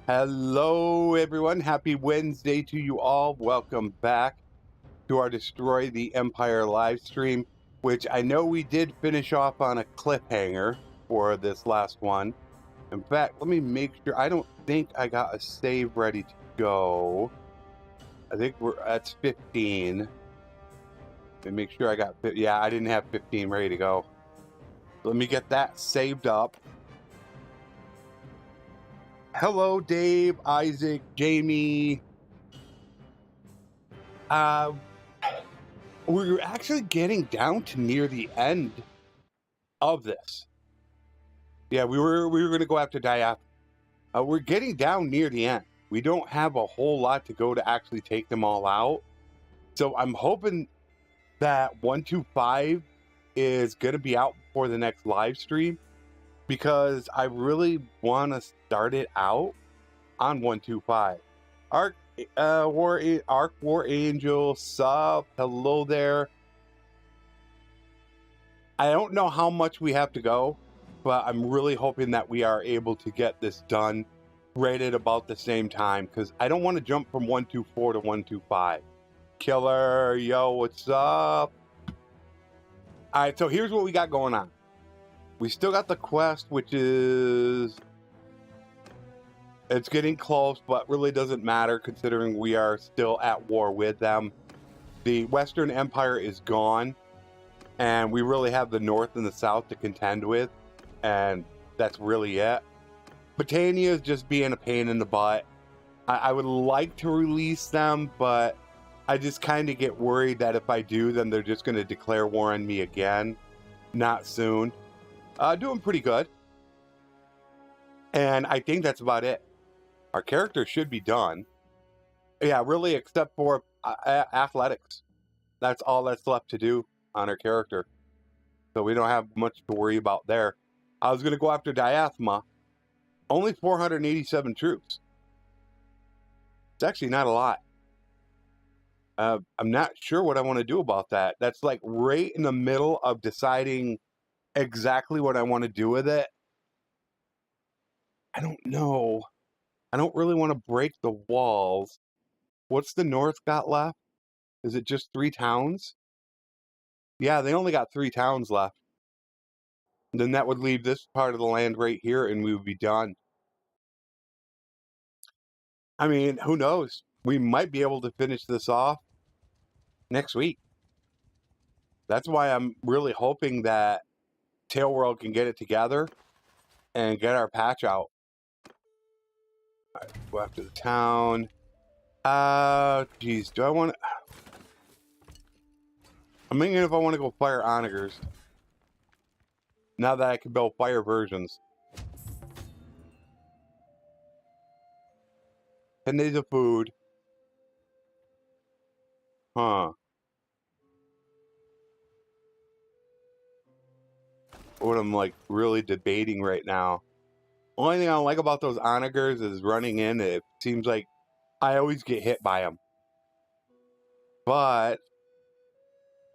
Hello, everyone. Happy Wednesday to you all. Welcome back to our Destroy the Empire live stream, which I know we did finish off on a cliffhanger for this last one. In fact, let me make sure. I don't think I got a save ready to go. I think we're at 15. Let me make sure I got, yeah, I didn't have 15 ready to go. Let me get that saved up. Hello, Dave, Isaac, Jamie. We're actually getting down to near the end of this. Yeah, we were going to go after Diath. We're getting down near the end. We don't have a whole lot to go to actually take them all out. So I'm hoping that 125 is going to be out before the next live stream, because I really want to start it out on 125. Arc War Angel, sub, hello there. I don't know how much we have to go, but I'm really hoping that we are able to get this done right at about the same time, because I don't want to jump from 124 to 125. Killer, yo, what's up? All right, so here's what we got going on. We still got the quest, which is... it's getting close, but really doesn't matter considering we are still at war with them. The Western Empire is gone, and we really have the North and the South to contend with, and that's really it. Britannia is just being a pain in the butt. I would like to release them, but I just kind of get worried that if I do, then they're just going to declare war on me again. Not soon. Doing pretty good. And I think that's about it. Our character should be done. Yeah, really, except for athletics. That's all that's left to do on our character. So we don't have much to worry about there. I was going to go after Diathma. Only 487 troops. It's actually not a lot. I'm not sure what I want to do about that. That's like right in the middle of deciding exactly what I want to do with it. I don't know. I don't really want to break the walls. What's the North got left? Is it just 3 towns? Yeah, they only got 3 towns left. Then that would leave this part of the land right here, and we would be done. I mean, who knows? We might be able to finish this off next week. That's why I'm really hoping that Tailworld can get it together and get our patch out. All right, go after the town. Geez, do I want to... I'm thinking if I want to go fire onagers. Now that I can build fire versions. 10 days of food. Huh. What I'm like really debating right now. Only thing I don't like about those onagers is running in. It seems like I always get hit by them. But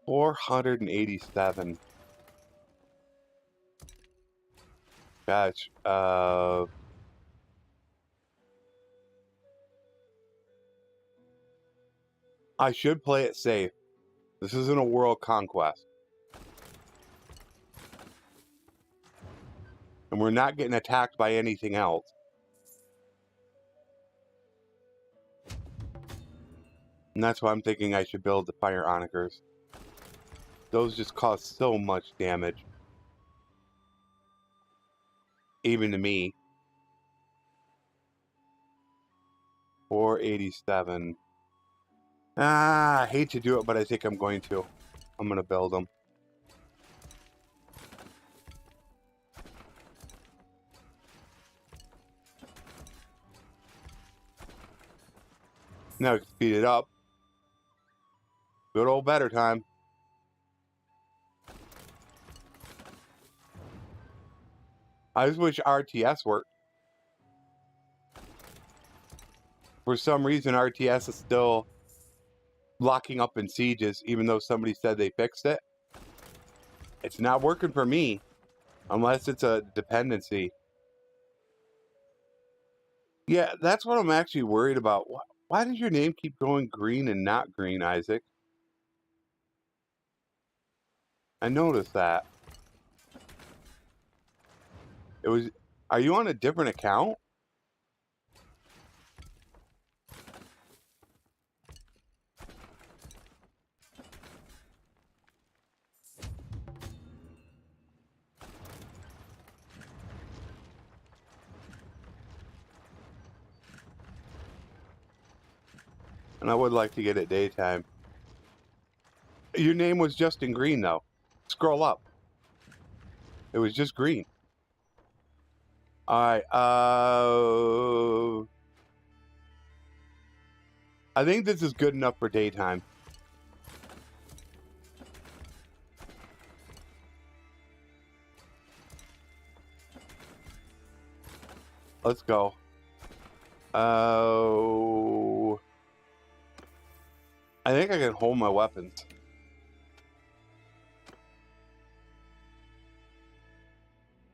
487. Gosh. I should play it safe. This isn't a world conquest. And we're not getting attacked by anything else. And that's why I'm thinking I should build the fire onagers. Those just cause so much damage. Even to me. 487. I hate to do it, but I think I'm going to. I'm going to build them. Now we can speed it up. Good old better time. I just wish RTS worked. For some reason, RTS is still locking up in sieges, even though somebody said they fixed it. It's not working for me, unless it's a dependency. Yeah, that's what I'm actually worried about. Why does your name keep going green and not green, Isaac? I noticed that. It was... Are you on a different account? And I would like to get it daytime. Your name was just in green, though. Scroll up. It was just green. Alright, I think this is good enough for daytime. Let's go. Oh... I think I can hold my weapons.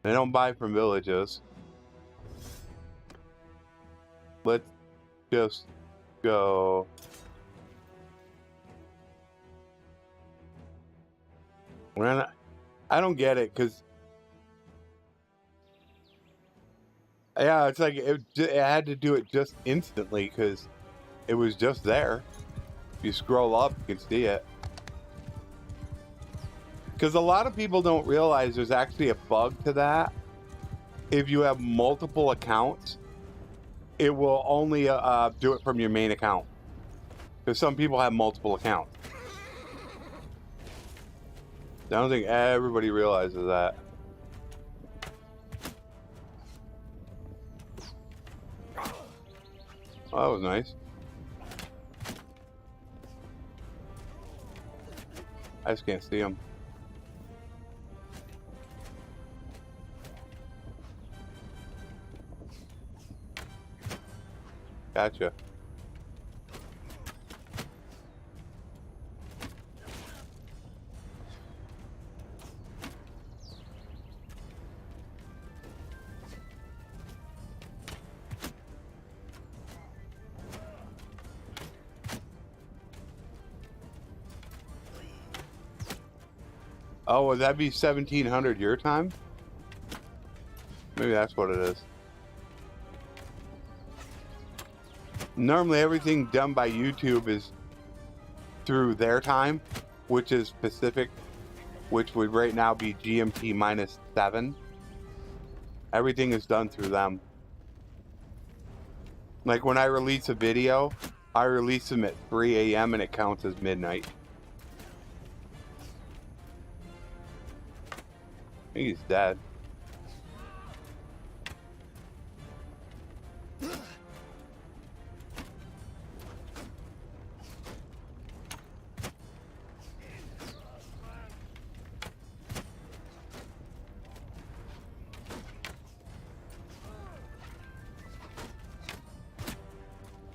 They don't buy from villages. Let's just go. I don't get it, because... Yeah, it's like it had to do it just instantly, because it was just there. If you scroll up, you can see it. Because a lot of people don't realize there's actually a bug to that. If you have multiple accounts, it will only do it from your main account. Because some people have multiple accounts. I don't think everybody realizes that. Oh, that was nice. I just can't see him. Gotcha. Oh, would that be 1700 your time? Maybe that's what it is. Normally everything done by YouTube is through their time, which is Pacific, which would right now be GMT -7. Everything is done through them. Like when I release a video, I release them at 3 a.m. and it counts as midnight. I think he's dead.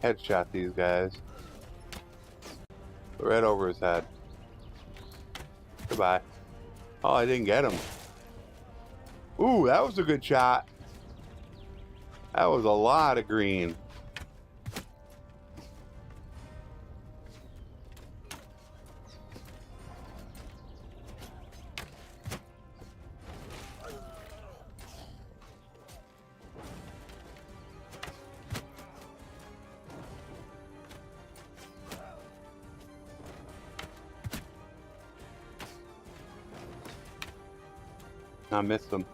Headshot these guys. Right over his head. Goodbye. Oh, I didn't get him. Ooh, that was a good shot. That was a lot of green. I missed him.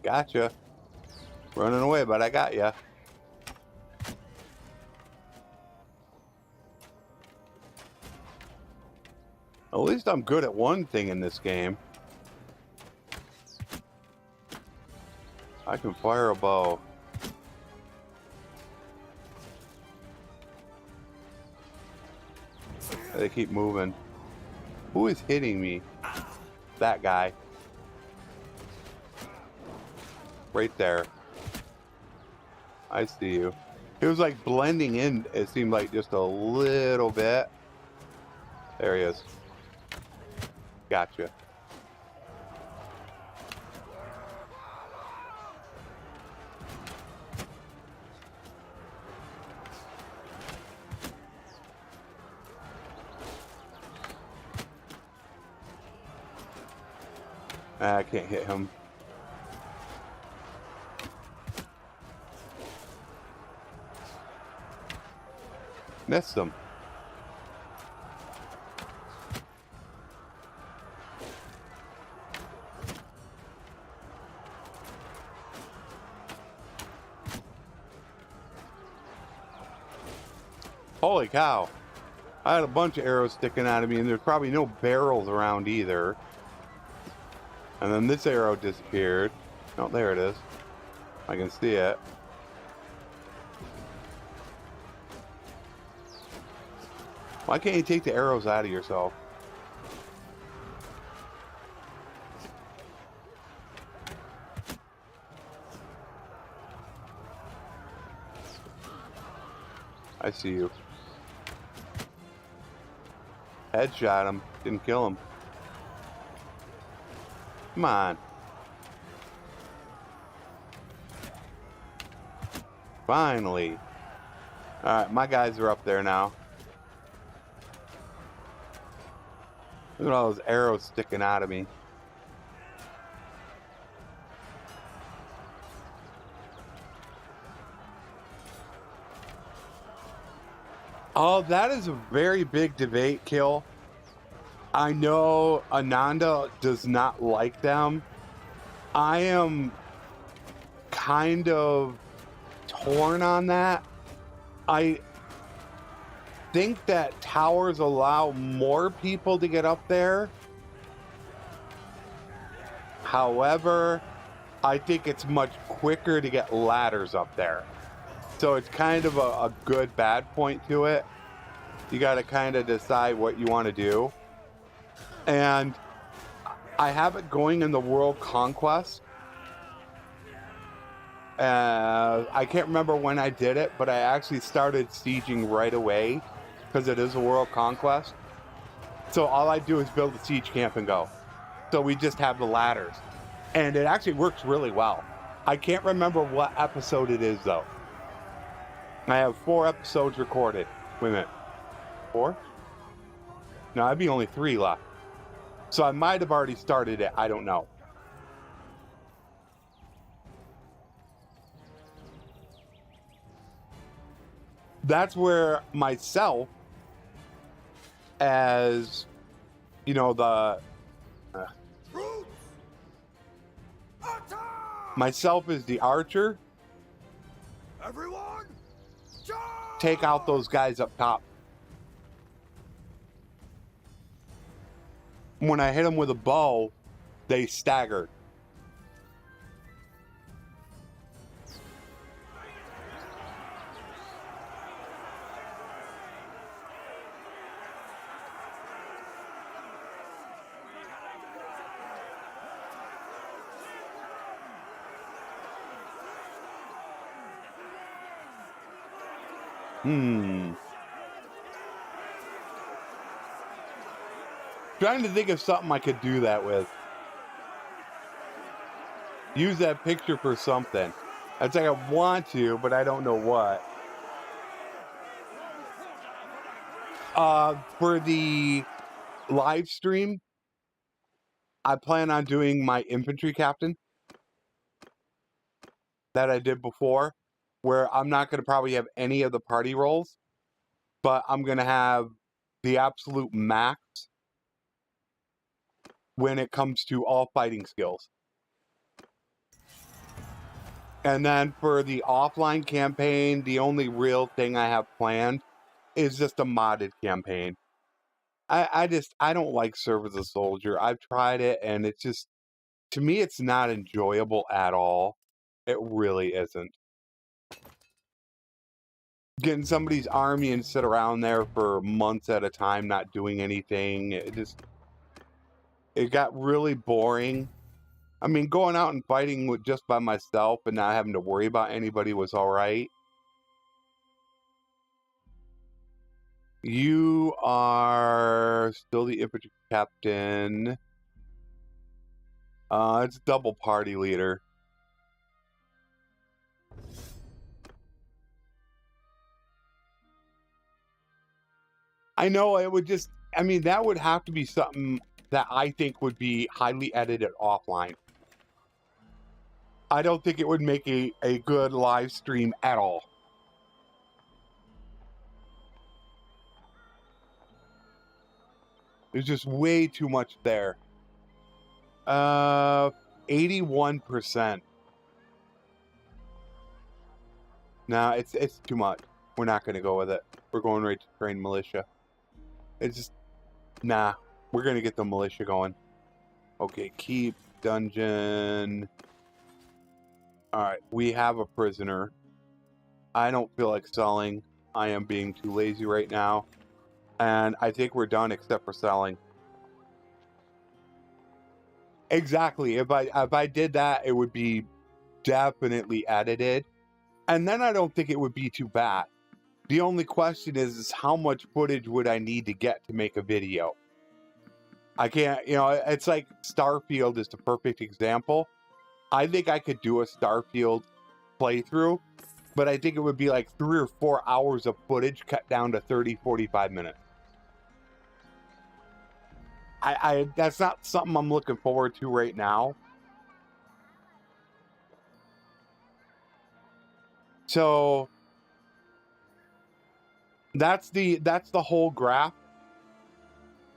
Gotcha. Running away, but I got ya. At least I'm good at one thing in this game. I can fire a bow. They keep moving. Who is hitting me? That guy. Right there. I see you. It was like blending in, it seemed like just a little bit. There he is. Gotcha. I can't hit him. Missed him. Holy cow. I had a bunch of arrows sticking out of me, and there's probably no barrels around either. And then this arrow disappeared. Oh, there it is. I can see it. Why can't you take the arrows out of yourself? I see you. Headshot him. Didn't kill him. Come on. Finally. Alright, my guys are up there now. Look at all those arrows sticking out of me. Oh, that is a very big debate kill. I know Ananda does not like them. I am kind of torn on that. I think that towers allow more people to get up there. However, I think it's much quicker to get ladders up there. So it's kind of a good bad point to it. You got to kind of decide what you want to do. And I have it going in the World Conquest. I can't remember when I did it, but I actually started sieging right away because it is a World Conquest. So all I do is build a siege camp and go. So we just have the ladders. And it actually works really well. I can't remember what episode it is, though. I have 4 episodes recorded. Wait a minute. 4? No, I'd be only 3 left. So I might have already started it. I don't know. That's where myself, as, you know, myself as the archer, everyone, take out those guys up top. When I hit them with a bow, they staggered. Trying to think of something I could do that with. Use that picture for something. It's like I want to, but I don't know what. For the live stream, I plan on doing my infantry captain that I did before, where I'm not going to probably have any of the party roles, but I'm going to have the absolute max when it comes to all fighting skills. And then for the offline campaign, the only real thing I have planned is just a modded campaign. I don't like serve as a soldier. I've tried it, and it's just, to me, it's not enjoyable at all. It really isn't. Getting somebody's army and sit around there for months at a time not doing anything, it got really boring. I mean, going out and fighting with just by myself and not having to worry about anybody was all right. You are still the infantry captain. It's double party leader. I know it would just, I mean, that would have to be something that I think would be highly edited offline. I don't think it would make a good live stream at all. There's just way too much there. 81%. Nah, it's too much. We're not going to go with it. We're going right to train militia. It's just, nah. We're going to get the militia going. Okay, keep dungeon. Alright, we have a prisoner. I don't feel like selling. I am being too lazy right now. And I think we're done except for selling. Exactly. If I did that, it would be definitely edited. And then I don't think it would be too bad. The only question is how much footage would I need to get to make a video? I can't, you know, it's like Starfield is the perfect example. I think I could do a Starfield playthrough, but I think it would be like 3 or 4 hours of footage cut down to 30, 45 minutes. That's not something I'm looking forward to right now. So that's the whole graph.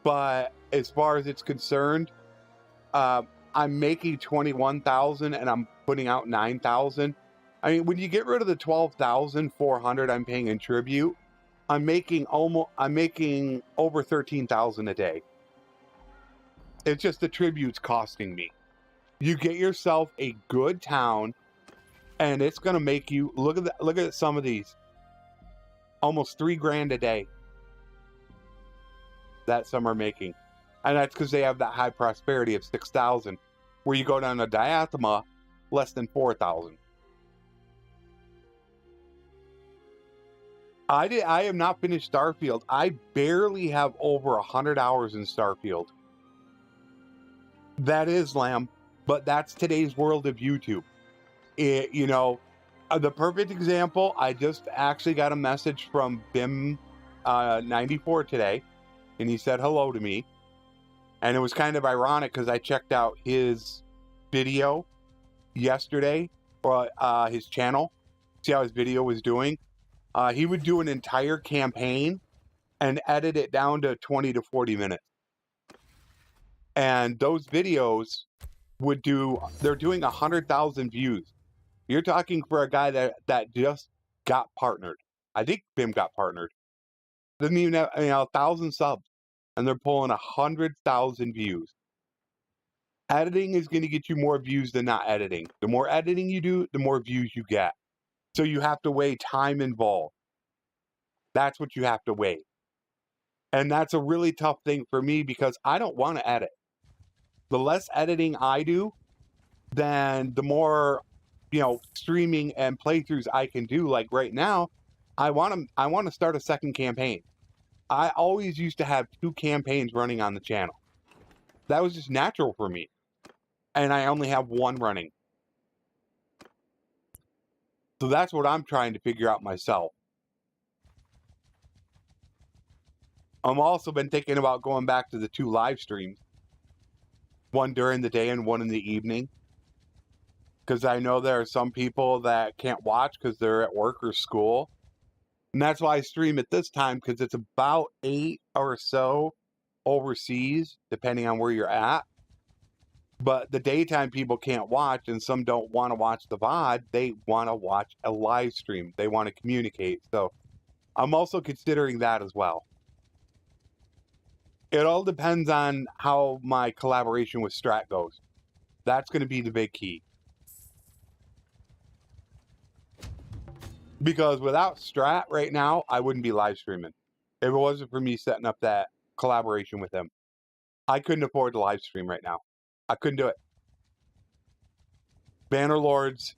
But as far as it's concerned, I'm making 21,000 and I'm putting out 9,000. I mean, when you get rid of the 12,400 I'm paying in tribute, I'm making over 13,000 a day. It's just the tribute's costing me. You get yourself a good town, and it's gonna make you look at some of these. Almost $3 grand a day that some are making. And that's because they have that high prosperity of 6,000. Where you go down to Diathema, less than 4,000. I am not finished Starfield. I barely have over 100 hours in Starfield. That is, Lamb, but that's today's world of YouTube. You know, the perfect example, I just actually got a message from BIM94 today, and he said hello to me. And it was kind of ironic because I checked out his video yesterday, or his channel, see how his video was doing. He would do an entire campaign and edit it down to 20 to 40 minutes. And those videos they're doing 100,000 views. You're talking for a guy that just got partnered. I think BIM got partnered. Doesn't even have, 1,000 subs. And they're pulling 100,000 views. Editing is going to get you more views than not editing. The more editing you do, the more views you get. So you have to weigh time involved. That's what you have to weigh. And that's a really tough thing for me because I don't want to edit. The less editing I do, then the more, streaming and playthroughs I can do. Like right now, I want to start a second campaign. I always used to have 2 campaigns running on the channel. That was just natural for me. And I only have 1 running. So that's what I'm trying to figure out myself. I'm also been thinking about going back to the 2 live streams. One during the day and one in the evening. Because I know there are some people that can't watch because they're at work or school. And that's why I stream at this time, because it's about 8 or so overseas, depending on where you're at. But the daytime people can't watch, and some don't want to watch the VOD. They want to watch a live stream. They want to communicate. So I'm also considering that as well. It all depends on how my collaboration with Strat goes. That's going to be the big key. Because without Strat right now, I wouldn't be live streaming. If it wasn't for me setting up that collaboration with him, I couldn't afford to live stream right now. I couldn't do it. Bannerlords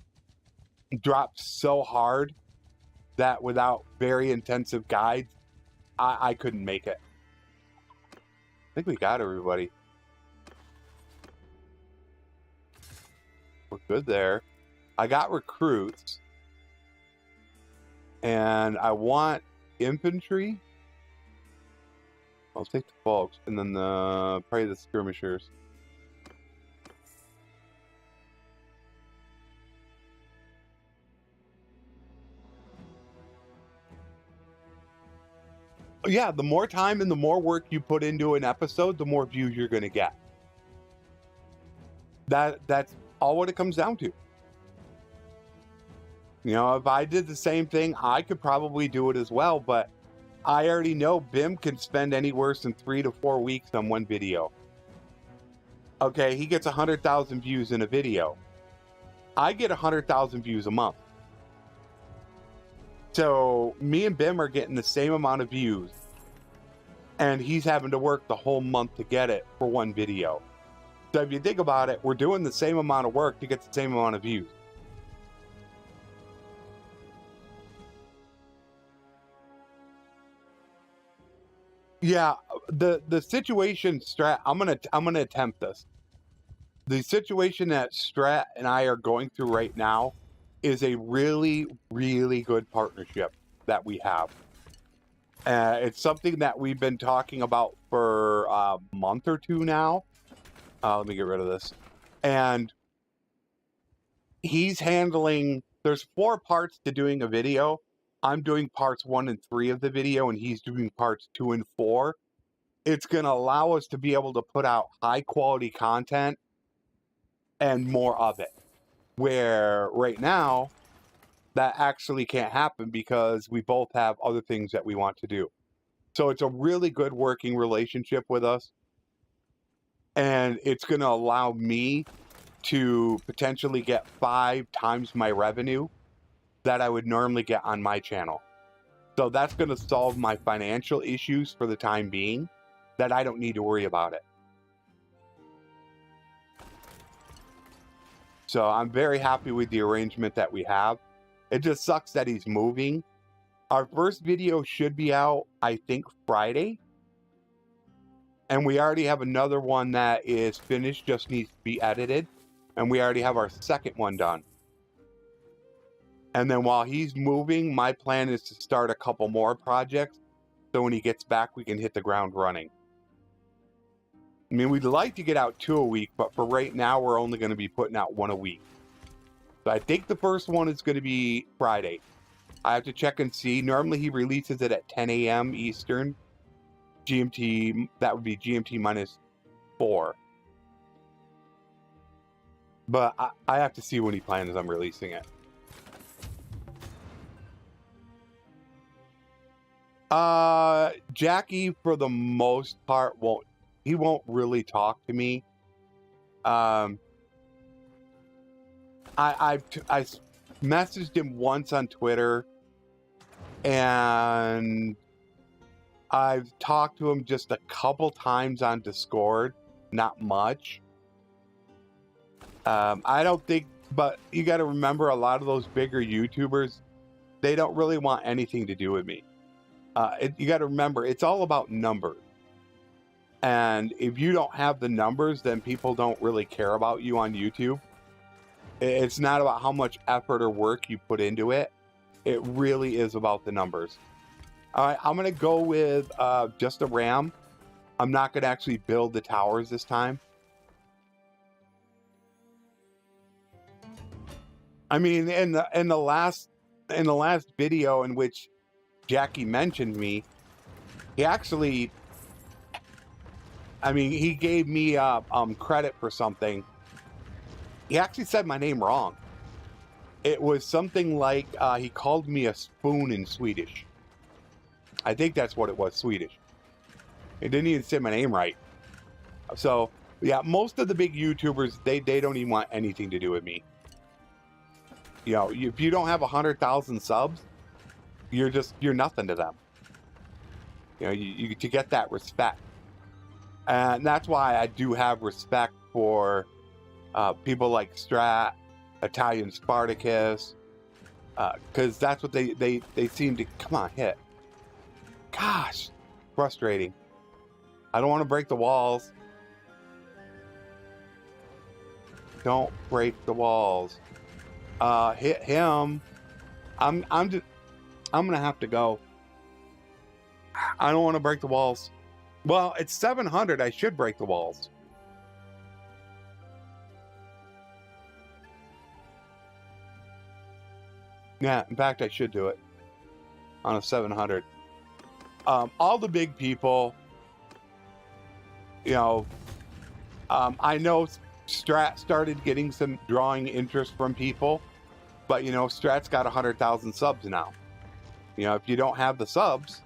dropped so hard that without very intensive guides, I couldn't make it. I think we got everybody. We're good there. I got recruits. And I want infantry. I'll take the folks, and then probably the skirmishers. Yeah, the more time and the more work you put into an episode, the more views you're going to get. That's all what it comes down to. You know, if I did the same thing, I could probably do it as well, but I already know BIM can spend anywhere from 3 to 4 weeks on one video. Okay, he gets 100,000 views in a video. I get 100,000 views a month. So me and BIM are getting the same amount of views, and he's having to work the whole month to get it for one video. So if you think about it, we're doing the same amount of work to get the same amount of views. Yeah, the situation Strat, I'm gonna attempt this. The situation that Strat and I are going through right now is a really, really good partnership that we have. It's something that we've been talking about for a month or two now. Let me get rid of this. And he's handling, there's 4 parts to doing a video. I'm doing parts 1 and 3 of the video, and he's doing parts 2 and 4. It's going to allow us to be able to put out high quality content and more of it. Where right now, that actually can't happen because we both have other things that we want to do. So it's a really good working relationship with us. And it's going to allow me to potentially get 5 times my revenue that I would normally get on my channel. So that's going to solve my financial issues for the time being, that I don't need to worry about it. So I'm very happy with the arrangement that we have. It just sucks that he's moving. Our first video should be out, I think, Friday. And we already have another one that is finished, just needs to be edited. And we already have our second one done. And then while he's moving, my plan is to start a couple more projects. So when he gets back, we can hit the ground running. I mean, we'd like to get out 2 a week, but for right now, we're only going to be putting out 1 a week. So I think the first one is going to be Friday. I have to check and see. Normally, he releases it at 10 a.m. Eastern. GMT, that would be GMT minus 4. But I have to see when he plans on releasing it. Jackie, for the most part, won't really talk to me. I messaged him once on Twitter, and I've talked to him just a couple times on Discord, not much. I don't think, but you got to remember, a lot of those bigger YouTubers, they don't really want anything to do with me. You got to remember, it's all about numbers. And if you don't have the numbers, then people don't really care about you on YouTube. It's not about how much effort or work you put into it. It really is about the numbers. All right, I'm going to go with just a RAM. I'm not going to actually build the towers this time. I mean, in the last video in which Jackie mentioned me, he actually, I mean, he gave me credit for something. He actually said my name wrong. It was something like he called me a spoon in Swedish. I think that's what it was, Swedish. He didn't even say my name right. So yeah, most of the big YouTubers, they don't even want anything to do with me. You know, if you don't have 100,000 subs, you're nothing to them. You know, you to get that respect. And that's why I do have respect for people like Strat, Italian Spartacus, because that's what they seem to, come on, hit. Gosh, frustrating. I don't want to break the walls. Don't break the walls. Hit him. I'm gonna have to go. I don't want to break the walls. Well, it's 700. I should break the walls. Yeah, in fact, I should do it on a 700. All the big people, you know, I know Strat started getting some drawing interest from people, but, you know, Strat's got 100,000 subs now. You know, if you don't have the subs,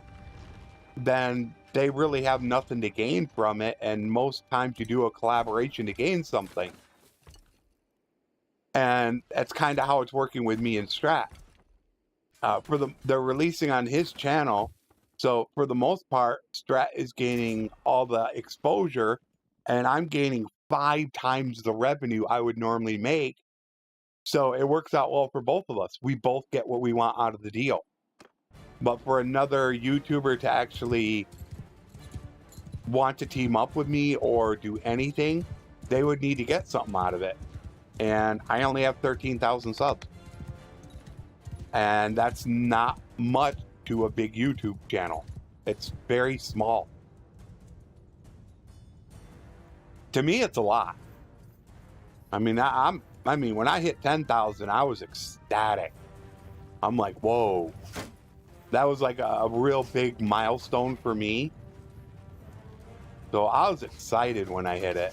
then they really have nothing to gain from it, and most times you do a collaboration to gain something. And that's kind of how it's working with me and Strat. They're releasing on his channel, so for the most part, Strat is gaining all the exposure, and I'm gaining 5 times the revenue I would normally make. So it works out well for both of us. We both get what we want out of the deal. But for another YouTuber to actually want to team up with me or do anything, they would need to get something out of it. And I only have 13,000 subs. And that's not much to a big YouTube channel. It's very small. To me, it's a lot. I mean, when I hit 10,000, I was ecstatic. I'm like, whoa. That was like a real big milestone for me. So I was excited when I hit it.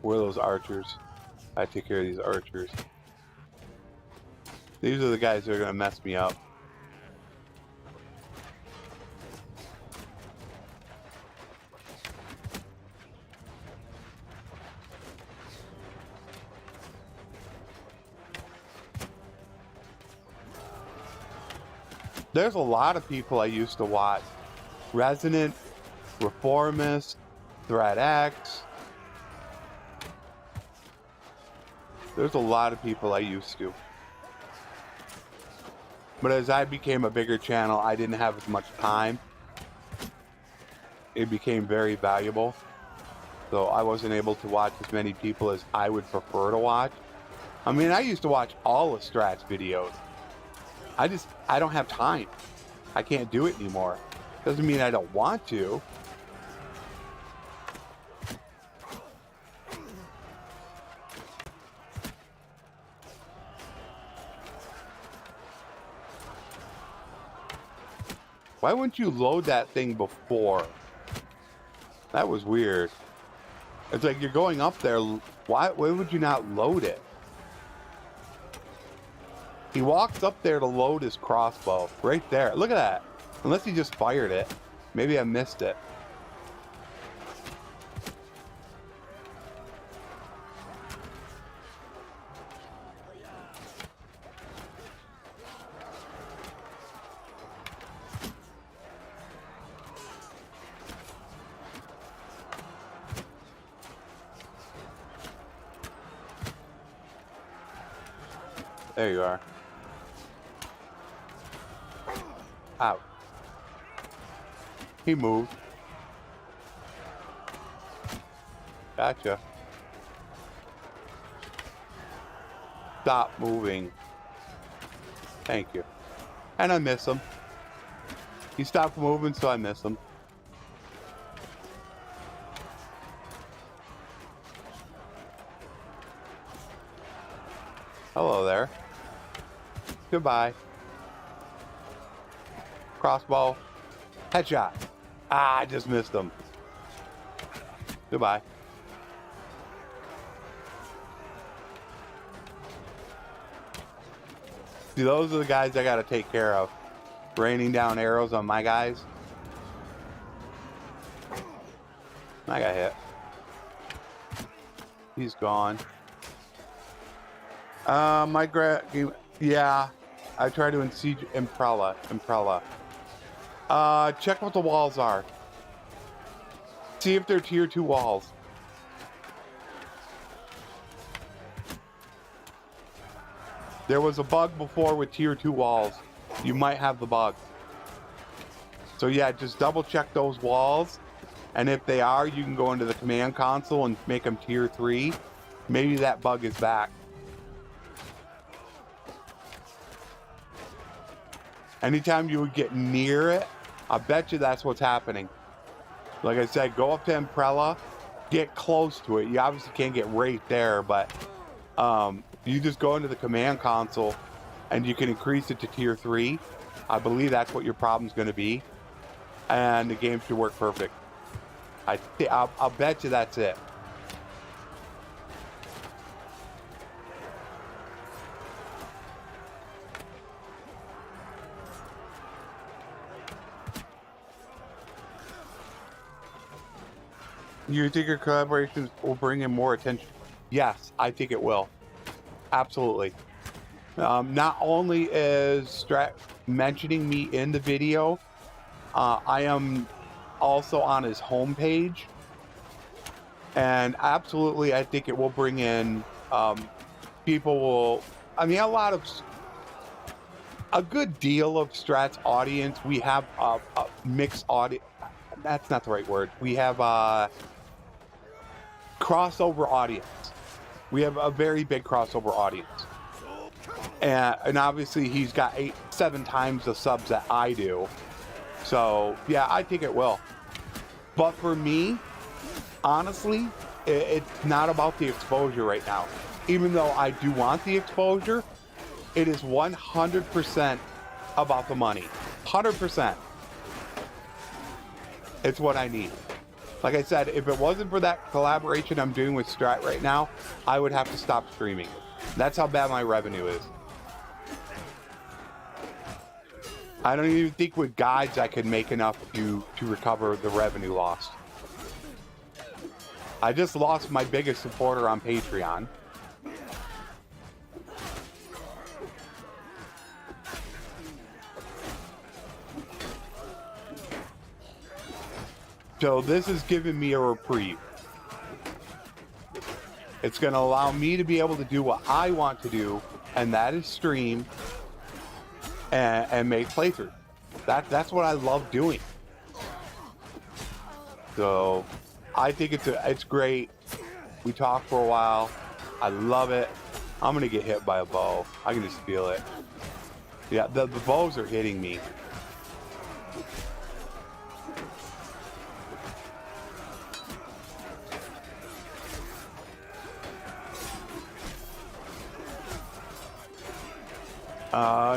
Where are those archers? I take care of these archers. These are the guys that are gonna mess me up. There's a lot of people I used to watch. Resonant, Reformist, ThreadX. There's a lot of people I used to. But as I became a bigger channel, I didn't have as much time. It became very valuable. So I wasn't able to watch as many people as I would prefer to watch. I mean, I used to watch all of Strat's videos. I don't have time. I can't do it anymore. Doesn't mean I don't want to. Why wouldn't you load that thing before? That was weird. It's like you're going up there. Why would you not load it? He walks up there to load his crossbow. Right there. Look at that. Unless he just fired it. Maybe I missed it. There you are. Ow. He moved. Gotcha. Stop moving. Thank you. And I miss him. He stopped moving, so I miss him. Hello there. Goodbye. Crossbow. Headshot. Ah, I just missed him. Goodbye. See, those are the guys I gotta take care of. Raining down arrows on my guys. I got hit. He's gone. Yeah. I try to siege Imprella. Check what the walls are. See if they're tier 2 walls. There was a bug before with tier 2 walls. You might have the bug. So yeah, just double check those walls. And if they are, you can go into the command console and make them tier 3. Maybe that bug is back. Anytime you would get near it, I bet you that's what's happening. Like I said, go up to Imprella, get close to it. You obviously can't get right there, but you just go into the command console and you can increase it to tier 3. I believe that's what your problem's going to be. And the game should work perfect. I'll bet you that's it. You think your collaborations will bring in more attention? Yes, I think it will. Absolutely. Not only is Strat mentioning me in the video, I am also on his homepage. And absolutely, I think it will bring in, people will, I mean, a good deal of Strat's audience. We have a mixed audience. That's not the right word. We have a crossover audience. We have a very big crossover audience. And obviously he's got 7 times the subs that I do. So yeah, I think it will. But for me, honestly, it's not about the exposure right now. Even though I do want the exposure, it is 100% about the money. 100%. It's what I need. Like I said, if it wasn't for that collaboration I'm doing with Strat right now, I would have to stop streaming. That's how bad my revenue is. I don't even think with guides I could make enough to recover the revenue lost. I just lost my biggest supporter on Patreon. So this is giving me a reprieve. It's going to allow me to be able to do what I want to do, and that is stream and make playthroughs. That's what I love doing. So I think it's great. We talked for a while. I love it. I'm gonna get hit by a bow. I can just feel it. Yeah, the bows are hitting me.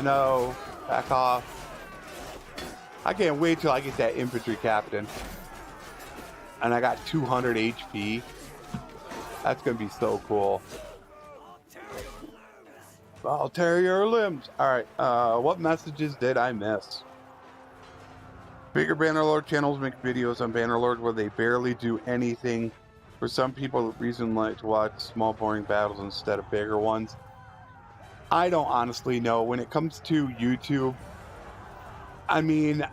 No. Back off. I can't wait till I get that infantry captain. And I got 200 HP. That's gonna be so cool. I'll tear your limbs. Alright, what messages did I miss? Bigger Bannerlord channels make videos on Bannerlord where they barely do anything. For some people, the reason like to watch small boring battles instead of bigger ones. I don't honestly know. When it comes to YouTube, I mean,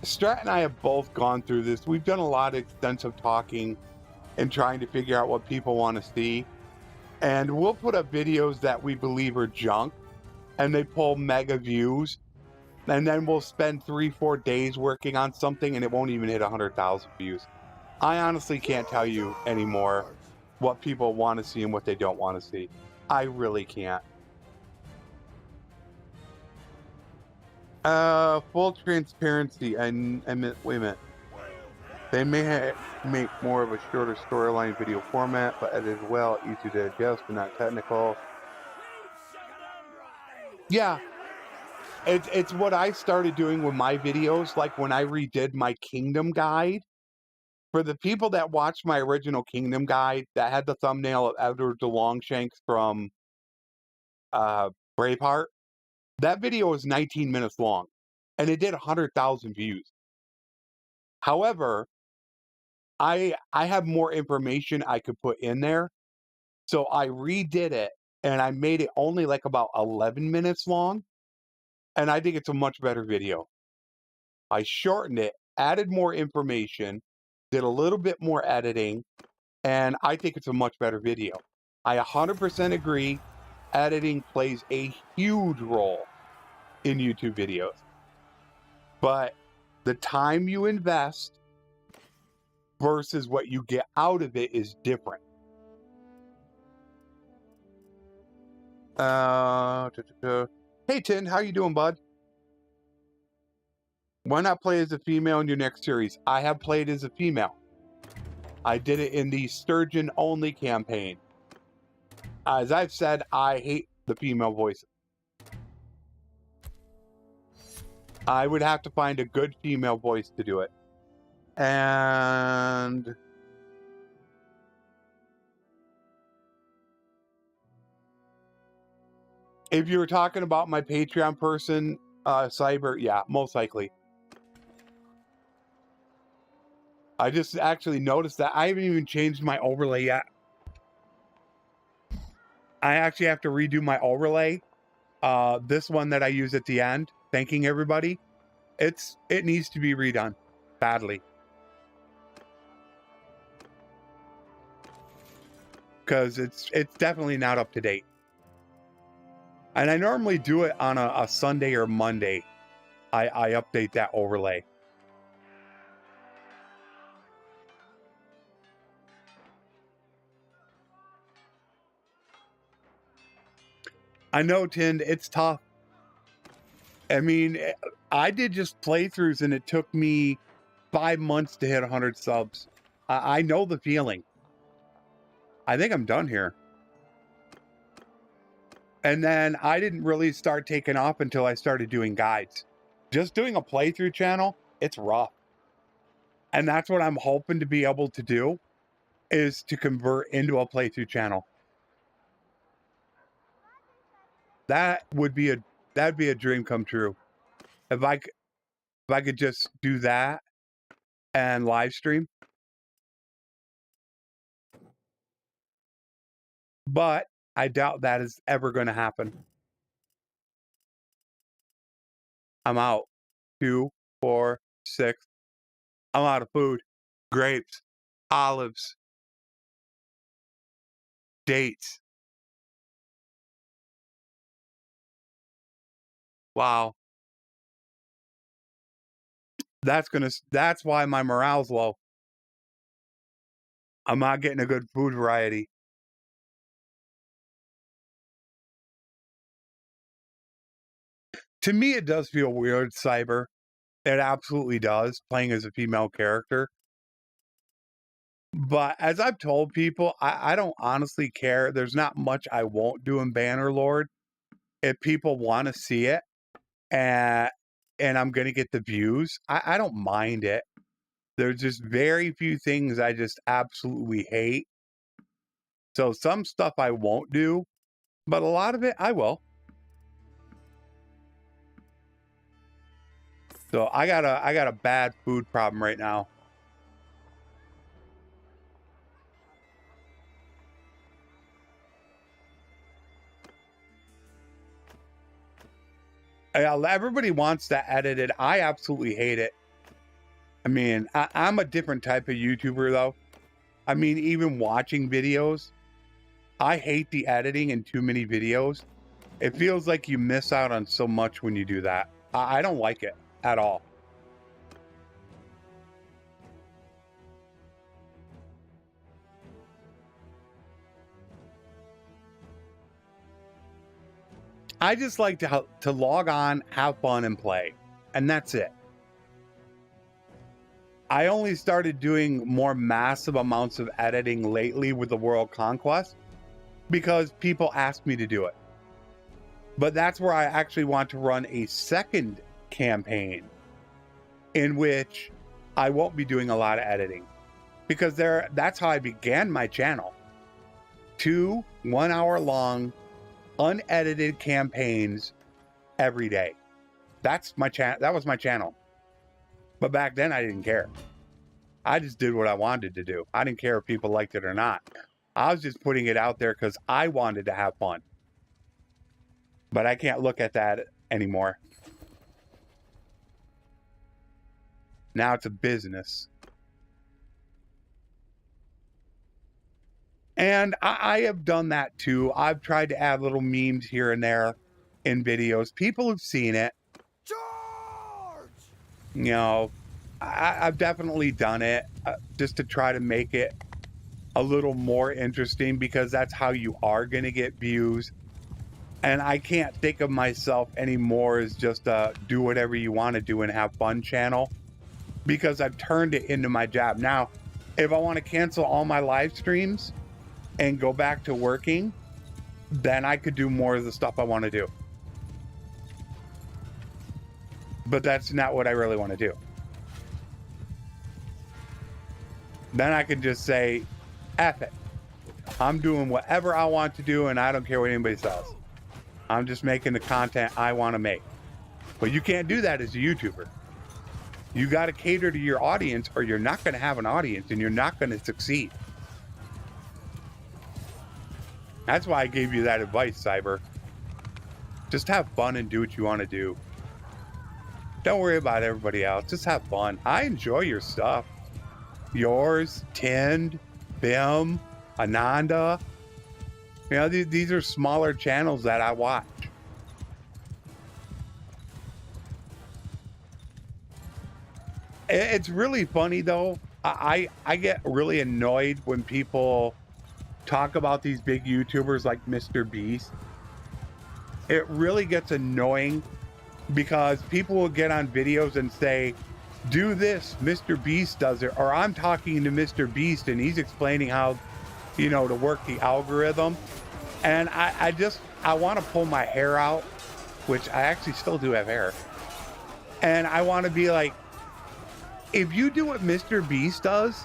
Strat and I have both gone through this. We've done a lot of extensive talking and trying to figure out what people want to see. And we'll put up videos that we believe are junk and they pull mega views. And then we'll spend 3-4 days working on something and it won't even hit 100,000 views. I honestly can't tell you anymore what people want to see and what they don't want to see. I really can't. Full transparency, wait a minute. They may make more of a shorter storyline video format, but edited well, easy to adjust, but not technical. Yeah, it's what I started doing with my videos, like when I redid my Kingdom Guide. For the people that watched my original Kingdom Guide, that had the thumbnail of Edward the Longshanks from Braveheart, that video was 19 minutes long, and it did 100,000 views. However, I have more information I could put in there, so I redid it, and I made it only like about 11 minutes long, and I think it's a much better video. I shortened it, added more information, did a little bit more editing, and I think it's a much better video. I 100% agree, editing plays a huge role in YouTube videos. But the time you invest versus what you get out of it is different. Hey Tin, how you doing, bud? Why not play as a female in your next series? I have played as a female. I did it in the Sturgeon only campaign. As I've said, I hate the female voices. I would have to find a good female voice to do it. And if you were talking about my Patreon person, Cyber, yeah, most likely. I just actually noticed that I haven't even changed my overlay yet. I actually have to redo my overlay. This one that I use at the end, thanking everybody, it needs to be redone badly. Because it's definitely not up to date. And I normally do it on a Sunday or Monday. I update that overlay. I know, Tind, it's tough. I mean, I did just playthroughs and it took me 5 months to hit 100 subs. I know the feeling. I think I'm done here. And then I didn't really start taking off until I started doing guides. Just doing a playthrough channel, it's rough. And that's what I'm hoping to be able to do, is to convert into a playthrough channel. That'd be a dream come true. If I could just do that and live stream. But I doubt that is ever going to happen. I'm out. 2, 4, 6. I'm out of food. Grapes, olives, dates. Wow. That's why my morale's low. I'm not getting a good food variety. To me, it does feel weird, Cyber. It absolutely does, playing as a female character. But as I've told people, I don't honestly care. There's not much I won't do in Bannerlord if people want to see it, and I'm going to get the views. I don't mind it. There's just very few things I just absolutely hate. So some stuff I won't do, but a lot of it I will. So I got a bad food problem right now. Everybody wants that edited. I absolutely hate it. I mean, I'm a different type of YouTuber though. I mean, even watching videos, I hate the editing in too many videos. It feels like you miss out on so much when you do that. I don't like it at all. I just like to log on, have fun, and play. And that's it. I only started doing more massive amounts of editing lately with the World Conquest because people asked me to do it. But that's where I actually want to run a second campaign in which I won't be doing a lot of editing, because that's how I began my channel. 2 1-hour-long unedited campaigns every day. That's my channel. That was my channel. But back then I didn't care. I just did what I wanted to do. I didn't care if people liked it or not. I was just putting it out there because I wanted to have fun. But I can't look at that anymore. Now it's a business. And I have done that too. I've tried to add little memes here and there in videos. People have seen it. Charge! You know, I've definitely done it just to try to make it a little more interesting, because that's how you are going to get views. And I can't think of myself anymore as just a do whatever you want to do and have fun channel, because I've turned it into my job. Now, if I want to cancel all my live streams and go back to working, then I could do more of the stuff I want to do. But that's not what I really want to do. Then I could just say, F it. I'm doing whatever I want to do and I don't care what anybody says. I'm just making the content I want to make. But you can't do that as a YouTuber. You got to cater to your audience or you're not going to have an audience and you're not going to succeed. That's why I gave you that advice, Cyber. Just have fun and do what you want to do. Don't worry about everybody else. Just have fun. I enjoy your stuff. Yours, Tind, Bim, Ananda. You know, these are smaller channels that I watch. It's really funny though. I get really annoyed when people talk about these big YouTubers like Mr. Beast. It really gets annoying because people will get on videos and say, do this, Mr. Beast does it, or I'm talking to Mr. Beast and he's explaining how, you know, to work the algorithm. And I want to pull my hair out, which I actually still do have hair. And I want to be like, if you do what Mr. Beast does,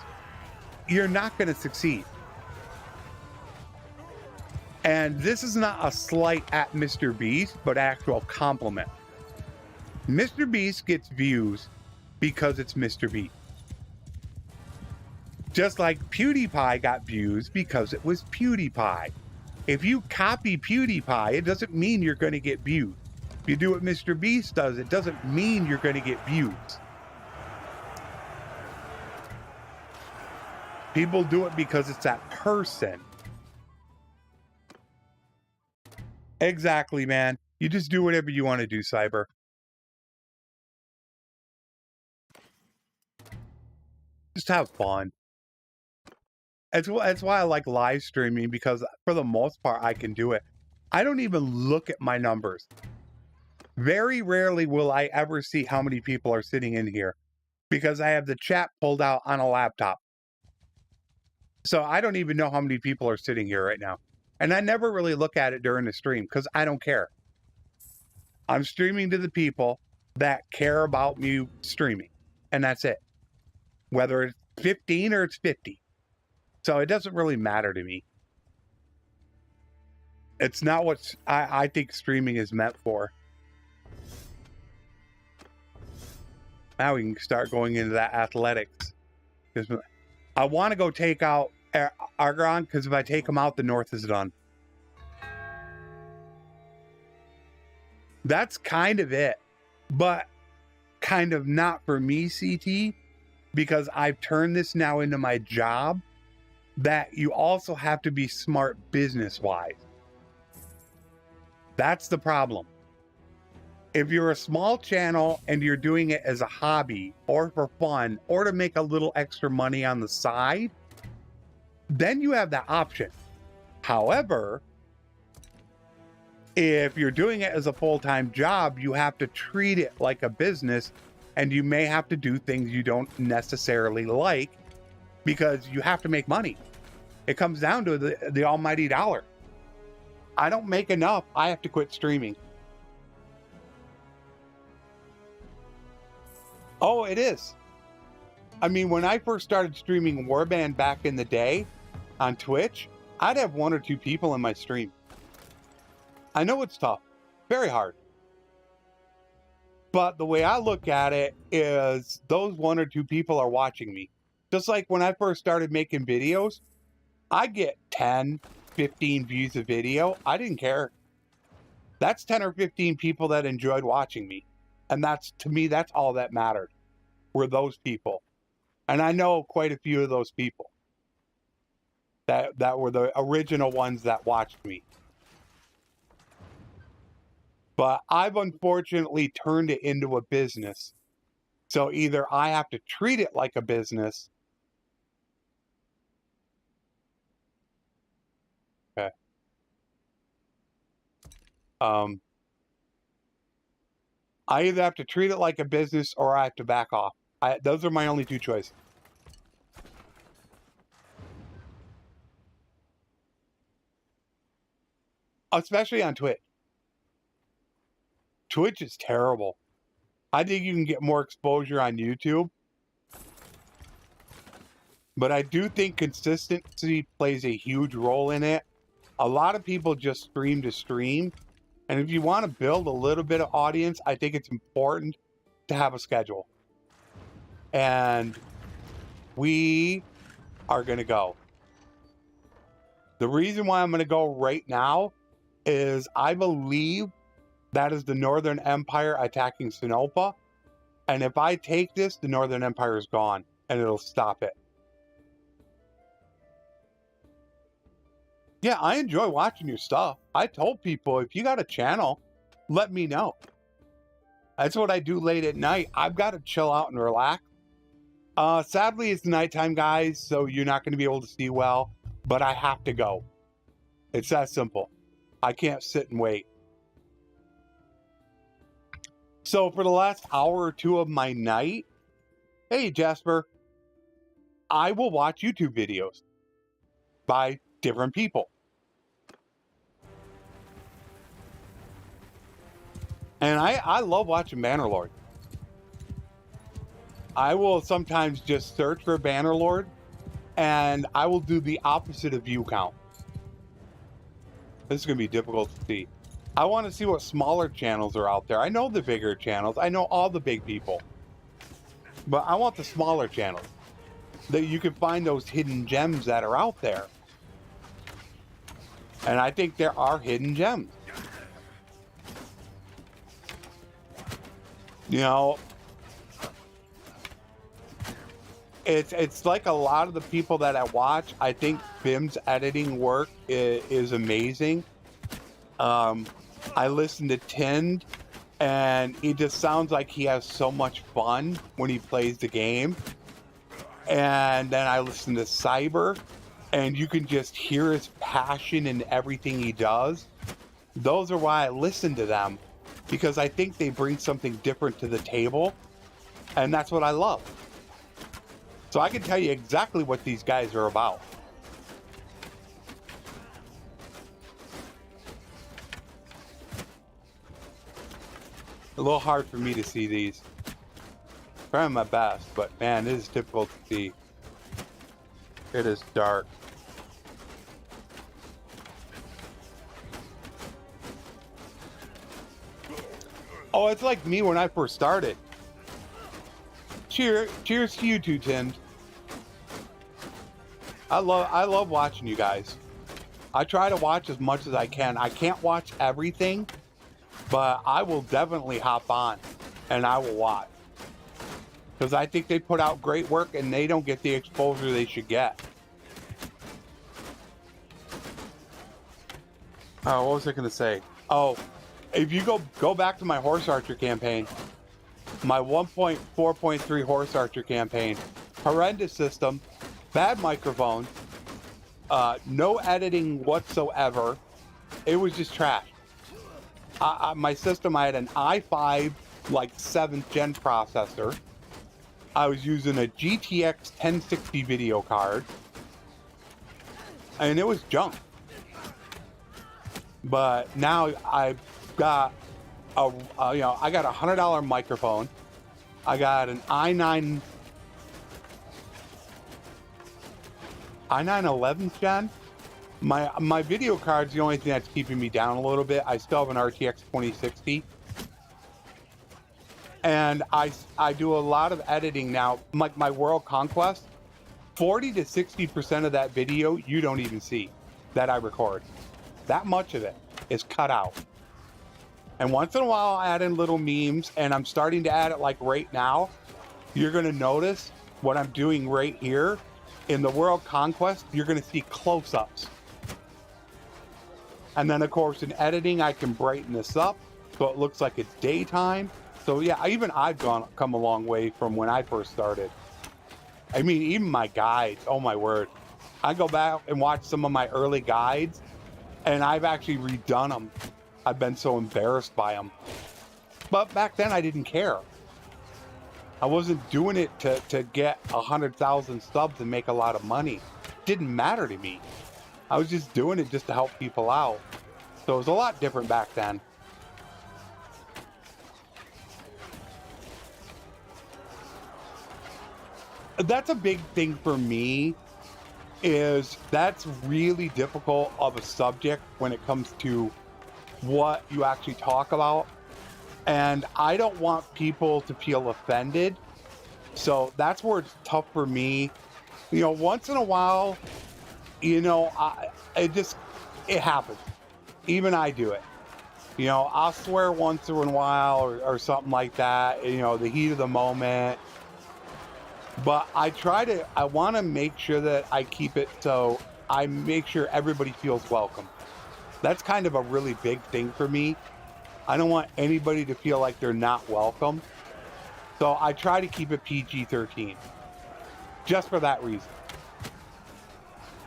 you're not going to succeed. And this is not a slight at Mr. Beast, but actual compliment. Mr. Beast gets views because it's Mr. Beast. Just like PewDiePie got views because it was PewDiePie. If you copy PewDiePie, it doesn't mean you're going to get views. If you do what Mr. Beast does, it doesn't mean you're going to get views. People do it because it's that person. Exactly, man. You just do whatever you want to do, Cyber. Just have fun. That's why I like live streaming, because for the most part, I can do it. I don't even look at my numbers. Very rarely will I ever see how many people are sitting in here because I have the chat pulled out on a laptop. So I don't even know how many people are sitting here right now. And I never really look at it during the stream because I don't care. I'm streaming to the people that care about me streaming. And that's it. Whether it's 15 or it's 50. So it doesn't really matter to me. It's not what I think streaming is meant for. Now we can start going into that athletics. I want to go take out Argon, because if I take him out, the North is done. That's kind of it. But kind of not for me, CT, because I've turned this now into my job, that you also have to be smart business-wise. That's the problem. If you're a small channel and you're doing it as a hobby or for fun or to make a little extra money on the side, then you have that option. However, if you're doing it as a full-time job, you have to treat it like a business, and you may have to do things you don't necessarily like because you have to make money. It comes down to the almighty dollar. I don't make enough. I have to quit streaming. Oh, it is. I mean, when I first started streaming Warband back in the day on Twitch, I'd have 1 or 2 people in my stream. I know it's tough, very hard. But the way I look at it is those 1 or 2 people are watching me. Just like when I first started making videos, I get 10, 15 views a video. I didn't care. That's 10 or 15 people that enjoyed watching me. And that's, to me, that's all that mattered, were those people. And I know quite a few of those people that were the original ones that watched me. But I've unfortunately turned it into a business. So either I have to treat it like a business. Okay. I either have to treat it like a business or I have to back off. Those are my only two choices. Especially on Twitch. Twitch is terrible. I think you can get more exposure on YouTube. But I do think consistency plays a huge role in it. A lot of people just stream to stream. And if you want to build a little bit of audience, I think it's important to have a schedule. And we are going to go. The reason why I'm going to go right now is I believe that is the Northern Empire attacking Sinopa. And if I take this, the Northern Empire is gone and it'll stop it. Yeah, I enjoy watching your stuff. I told people, if you got a channel, let me know. That's what I do late at night. I've got to chill out and relax. Sadly, it's nighttime, guys, so you're not going to be able to see well, but I have to go. It's that simple. I can't sit and wait. So for the last hour or two of my night, hey, Jasper, I will watch YouTube videos by different people. And I love watching Bannerlord. I will sometimes just search for Bannerlord and I will do the opposite of view count. This is going to be difficult to see. I want to see what smaller channels are out there. I know the bigger channels. I know all the big people. But I want the smaller channels. That you can find those hidden gems that are out there. And I think there are hidden gems. You know, it's like a lot of the people that I watch, I think Bim's editing work is amazing. I listen to Tind, and he just sounds like he has so much fun when he plays the game. And then I listen to Cyber, and you can just hear his passion in everything he does. Those are why I listen to them, because I think they bring something different to the table, and that's what I love. So I can tell you exactly what these guys are about. A little hard for me to see these. Trying my best, but man, it is difficult to see. It is dark. Oh, it's like me when I first started. Cheers to you two, Tind. I love watching you guys. I try to watch as much as I can. I can't watch everything, but I will definitely hop on and I will watch. Because I think they put out great work and they don't get the exposure they should get. Oh, what was I going to say? Oh, if you go back to my Horse Archer campaign, my 1.4.3 Horse Archer campaign, horrendous system, bad microphone, no editing whatsoever. It was just trash. My system, I had an i5 like 7th gen processor. I was using a GTX 1060 video card, and it was junk. But now I've got I got a $100 microphone. I got an i9 11th gen. My video card's the only thing that's keeping me down a little bit. I still have an RTX 2060. And I do a lot of editing now. Like my World Conquest, 40 to 60% of that video you don't even see that I record. That much of it is cut out. And once in a while I'll add in little memes, and I'm starting to add it like right now. You're gonna notice what I'm doing right here. In the World Conquest, you're gonna see close-ups. And then of course in editing, I can brighten this up so it looks like it's daytime. So yeah, I've come a long way from when I first started. I mean, even my guides, oh my word. I go back and watch some of my early guides, and I've actually redone them. I've been so embarrassed by them. But back then I didn't care. I wasn't doing it to get 100,000 subs and make a lot of money. It didn't matter to me. I was just doing it just to help people out. So it was a lot different back then. That's a big thing for me, is that's really difficult of a subject when it comes to what you actually talk about. And I don't want people to feel offended. So that's where it's tough for me. You know, once in a while, you know, it happens. Even I do it. You know, I'll swear once in a while or something like that, you know, the heat of the moment. But I want to make sure that I keep it so I make sure everybody feels welcome. That's kind of a really big thing for me. I don't want anybody to feel like they're not welcome. So I try to keep it PG-13. Just for that reason.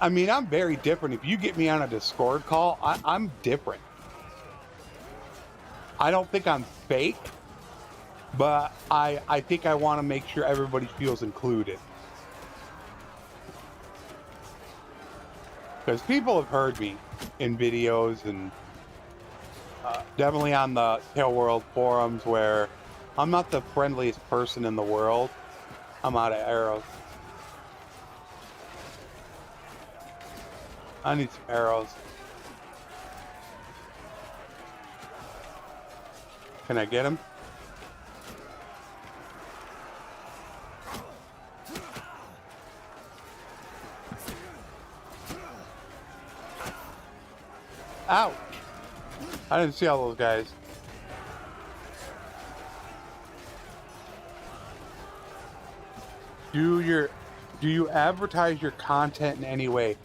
I mean, I'm very different. If you get me on a Discord call, I'm different. I don't think I'm fake, but I think I want to make sure everybody feels included. Because people have heard me in videos and definitely on the Tail World forums where I'm not the friendliest person in the world. I'm out of arrows. I need some arrows. Can I get him? Ouch! I didn't see all those guys. Do you advertise your content in any way?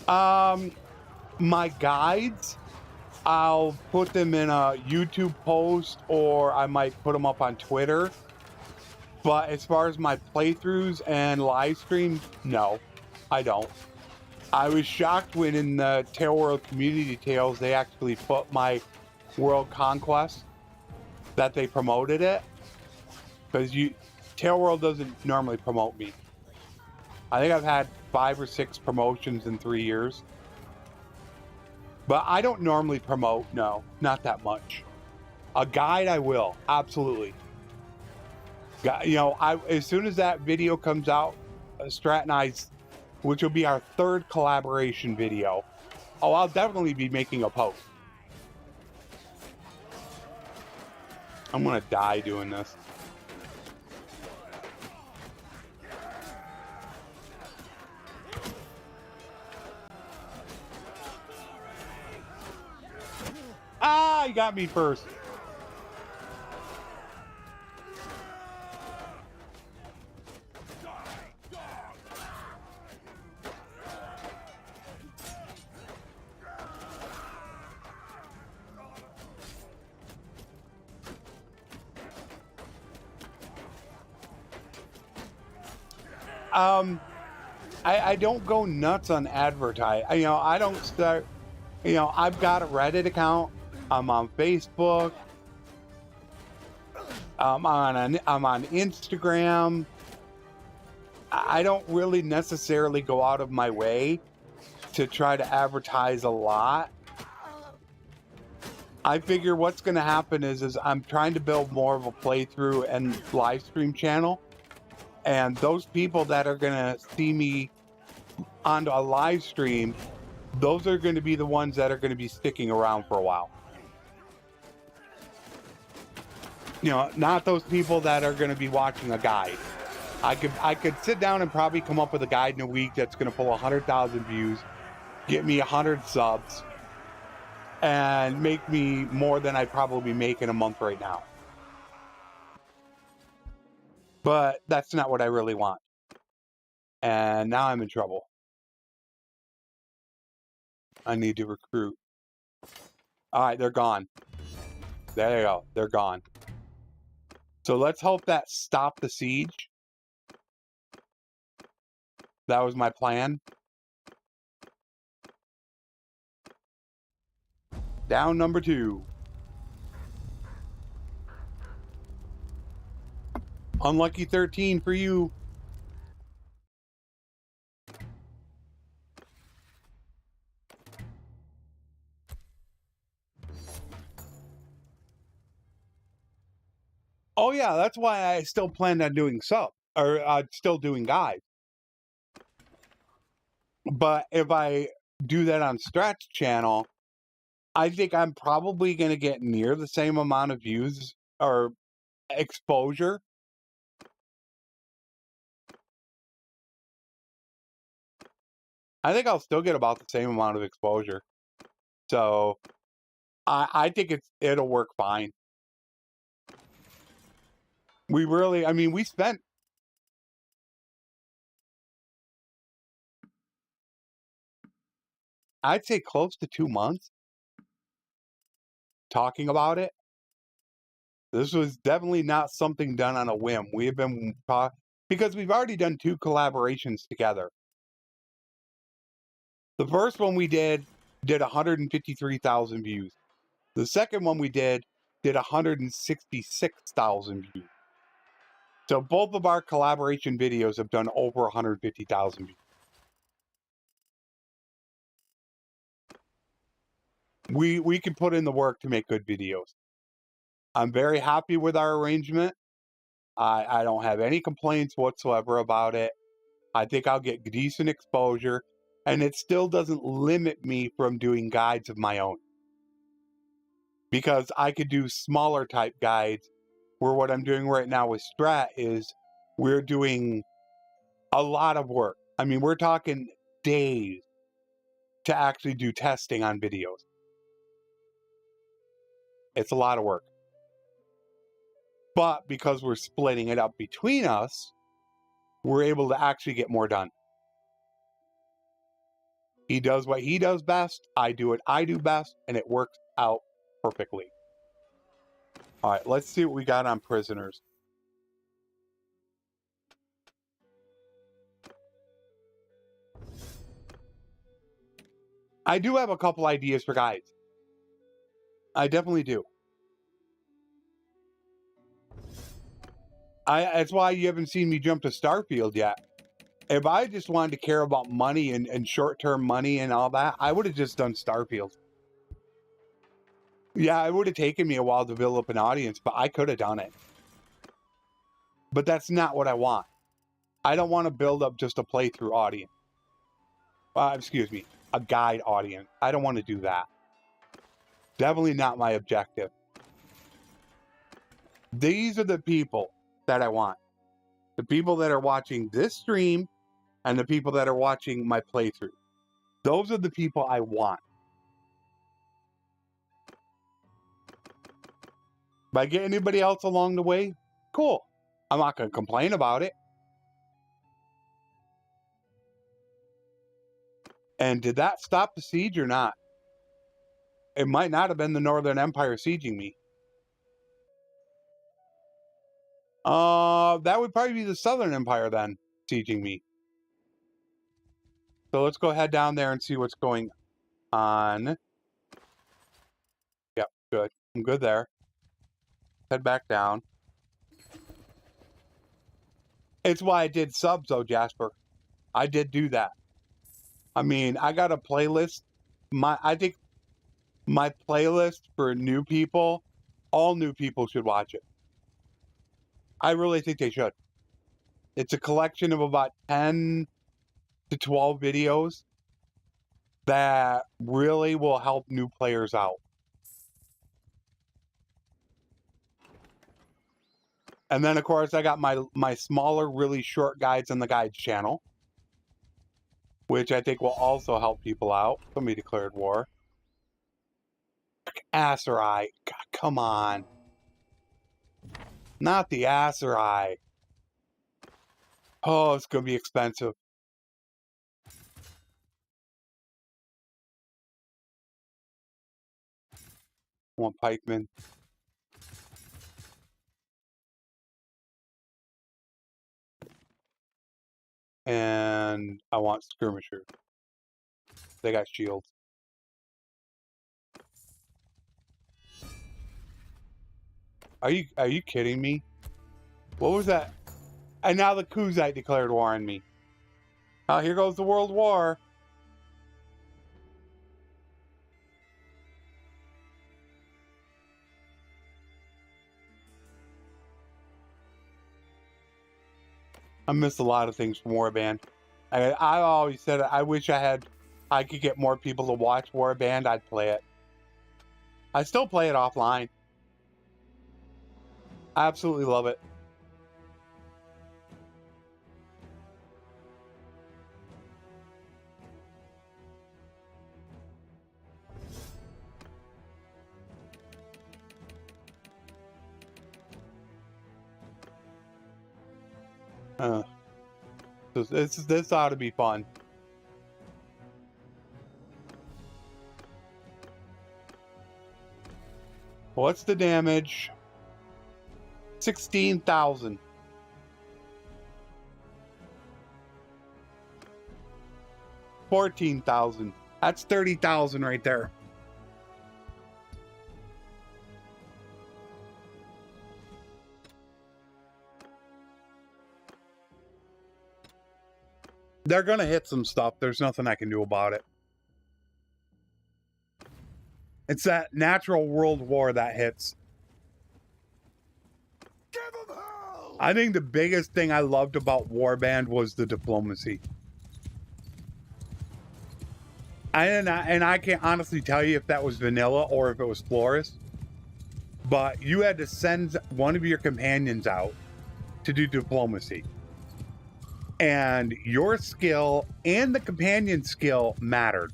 My guides, I'll put them in a YouTube post or I might put them up on Twitter. But as far as my playthroughs and live streams, no, I don't. I was shocked when in the Tail World Community Tales, they actually put my World Conquest, that they promoted it. Because Tail World doesn't normally promote me. I think I've had 5 or 6 promotions in 3 years. But I don't normally promote, no, not that much. A guide I will, absolutely. You know, as soon as that video comes out, Strat and I, which will be our 3rd collaboration video, oh, I'll definitely be making a post. I'm gonna die doing this. Ah, you got me first. I don't go nuts on advertise. You know, I don't start, you know, I've got a Reddit account. I'm on Facebook. I'm on Instagram. I don't really necessarily go out of my way to try to advertise a lot. I figure what's going to happen is I'm trying to build more of a playthrough and live stream channel. And those people that are going to see me onto a live stream, those are going to be the ones that are going to be sticking around for a while. You know, not those people that are going to be watching a guide. I could sit down and probably come up with a guide in a week that's going to pull 100,000 views, get me 100 subs, and make me more than I probably make in a month right now. But that's not what I really want. And now I'm in trouble. I need to recruit. All right, they're gone. There you go. They're gone. So let's hope that stopped the siege. That was my plan. Down number 2. Unlucky 13 for you. Oh yeah, that's why I still plan on doing sub, or still doing guides. But if I do that on STRIX channel, I think I'm probably going to get near the same amount of views or exposure. I think I'll still get about the same amount of exposure. So I think it'll work fine. We really, I mean, we spent, I'd say close to 2 months talking about it. This was definitely not something done on a whim. We have been because we've already done 2 collaborations together. The first one we did 153,000 views. The second one we did 166,000 views. So both of our collaboration videos have done over 150,000 views. We can put in the work to make good videos. I'm very happy with our arrangement. I don't have any complaints whatsoever about it. I think I'll get decent exposure, and it still doesn't limit me from doing guides of my own. Because I could do smaller type guides, where what I'm doing right now with Strat is we're doing a lot of work. I mean, we're talking days to actually do testing on videos. It's a lot of work. But because we're splitting it up between us, we're able to actually get more done. He does what he does best, I do what I do best, and it works out perfectly. All right, let's see what we got on prisoners. I do have a couple ideas for guides. I definitely do. That's why you haven't seen me jump to Starfield yet. If I just wanted to care about money and short-term money and all that, I would have just done Starfield. Yeah, it would have taken me a while to build up an audience, but I could have done it. But that's not what I want. I don't want to build up just a playthrough audience. Excuse me, a guide audience. I don't want to do that. Definitely not my objective. These are the people that I want. The people that are watching this stream and the people that are watching my playthrough. Those are the people I want. If I get anybody else along the way, cool. I'm not going to complain about it. And did that stop the siege or not? It might not have been the Northern Empire sieging me. That would probably be the Southern Empire then sieging me. So let's go head down there and see what's going on. Yep, good. I'm good there. Head back down. It's why I did subs though, Jasper. I did do that. I mean, I got a playlist. I think my playlist for new people, all new people should watch it. I really think they should. It's a collection of about 10 to 12 videos that really will help new players out. And then, of course, I got my smaller, really short guides on the guides channel, which I think will also help people out. Somebody declared war. Aserai. God, come on. Not the Aserai. Oh, it's going to be expensive. I want pikemen. And I want skirmishers. They got shields. Are you kidding me? What was that? And now the Kuzite declared war on me. Oh, here goes the World War. I miss a lot of things from Warband. I always said I wish I could get more people to watch Warband. I'd play it. I still play it offline. I absolutely love it. This ought to be fun. What's the damage? 16,000. 14,000. That's 30,000 right there. They're gonna hit some stuff. There's nothing I can do about it. It's that natural world war that hits. Give 'em hell! I think the biggest thing I loved about Warband was the diplomacy. And I can't honestly tell you if that was vanilla or if it was Flores, but you had to send one of your companions out to do diplomacy. And your skill and the companion skill mattered.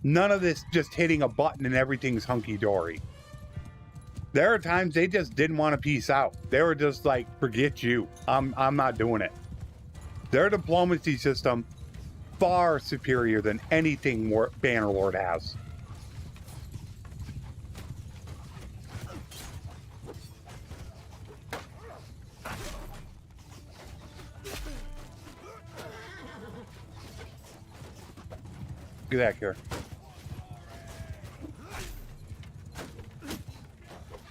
None of this just hitting a button and everything's hunky-dory. There are times they just didn't want to peace out. They were just like, forget you. I'm not doing it. Their diplomacy system far superior than anything Bannerlord has. Get back here.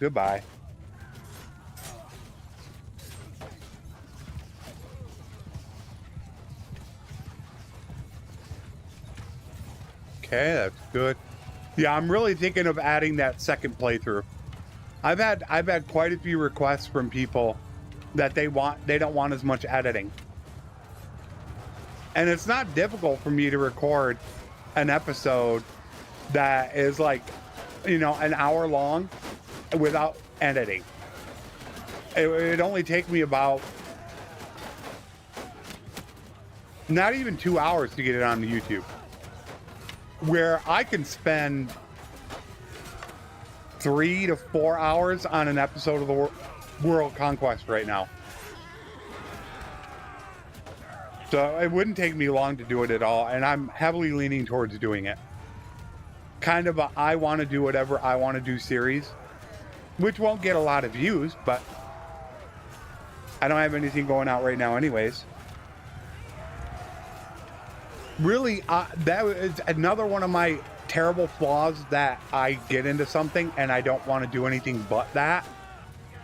Goodbye. Okay, that's good. Yeah, I'm really thinking of adding that second playthrough. I've had quite a few requests from people that they don't want as much editing. And it's not difficult for me to record an episode that is like, you know, an hour long without editing. It only take me about not even 2 hours to get it on YouTube, where I can spend 3 to 4 hours on an episode of the World Conquest right now. So it wouldn't take me long to do it at all, and I'm heavily leaning towards doing it. Kind of a I want to do whatever I want to do series, which won't get a lot of views, but I don't have anything going out right now anyways. Really, that is another one of my terrible flaws, that I get into something and I don't want to do anything but that.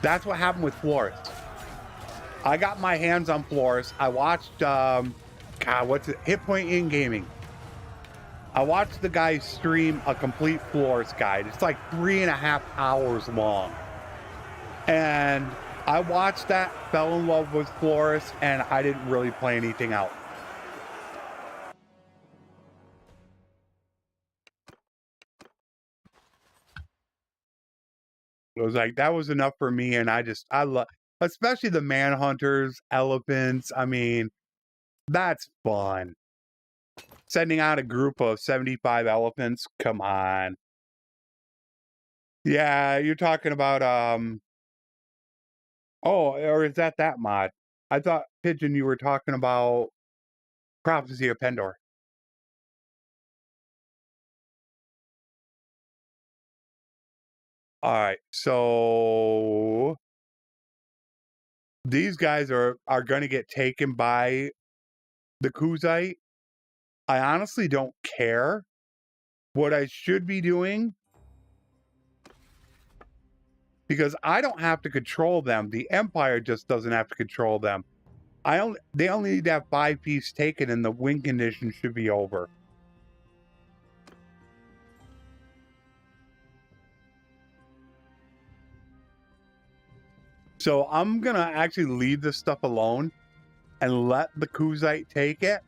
That's what happened with Flores. I got my hands on Flores. I watched, what's it? Hit Point in Gaming. I watched the guy stream a complete Flores guide. It's like 3.5 hours long. And I watched that, fell in love with Flores, and I didn't really play anything out. It was like, that was enough for me, and I love, especially the manhunters, elephants. I mean, that's fun. Sending out a group of 75 elephants, come on. Yeah, you're talking about, oh, or is that mod? I thought, Pigeon, you were talking about Prophecy of Pendor. All right, so these guys are going to get taken by the Kuzite. I honestly don't care. What I should be doing because I don't have to control them. The Empire just doesn't have to control them. They only need to have 5 pieces taken and the win condition should be over. So I'm going to actually leave this stuff alone and let the Kuzite take it,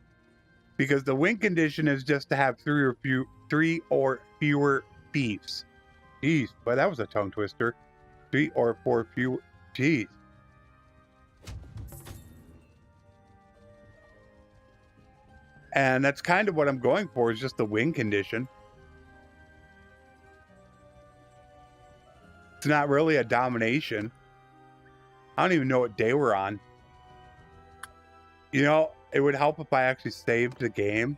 because the win condition is just to have 3 or fewer beefs. Jeez, but that was a tongue twister. 3 or 4 fewer. Jeez. And that's kind of what I'm going for, is just the win condition. It's not really a domination. I don't even know what day we're on. You know, it would help if I actually saved the game.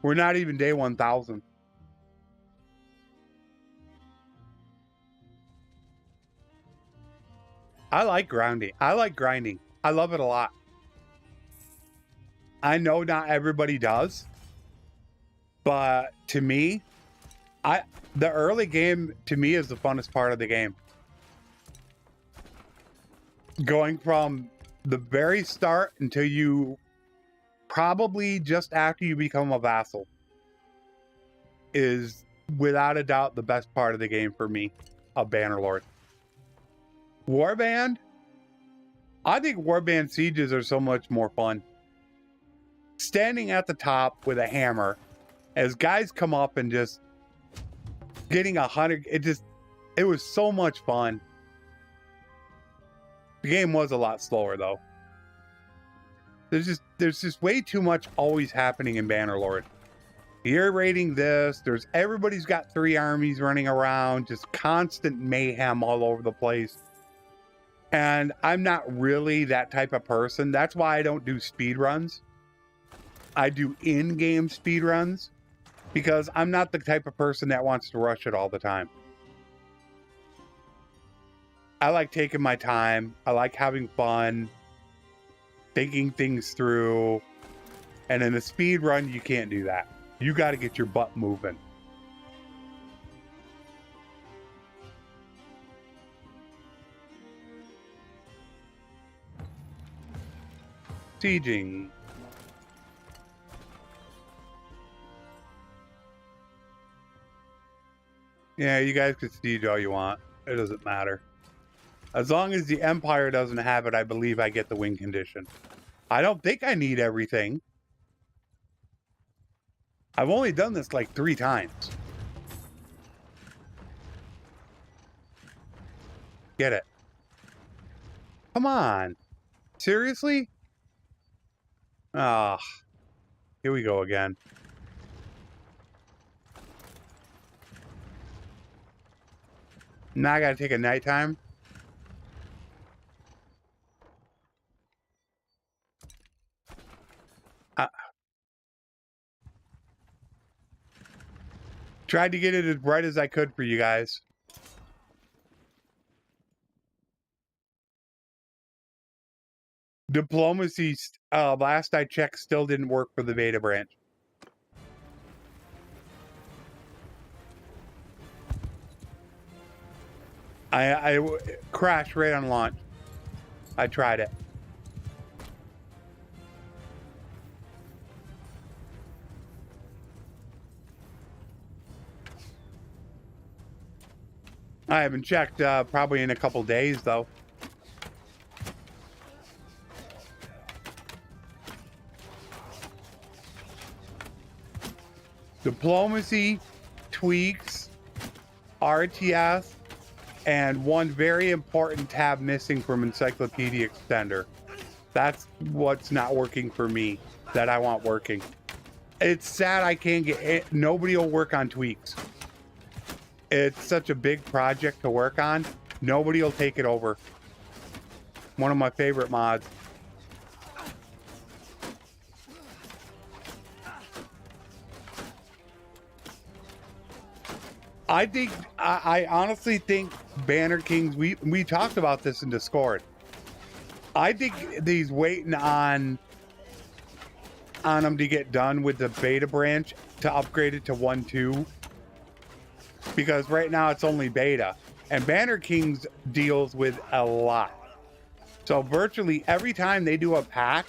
We're not even day 1000. I like grinding. I like grinding. I love it a lot. I know not everybody does, but to me, the early game to me is the funnest part of the game. Going from the very start until you probably just after you become a vassal is without a doubt the best part of the game for me, a Bannerlord. Warband, I think Warband sieges are so much more fun. Standing at the top with a hammer as guys come up and just getting 100, it was so much fun. The game was a lot slower though. There's just way too much always happening in Bannerlord. You're raiding this, everybody's got 3 armies running around, just constant mayhem all over the place. And I'm not really that type of person. That's why I don't do speed runs. I do in-game speed runs because I'm not the type of person that wants to rush it all the time. I like taking my time. I like having fun, thinking things through. And in a speed run, you can't do that. You got to get your butt moving. Sieging. Yeah, you guys can siege all you want. It doesn't matter. As long as the Empire doesn't have it, I believe I get the win condition. I don't think I need everything. I've only done this like 3 times. Get it. Come on. Seriously? Ah, here we go again. Now I gotta take a nighttime. Tried to get it as bright as I could for you guys. Diplomacy, last I checked, still didn't work for the beta branch. I crashed right on launch. I tried it. I haven't checked probably in a couple days though. Diplomacy, tweaks, RTS, and one very important tab missing from Encyclopedia Extender. That's what's not working for me that I want working. It's sad I can't get it. Nobody will work on tweaks. It's such a big project to work on. Nobody will take it over. One of my favorite mods. I honestly think Banner Kings, we talked about this in Discord. I think he's waiting on on them to get done with the beta branch to upgrade it to 1.2. Because right now it's only beta. And Banner Kings deals with a lot. So virtually every time they do a pack,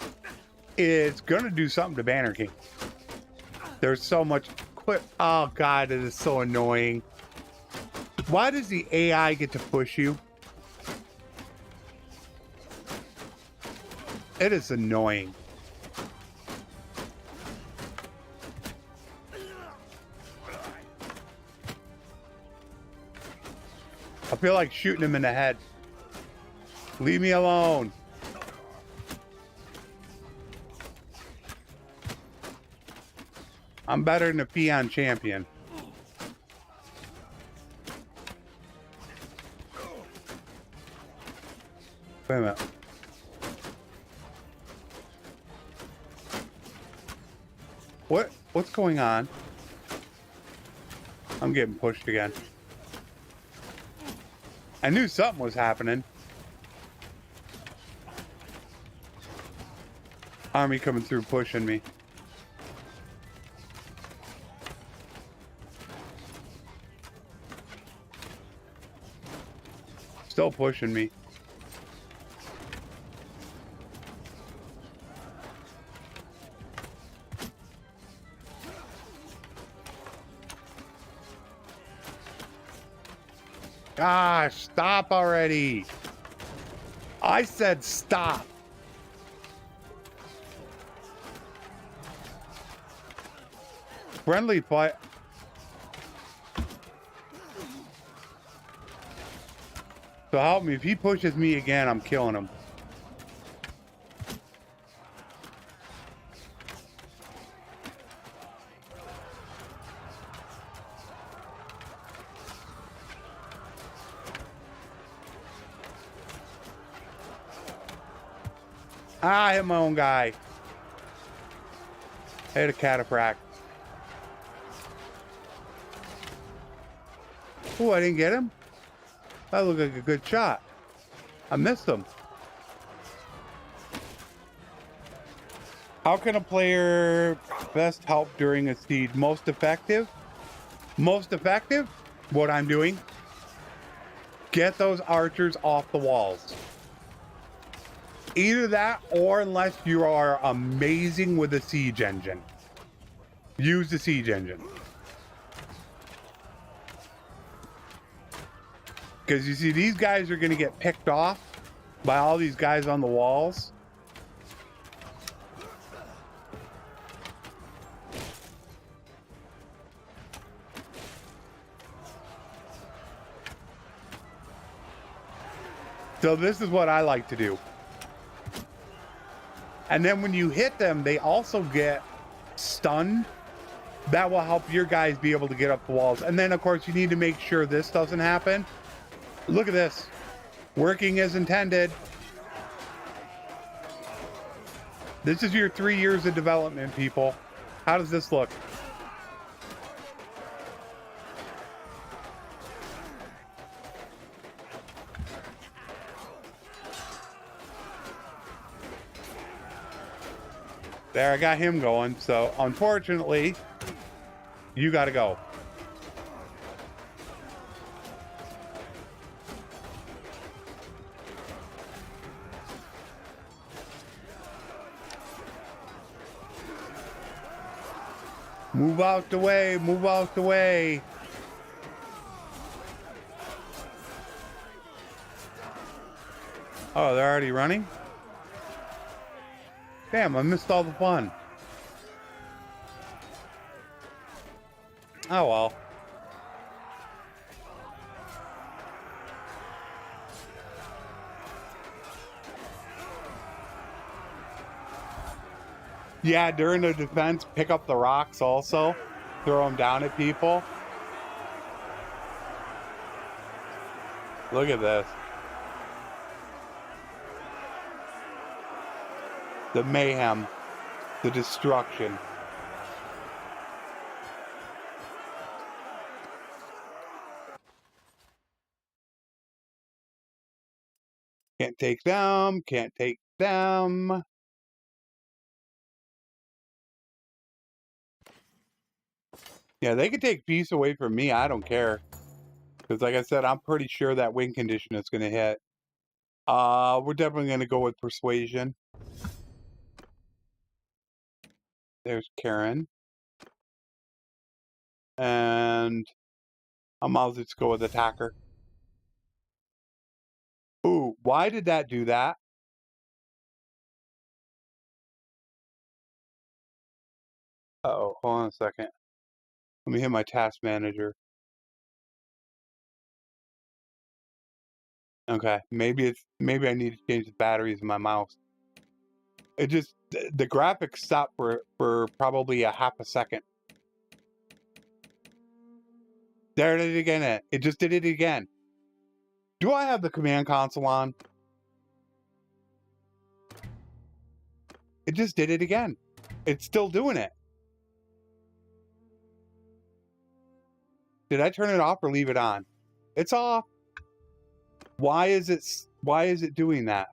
it's going to do something to Banner King. There's so much... Oh, God, it is so annoying. Why does the AI get to push you? It is annoying. I feel like shooting him in the head. Leave me alone. I'm better than a peon champion. Wait a minute. What's going on? I'm getting pushed again. I knew something was happening. Army coming through pushing me. Still pushing me. Gosh, stop already. I said stop. Friendly fight. So help me, if he pushes me again, I'm killing him. Ah, I hit my own guy. I hit a cataphract. Oh, I didn't get him? That looked like a good shot. I missed him. How can a player best help during a siege? Most effective? Most effective? What I'm doing? Get those archers off the walls. Either that, or unless you are amazing with the siege engine, use the siege engine. Because you see, these guys are going to get picked off by all these guys on the walls. So this is what I like to do. And then when you hit them, they also get stunned. That will help your guys be able to get up the walls. And then, of course, you need to make sure this doesn't happen. Look at this. Working as intended. This is your 3 years of development, people. How does this look? There, I got him going. So, unfortunately, you got to go. Move out the way, move out the way. Oh, they're already running? Damn, I missed all the fun. Oh well. Yeah, during the defense, pick up the rocks also. Throw them down at people. Look at this. The mayhem. The destruction. Can't take them. Can't take them. Yeah, they can take peace away from me. I don't care. Because like I said, I'm pretty sure that win condition is going to hit. We're definitely going to go with persuasion. There's Karen. And I might as well just go with attacker. Ooh, why did that do that? Uh-oh, hold on a second. Let me hit my task manager. Okay, maybe I need to change the batteries in my mouse. It just the graphics stopped for probably a half a second. There it is again. It just did it again. Do I have the command console on? It just did it again. It's still doing it. Did I turn it off or leave it on? It's off. Why is it doing that?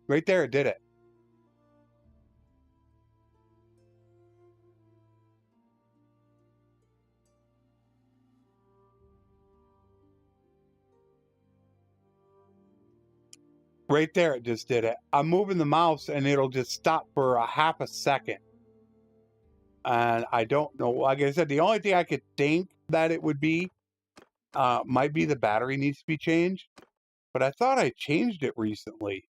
Right there, it did it. Right there, it just did it. I'm moving the mouse and it'll just stop for a half a second. And I don't know. Like I said, the only thing I could think that it would be might be the battery needs to be changed. But I thought I changed it recently.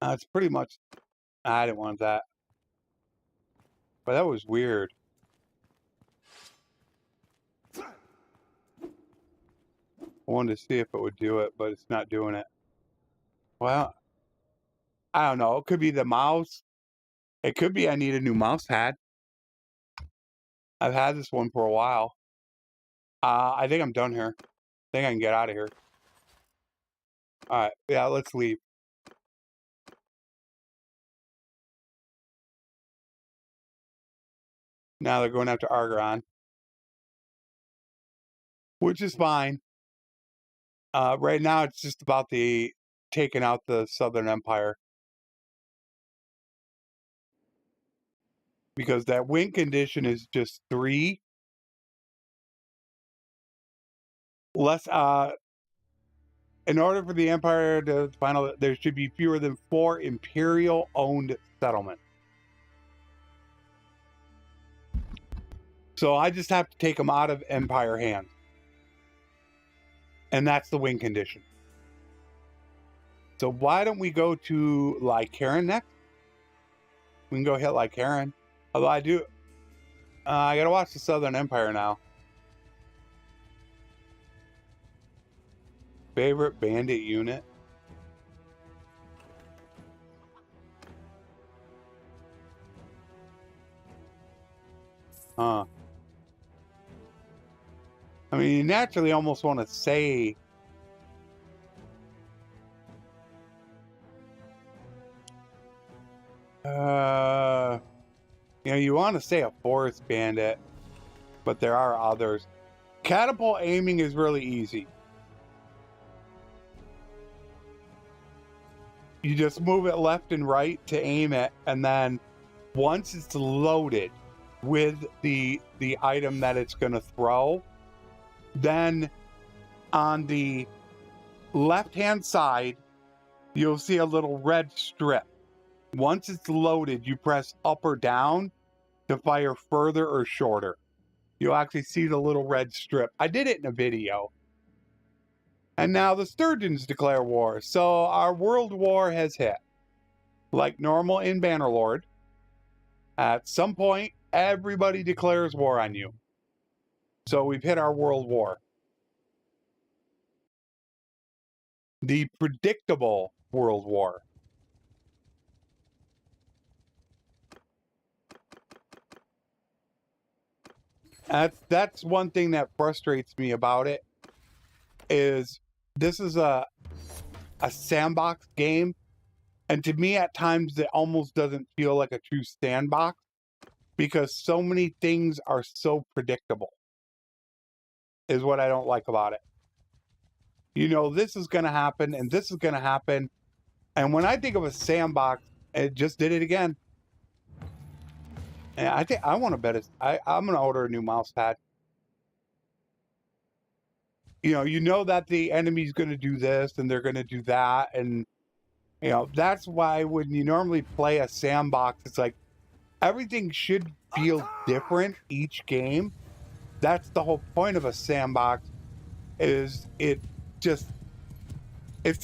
It's pretty much... I didn't want that. But that was weird. I wanted to see if it would do it, but it's not doing it. Well, I don't know. It could be the mouse. It could be I need a new mouse pad. I've had this one for a while. I think I'm done here. I think I can get out of here. Alright, yeah, let's leave. Now they're going after Argon. Which is fine. Right now it's just about the taking out the Southern Empire. Because that win condition is just 3. Less, in order for the Empire to final, there should be fewer than 4 Imperial-owned settlements. So I just have to take them out of Empire hands. And that's the win condition. So why don't we go to Lycaron next? We can go hit Lycaron. Although I do... I gotta watch the Southern Empire now. Favorite bandit unit? Huh. I mean, you naturally almost want to say... you know, you want to say a forest bandit, but there are others. Catapult aiming is really easy. You just move it left and right to aim it, and then once it's loaded with the item that it's going to throw, then on the left-hand side, you'll see a little red strip. Once it's loaded, you press up or down to fire further or shorter. You'll actually see the little red strip. I did it in a video. And now the Sturgeons declare war. So our world war has hit. Like normal in Bannerlord, at some point, everybody declares war on you. So we've hit our world war. The predictable world war. That's one thing that frustrates me about it, is this is a sandbox game, and to me at times it almost doesn't feel like a true sandbox because so many things are so predictable. is what I don't like about it. You know, this is going to happen and this is going to happen. And when I think of a sandbox, it just did it again. And I think I want to bet it's, I'm going to order a new mouse pad. You know that the enemy's going to do this and they're going to do that. And, that's why when you normally play a sandbox, it's like everything should feel different each game. That's the whole point of a sandbox, is it's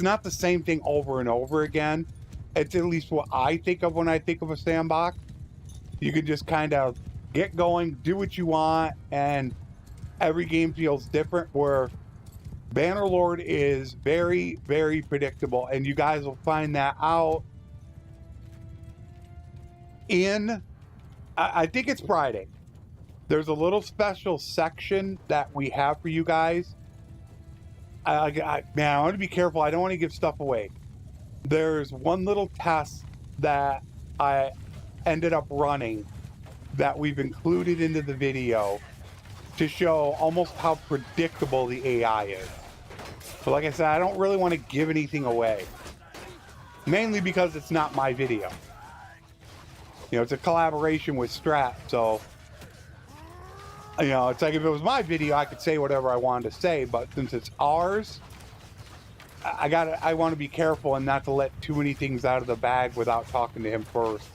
not the same thing over and over again. It's at least what I think of when I think of a sandbox. You can just kind of get going, do what you want, and every game feels different, where Bannerlord is very, very predictable, and you guys will find that out in, I think it's Friday. There's a little special section that we have for you guys. Man, I want to be careful. I don't want to give stuff away. There's one little test that I ended up running that we've included into the video to show almost how predictable the AI is. But like I said, I don't really want to give anything away. Mainly because it's not my video. It's a collaboration with Strat, so it's like if it was my video, I could say whatever I wanted to say, but since it's ours, I want to be careful and not to let too many things out of the bag without talking to him first.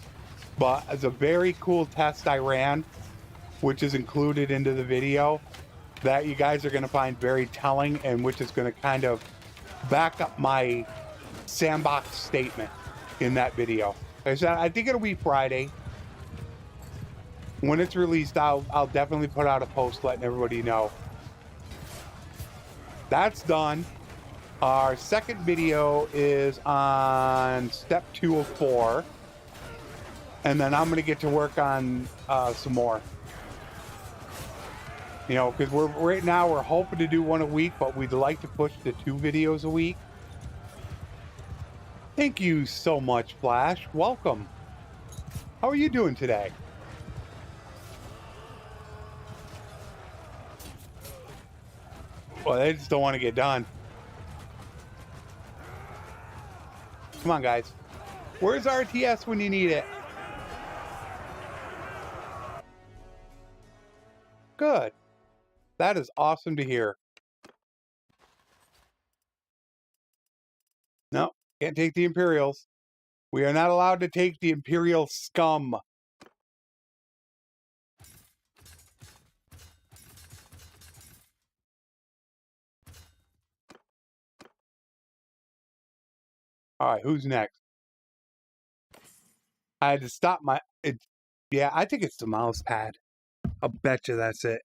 But it's a very cool test I ran, which is included into the video, that you guys are going to find very telling, and which is going to kind of back up my sandbox statement in that video. Like I said, I think it'll be Friday. When it's released, I'll definitely put out a post letting everybody know. That's done. Our second video is on step 2 of 4. And then I'm going to get to work on some more. Because right now we're hoping to do one a week, but we'd like to push to 2 videos a week. Thank you so much, Flash. Welcome. How are you doing today? Well, they just don't want to get done. Come on, guys. Where's RTS when you need it? Good. That is awesome to hear. No, can't take the Imperials. We are not allowed to take the Imperial scum. All right, who's next? I had to stop yeah, I think it's the mouse pad. I'll bet you that's it.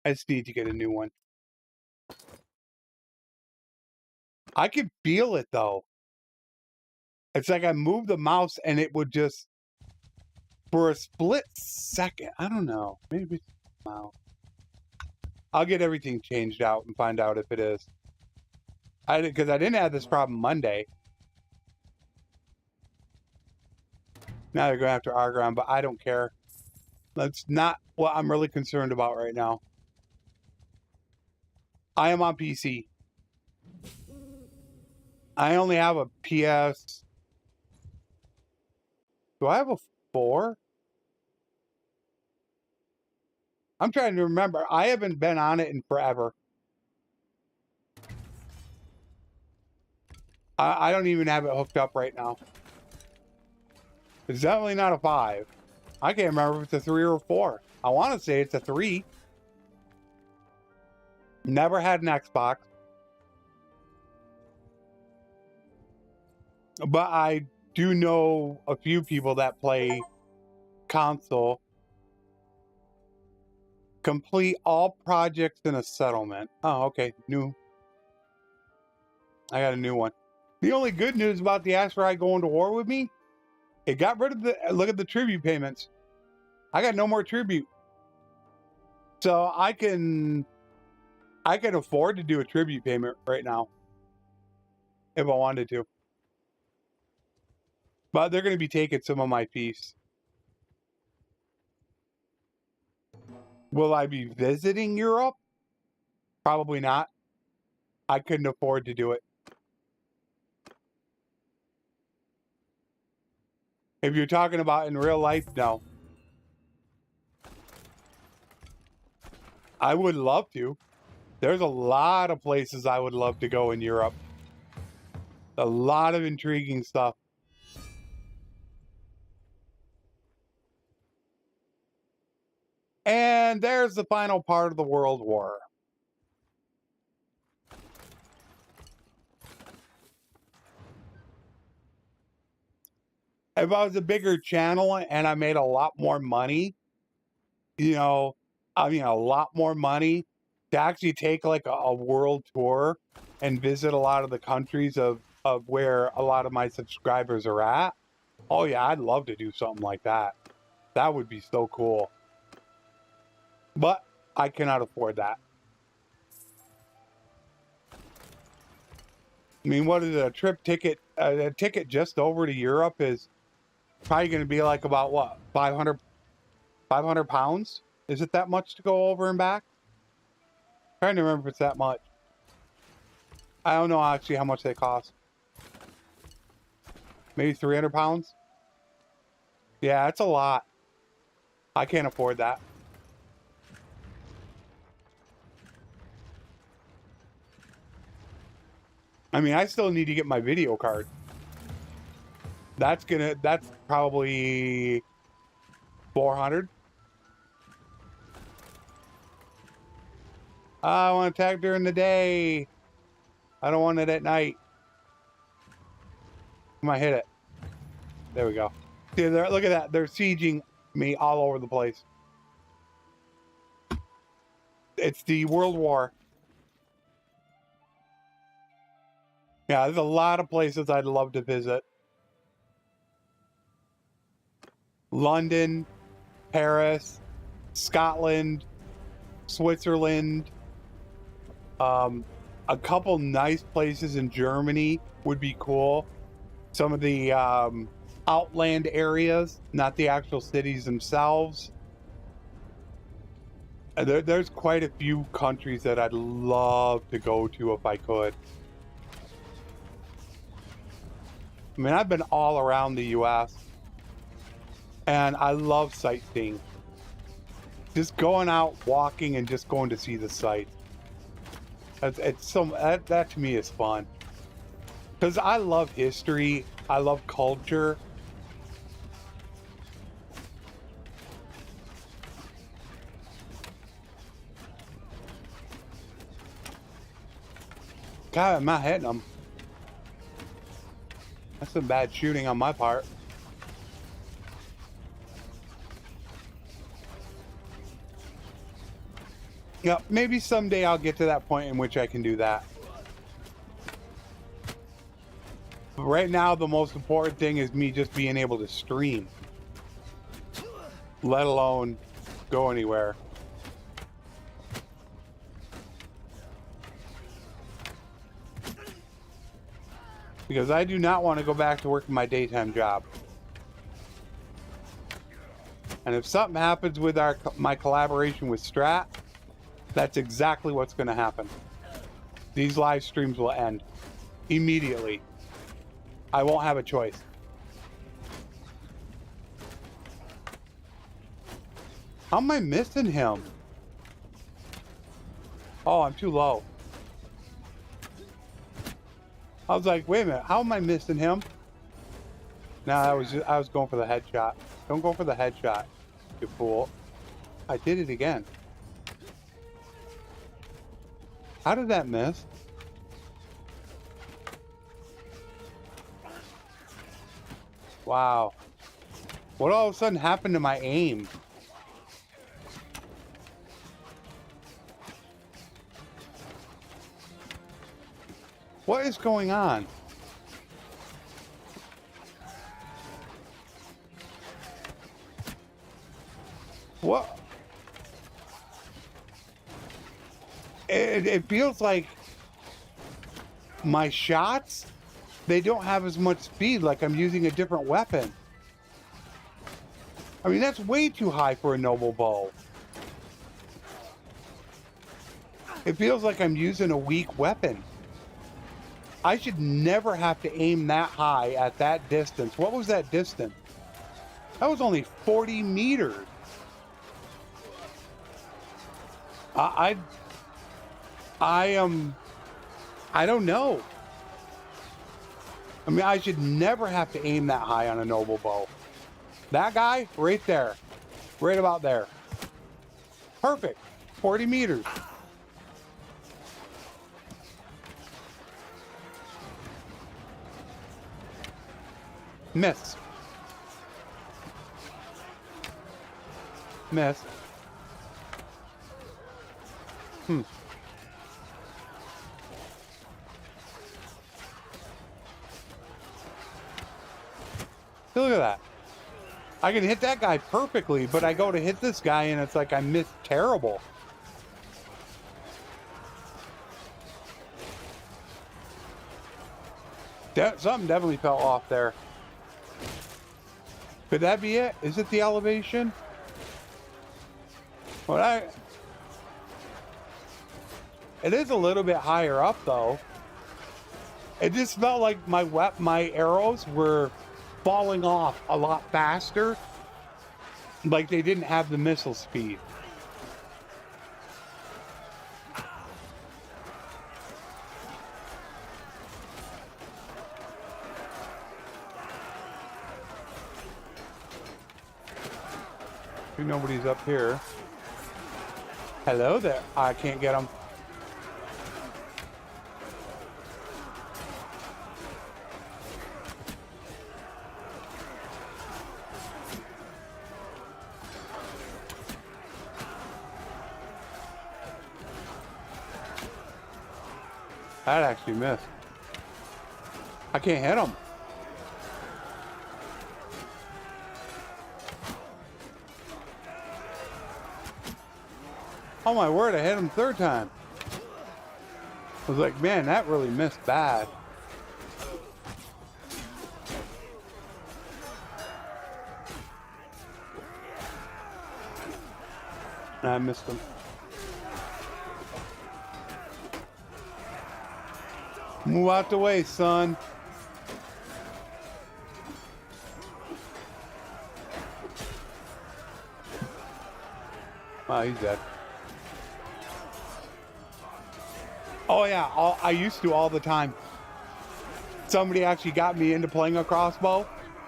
I just need to get a new one. I could feel it though. It's like I moved the mouse and it would just, for a split second, I don't know. Maybe it's the mouse. I'll get everything changed out and find out if it is. Because I didn't have this problem Monday. Now they're going after Argon, but I don't care. That's not what I'm really concerned about right now. I am on PC. I only have a PS. Do I have a 4? I'm trying to remember. I haven't been on it in forever. I don't even have it hooked up right now. It's definitely not a 5. I can't remember if it's a 3 or a 4. I want to say it's a 3. Never had an Xbox. But I do know a few people that play console. Complete all projects in a settlement. Oh, okay. New. I got a new one. The only good news about the asteroid going to war with me, it got rid of the, look at the tribute payments. I got no more tribute. So I can afford to do a tribute payment right now. If I wanted to. But they're going to be taking some of my fees. Will I be visiting Europe? Probably not. I couldn't afford to do it. If you're talking about in real life, no. I would love to. There's a lot of places I would love to go in Europe. A lot of intriguing stuff. And there's the final part of the World War. If I was a bigger channel and I made a lot more money, you know, I mean, a lot more money to actually take like a world tour and visit a lot of the countries of where a lot of my subscribers are at. Oh yeah, I'd love to do something like that. That would be so cool. But I cannot afford that. I mean, what is it, a trip ticket? A ticket just over to Europe is probably going to be like about what, 500 pounds? Is it that much to go over and back? I'm trying to remember if it's that much. I don't know actually how much they cost. Maybe 300 pounds? Yeah, it's a lot. I can't afford that. I mean, I still need to get my video card. That's probably 400. I want to attack during the day. I don't want it at night. I might hit it. There we go. See, look at that. They're sieging me all over the place. It's the World War. Yeah, there's a lot of places I'd love to visit. London, Paris, Scotland, Switzerland. A couple nice places in Germany would be cool. Some of the outland areas, not the actual cities themselves. There's quite a few countries that I'd love to go to if I could. I mean, I've been all around the US and I love sightseeing. Just going out, walking, and just going to see the sights. That to me is fun. Because I love history, I love culture. God, I'm not hitting them. That's some bad shooting on my part. Yeah, maybe someday I'll get to that point in which I can do that. But right now, the most important thing is me just being able to stream. Let alone go anywhere. Because I do not want to go back to working my daytime job. And if something happens with my collaboration with Strat, that's exactly what's going to happen. These live streams will end immediately. I won't have a choice. How am I missing him? Oh, I'm too low. I was like, wait a minute, how am I missing him? No, I was going for the headshot. Don't go for the headshot, you fool. I did it again. How did that miss? Wow. What all of a sudden happened to my aim? What is going on? What? It feels like my shots, they don't have as much speed, like I'm using a different weapon. I mean, that's way too high for a noble bow. It feels like I'm using a weak weapon. I should never have to aim that high at that distance. What was that distance? That was only 40 meters. I don't know. I mean, I should never have to aim that high on a noble bow. That guy, right there. Right about there. Perfect. 40 meters. Miss. Miss. Look at that. I can hit that guy perfectly, but I go to hit this guy and it's like I missed terrible. Something definitely fell off there. Could that be it? Is it the elevation? Well, it is a little bit higher up though. It just felt like my arrows were falling off a lot faster. Like they didn't have the missile speed. Nobody's up here. Hello there. I can't get them. That actually missed. I can't hit him. Oh my word, I hit him third time. I was like, man, that really missed bad. I missed him. Move out the way, son. Oh, he's dead. Oh yeah, I used to all the time. Somebody actually got me into playing a crossbow,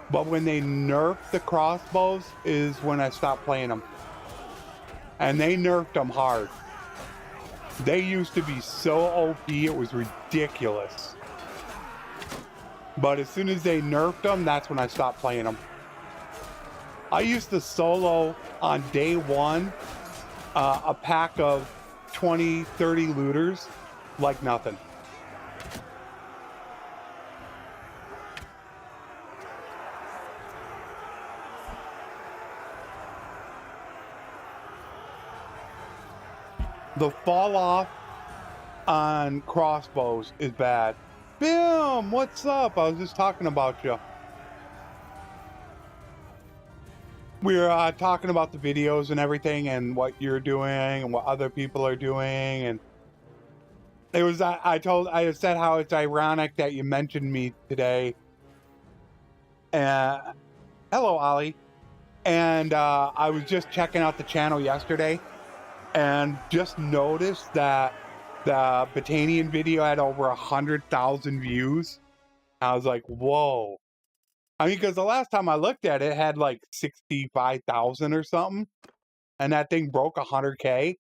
but when they nerfed the crossbows is when I stopped playing them. And they nerfed them hard. They used to be so OP, it was ridiculous. But as soon as they nerfed them, that's when I stopped playing them. I used to solo on day one a pack of 20, 30 looters like nothing. The fall off on crossbows is bad. Bim, what's up? I was just talking about you. We were talking about the videos and everything and what you're doing and what other people are doing, and it was I said how it's ironic that you mentioned me today. Hello, Ollie. And I was just checking out the channel yesterday and just noticed that the Botanian video had over 100,000 views. I was like, whoa. I mean, because the last time I looked at it, it had like 65,000 or something. And that thing broke 100K.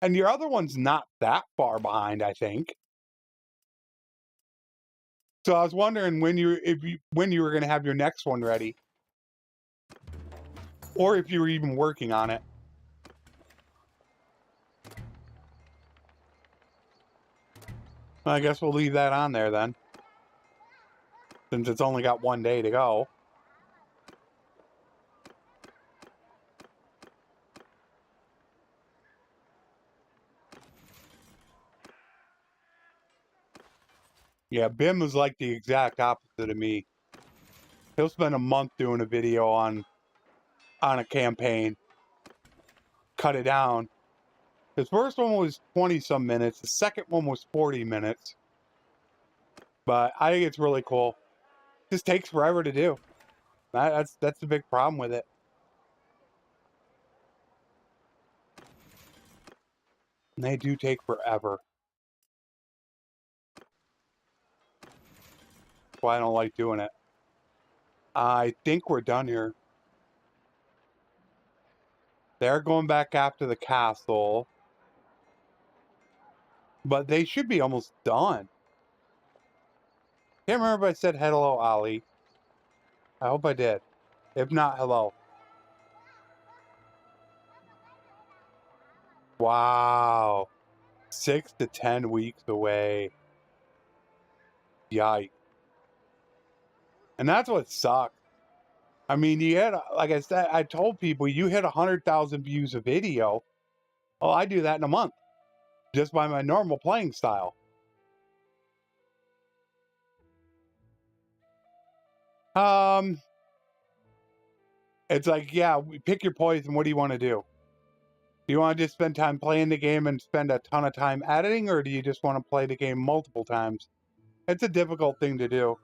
And your other one's not that far behind, I think. So I was wondering when you were going to have your next one ready. Or if you were even working on it. I guess we'll leave that on there then. Since it's only got one day to go. Yeah, Bim was like the exact opposite of me. He'll spend a month doing a video on a campaign. Cut it down. His first one was 20-some minutes. The second one was 40 minutes. But I think it's really cool. It just takes forever to do. That's the big problem with it. And they do take forever. That's why I don't like doing it. I think we're done here. They're going back after the castle. But they should be almost done. Can't remember if I said hello, Ali. I hope I did. If not, hello. Wow. 6 to 10 weeks away. Yikes. And that's what sucks. I mean, you had, like I said, I told people, you hit 100,000 views a video. Oh, I do that in a month. Just by my normal playing style. It's like, yeah, pick your poison. What do you want to do? Do you want to just spend time playing the game and spend a ton of time editing, or do you just want to play the game multiple times? It's a difficult thing to do.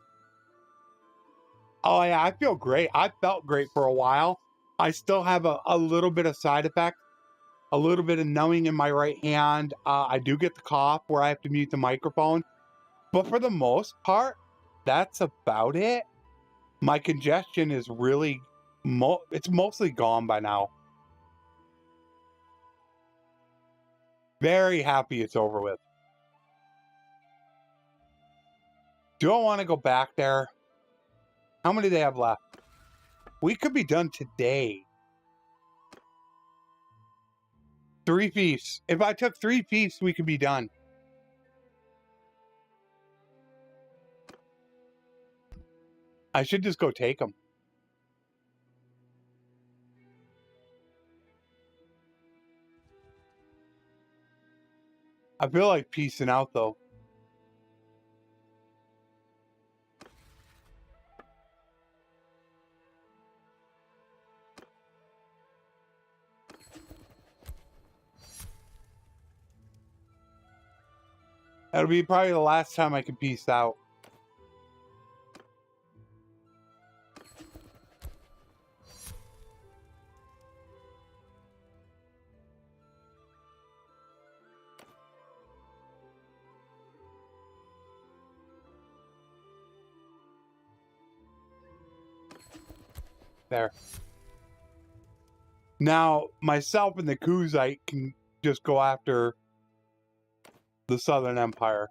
Oh, yeah, I feel great. I felt great for a while. I still have a little bit of side effect, a little bit of numbing in my right hand. I do get the cough where I have to mute the microphone. But for the most part, that's about it. My congestion is really, it's mostly gone by now. Very happy it's over with. Do I want to go back there? How many do they have left? We could be done today. 3 feasts. If I took 3 feasts, we could be done. I should just go take them. I feel like peacing out, though. That'll be probably the last time I can peace out. There. Now, myself and the Kuzite can just go after the Southern Empire.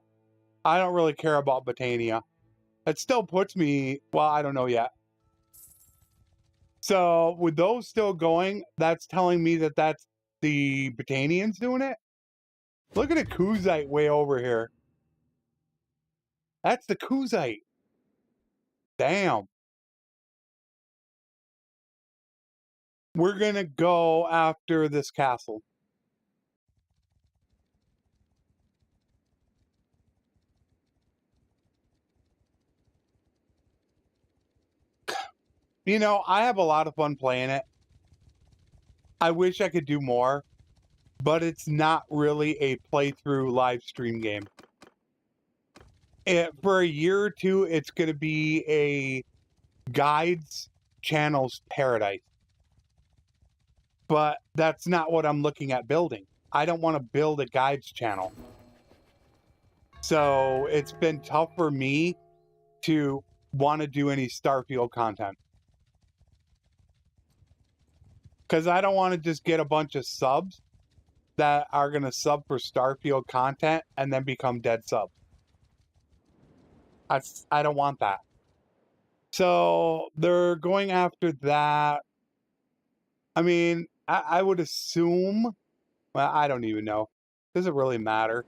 I don't really care about Britannia. It still puts me, well, I don't know yet. So, with those still going, that's telling me that that's the Britannians doing it? Look at the Kuzite way over here. That's the Kuzite. Damn. We're gonna go after this castle. You know, I have a lot of fun playing it. I wish I could do more, but it's not really a playthrough live stream game. For a year or two, it's going to be a guides channel's paradise. But that's not what I'm looking at building. I don't want to build a guides channel. So it's been tough for me to want to do any Starfield content. Because I don't want to just get a bunch of subs that are going to sub for Starfield content and then become dead subs. I don't want that. So they're going after that. I mean, I would assume, well, I don't even know. Does it really matter?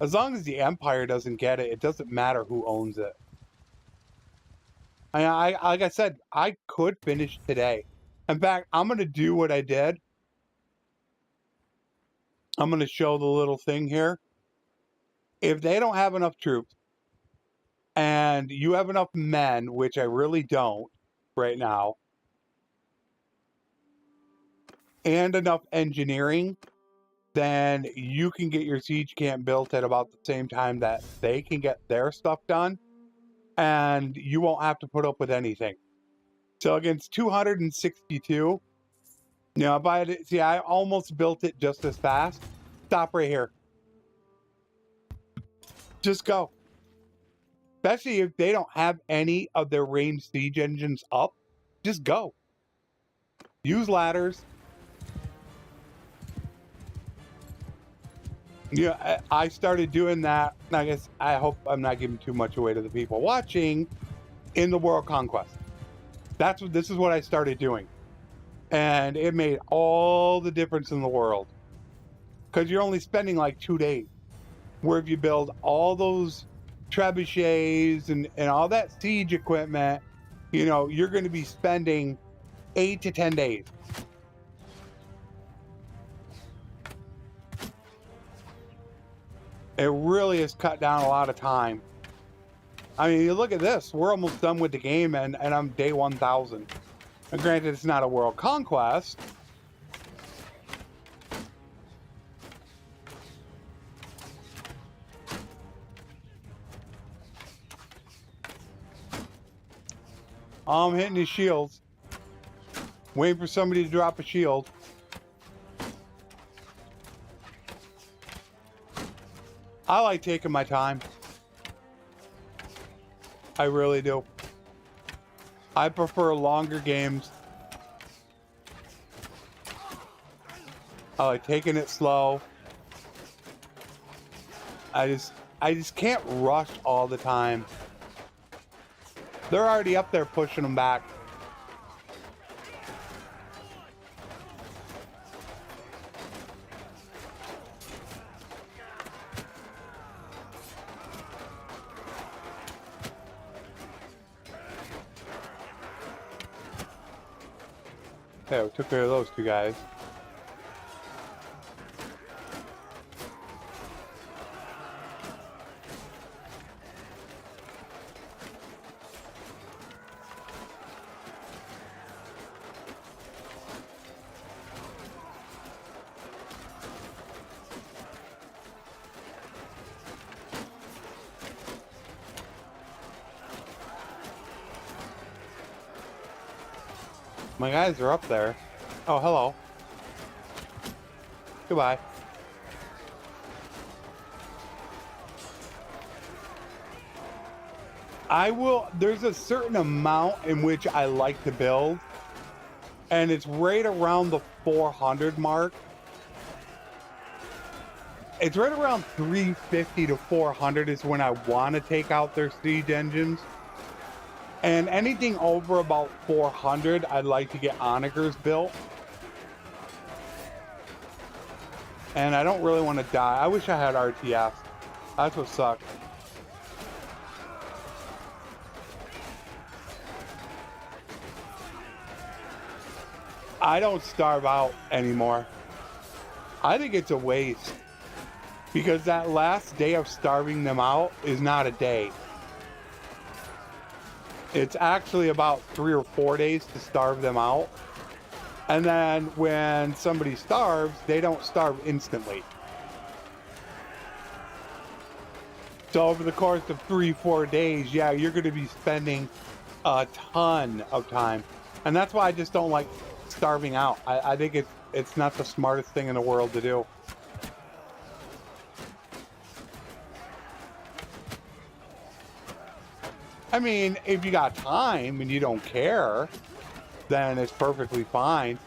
As long as the Empire doesn't get it, it doesn't matter who owns it. I like I said, I could finish today. In fact, I'm going to do what I did. I'm going to show the little thing here. If they don't have enough troops, and you have enough men, which I really don't right now, and enough engineering, then you can get your siege camp built at about the same time that they can get their stuff done, and you won't have to put up with anything. So against 262, you know, I almost built it just as fast. Stop right here. Just go. Especially if they don't have any of their ranged siege engines up, just go. Use ladders. Yeah, I started doing that. I guess I hope I'm not giving too much away to the people watching in the World Conquest. This is what I started doing. And it made all the difference in the world. Because you're only spending like 2 days. Where if you build all those trebuchets and all that siege equipment, you know, you're going to be spending 8 to 10 days. It really has cut down a lot of time. I mean, you look at this. We're almost done with the game, and I'm day 1,000. And granted, it's not a world conquest. I'm hitting his shields. Waiting for somebody to drop a shield. I like taking my time. I really do. I prefer longer games. I like taking it slow. I just can't rush all the time. They're already up there pushing them back. Okay, we took care of those two guys. My guys are up there. Oh, hello. Goodbye. There's a certain amount in which I like to build, and it's right around the 400 mark. It's right around 350 to 400 is when I want to take out their siege engines. And anything over about 400, I'd like to get onagers built. And I don't really want to die. I wish I had RTS. That's what sucks. I don't starve out anymore. I think it's a waste. Because that last day of starving them out is not a day. It's actually about 3 or 4 days to starve them out. And then when somebody starves, they don't starve instantly. So over the course of 3-4 days, yeah, you're going to be spending a ton of time. And that's why I just don't like starving out. I think it's not the smartest thing in the world to do. I mean, if you got time and you don't care, then it's perfectly fine.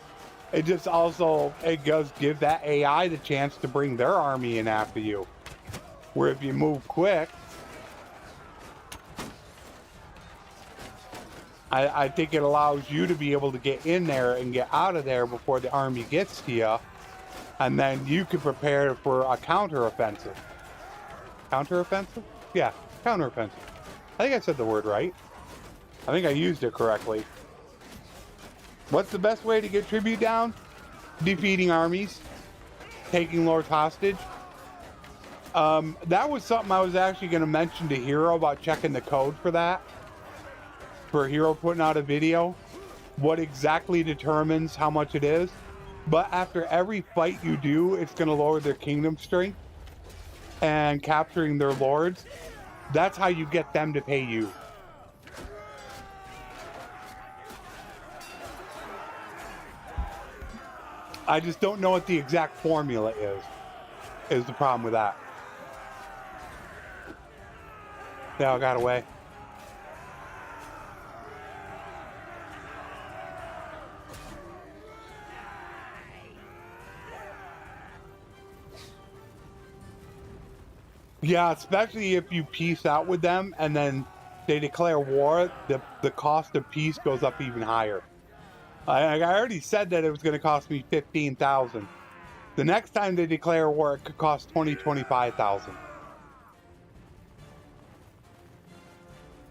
It just also, it does give that AI the chance to bring their army in after you. Where if you move quick, I think it allows you to be able to get in there and get out of there before the army gets to you. And then you can prepare for a counteroffensive. Counteroffensive? Yeah, counteroffensive. I think I said the word right. I think I used it correctly. What's the best way to get tribute down? Defeating armies. Taking lords hostage. That was something I was actually going to mention to Hero about checking the code for that. For Hero putting out a video. What exactly determines how much it is. But after every fight you do, it's going to lower their kingdom strength. And capturing their lords, that's how you get them to pay you. I just don't know what the exact formula is the problem with that. They all got away. Yeah, especially if you peace out with them and then they declare war, the cost of peace goes up even higher. I already said that it was going to cost me 15,000. The next time they declare war, it could cost 25,000.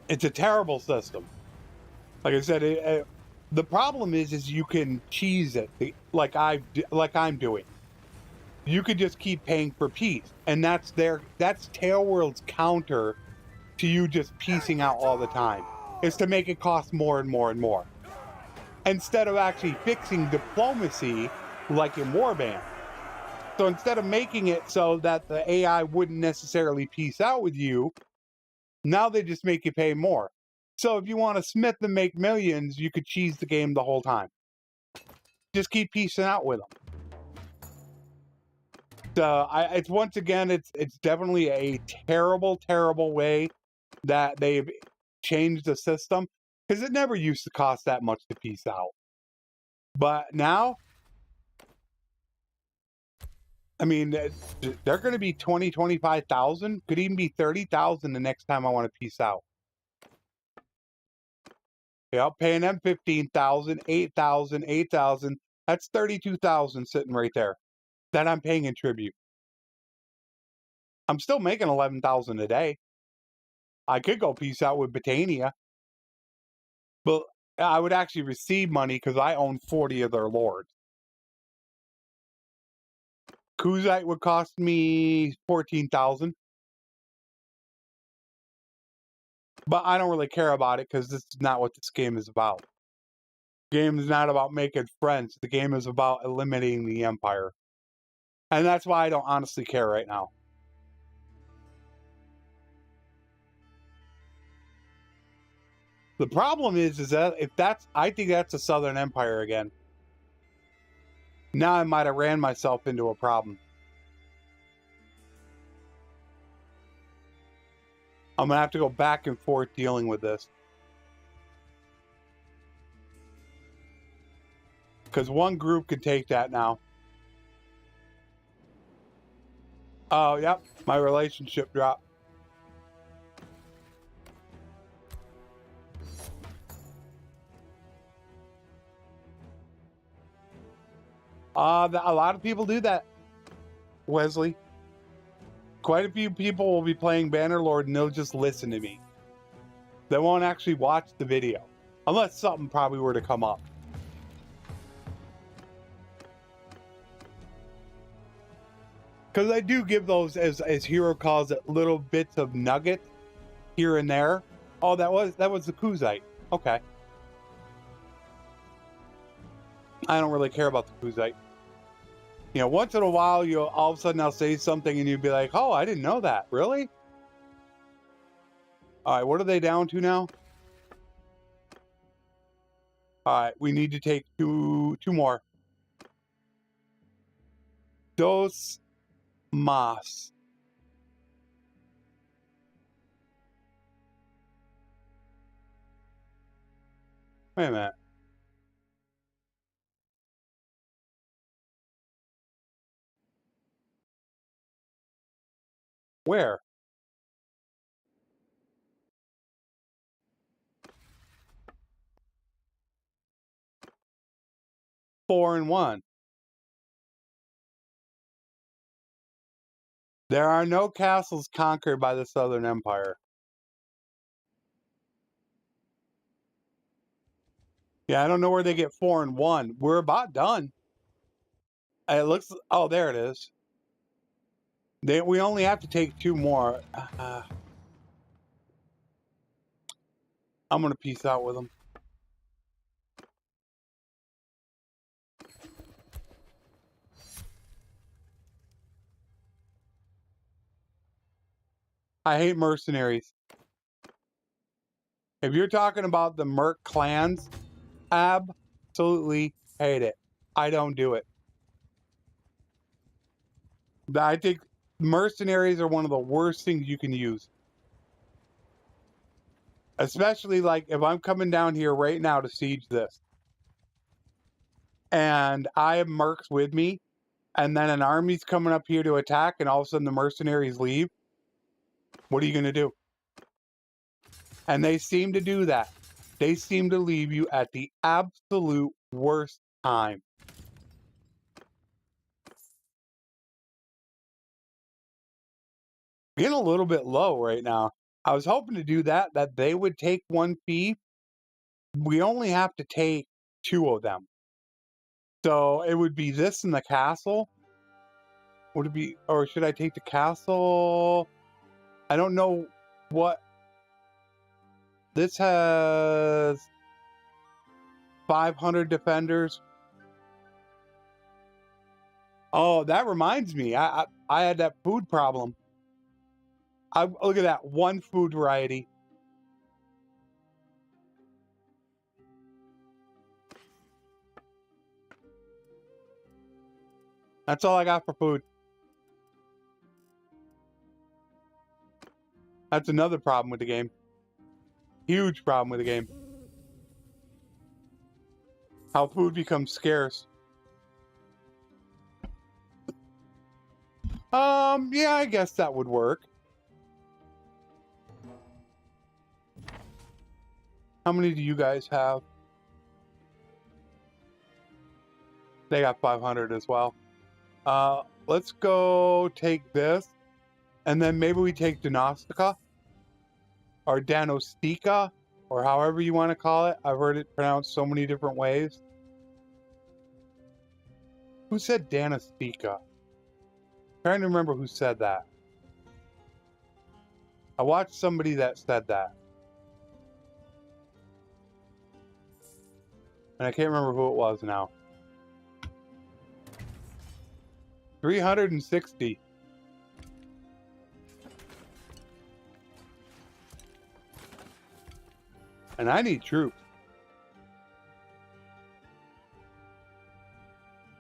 It's a terrible system. Like I said, the problem is you can cheese it like I'm doing. You could just keep paying for peace, and that's Tailworld's counter to you just piecing out all the time. Is to make it cost more and more and more, instead of actually fixing diplomacy like in Warband. So instead of making it so that the AI wouldn't necessarily peace out with you, now they just make you pay more. So if you want to smith and make millions, you could cheese the game the whole time. Just keep piecing out with them. So it's once again, it's definitely a terrible, terrible way that they've changed the system, because it never used to cost that much to piece out. But now, I mean, they're going to be 20, 25,000, could even be 30,000 the next time I want to piece out. Yeah, paying them 15,000, 8,000, 8,000. That's 32,000 sitting right there that I'm paying in tribute. I'm still making 11,000 a day. I could go piece out with Britannia, but I would actually receive money because I own 40 of their lords. Kuzite would cost me 14,000. But I don't really care about it because this is not what this game is about. The game is not about making friends. The game is about eliminating the Empire. And that's why I don't honestly care right now. The problem is that I think that's the Southern Empire again. Now I might have ran myself into a problem. I'm going to have to go back and forth dealing with this. Because one group can take that now. Oh, yep. My relationship dropped. A lot of people do that, Wesley. Quite a few people will be playing Bannerlord and they'll just listen to me. They won't actually watch the video. Unless something probably were to come up. Because I do give those, as Hero calls it, little bits of nugget here and there. Oh, that was the Kuzite. Okay. I don't really care about the Kuzite. You know, once in a while, all of a sudden I'll say something and you'll be like, oh, I didn't know that. Really? All right, what are they down to now? All right, we need to take two more. Dos más. Wait a minute. Where? Four and one. There are no castles conquered by the Southern Empire. Yeah, I don't know where they get 4 and 1. We're about done. It looks. Oh, there it is. We only have to take 2 more. I'm gonna peace out with them. I hate mercenaries. If you're talking about the merc clans, absolutely hate it. I don't do it. I think mercenaries are one of the worst things you can use. Especially like if I'm coming down here right now to siege this. And I have mercs with me. And then an army's coming up here to attack and all of a sudden the mercenaries leave. What are you going to do? And they seem to do that. They seem to leave you at the absolute worst time. Getting a little bit low right now. I was hoping to do that they would take one fee. We only have to take 2 of them. So it would be this in the castle. Would it be, or should I take the castle? I don't know what. This has 500 defenders. Oh, that reminds me. I had that food problem. Look at that, 1 food variety. That's all I got for food. That's another problem with the game. Huge problem with the game. How food becomes scarce. Yeah, I guess that would work. How many do you guys have? They got 500 as well. Let's go take this. And then maybe we take Dinostica. Or Danostica. Or however you want to call it. I've heard it pronounced so many different ways. Who said Danostica? I'm trying to remember who said that. I watched somebody that said that. And I can't remember who it was now. 360. And I need troops.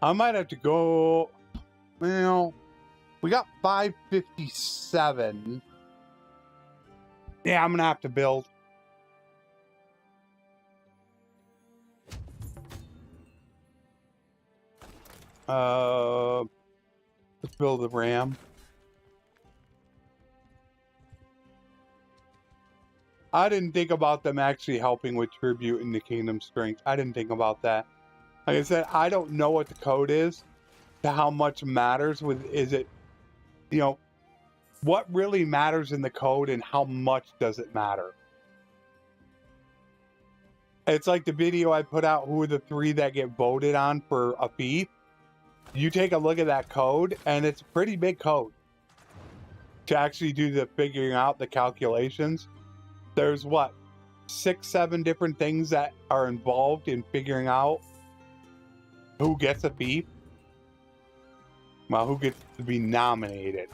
I might have to go. Well, we got 557. Yeah, I'm gonna have to build. Let's build the RAM. I didn't think about them actually helping with tribute in the Kingdom Strength. I didn't think about that. Like I said, I don't know what the code is to how much matters with, is it, you know, what really matters in the code and how much does it matter? It's like the video I put out, who are the 3 that get voted on for a fee? You take a look at that code and it's a pretty big code to actually do the figuring out the calculations. There's what, 6, 7 different things that are involved in figuring out who gets a fee. Well, who gets to be nominated.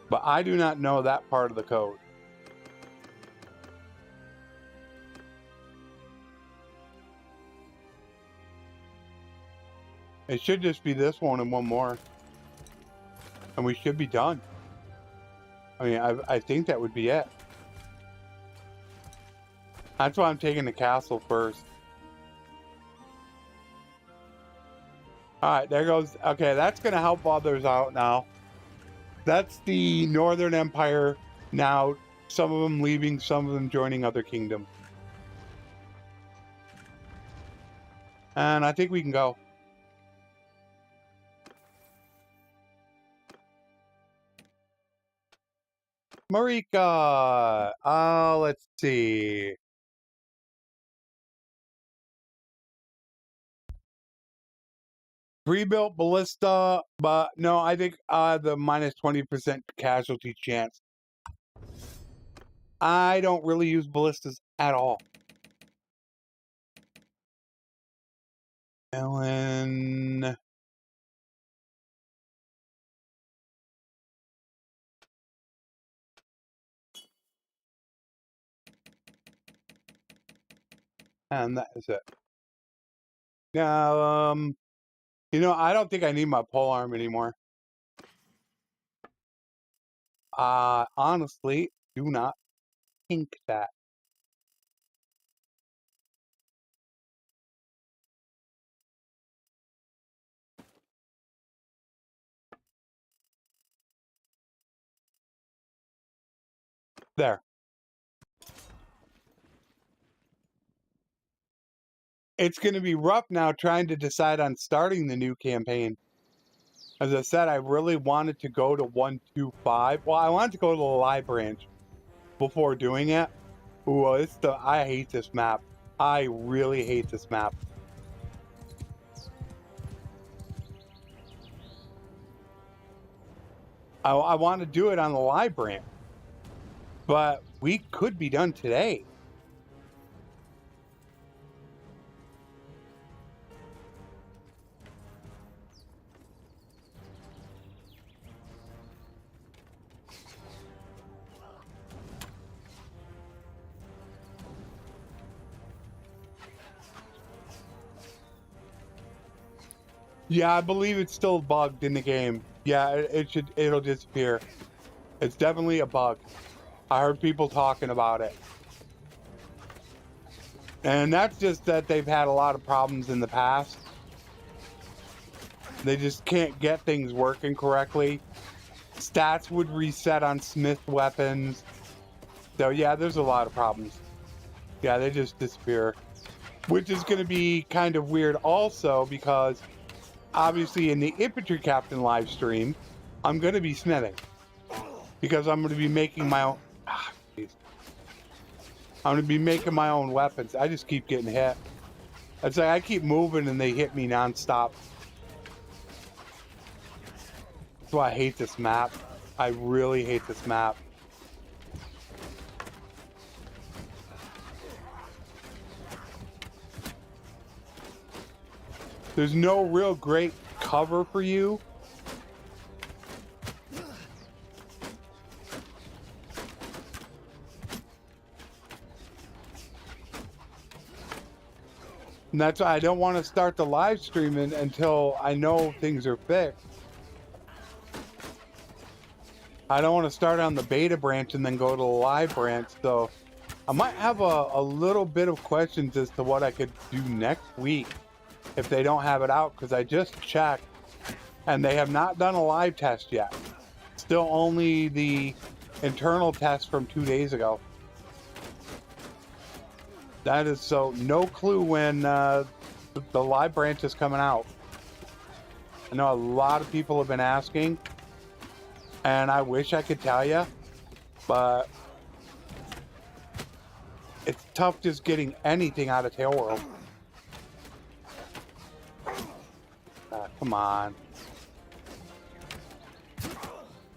But I do not know that part of the code. It should just be this one and one more. And we should be done. I mean, I think that would be it. That's why I'm taking the castle first. Alright, there goes. Okay, that's going to help others out now. That's the Northern Empire now. Some of them leaving, some of them joining other kingdoms. And I think we can go. Marika! Let's see. Rebuilt ballista, but no, I think the minus 20% casualty chance. I don't really use ballistas at all. Ellen. And that is it. Now, you know, I don't think I need my pole arm anymore. Honestly, do not think that. There. It's going to be rough now trying to decide on starting the new campaign. As I said, I really wanted to go to 125. Well, I wanted to go to the live branch before doing it. Ooh, I hate this map. I really hate this map. I want to do it on the live branch, but we could be done today. Yeah, I believe it's still bugged in the game. Yeah, it'll disappear. It's definitely a bug. I heard people talking about it. And that's just that they've had a lot of problems in the past. They just can't get things working correctly. Stats would reset on Smith weapons. So yeah, there's a lot of problems. Yeah, they just disappear. Which is going to be kind of weird also because obviously in the infantry captain live stream, I'm going to be smithing. Because I'm going to be making my own... I'm going to be making my own weapons. I just keep getting hit. It's like I keep moving and they hit me nonstop. That's why I hate this map. I really hate this map. There's no real great cover for you. And that's why I don't want to start the live streaming until I know things are fixed. I don't want to start on the beta branch and then go to the live branch. So I might have a little bit of questions as to what I could do next week if they don't have it out, because I just checked and they have not done a live test yet. Still only the internal test from 2 days ago. That is so no clue when the live branch is coming out. I know a lot of people have been asking, and I wish I could tell you, but it's tough just getting anything out of Tailworld. Come on.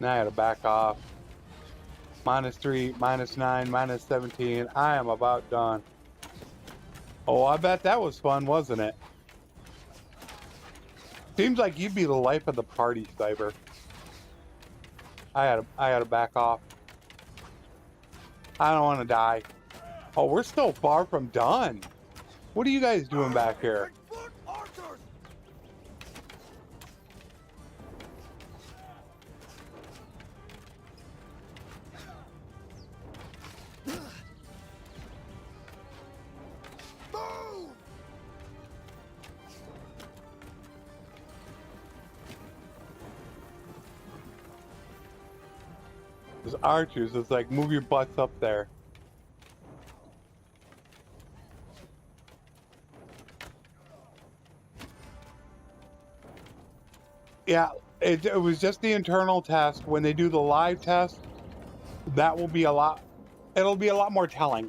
Now I gotta back off. -3, -9, -17. I am about done. Oh, I bet that was fun, wasn't it? Seems like you'd be the life of the party, Cyber. I gotta back off. I don't want to die. Oh, we're still far from done. What are you guys doing back here? Those archers, it's like, move your butts up there. Yeah, it was just the internal test. When they do the live test, that will be it'll be a lot more telling.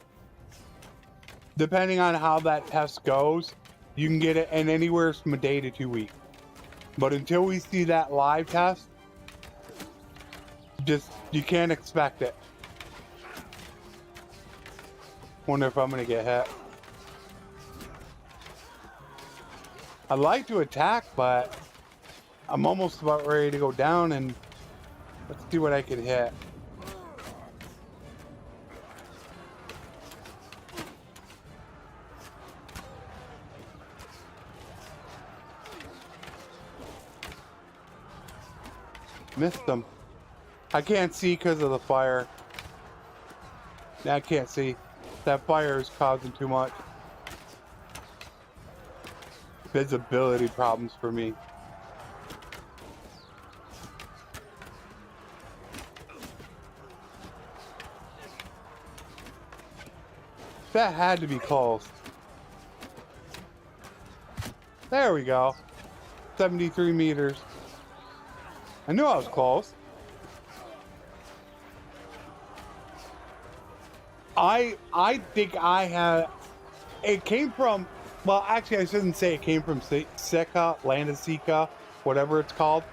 Depending on how that test goes, you can get it in anywhere from a day to 2 weeks. But until we see that live test, you can't expect it. Wonder if I'm gonna get hit. I'd like to attack, but I'm almost about ready to go down, and let's see what I can hit. Missed them. I can't see because of the fire. I can't see. That fire is causing too much visibility problems for me. That had to be close. There we go. 73 meters. I knew I was close. I think I had... It came from... Well, actually, I shouldn't say it came from Sika, Land of Sika, whatever it's called.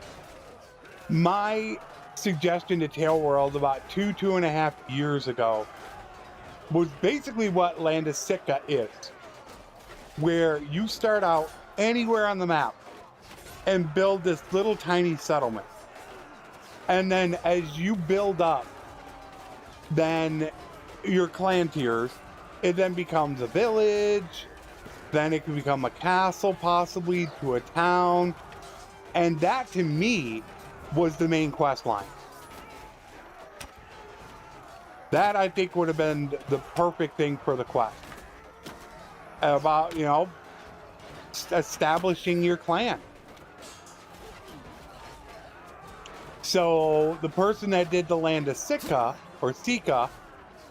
My suggestion to Tail World about 2.5 years ago was basically what Land of Sika is. Where you start out anywhere on the map and build this little tiny settlement. And then as you build up, then your clan tiers, it then becomes a village, then it can become a castle, possibly to a town. And that, to me, was the main quest line. That, I think, would have been the perfect thing for the quest. About, you know, establishing your clan. So, the person that did the Land of Sika, or Sika,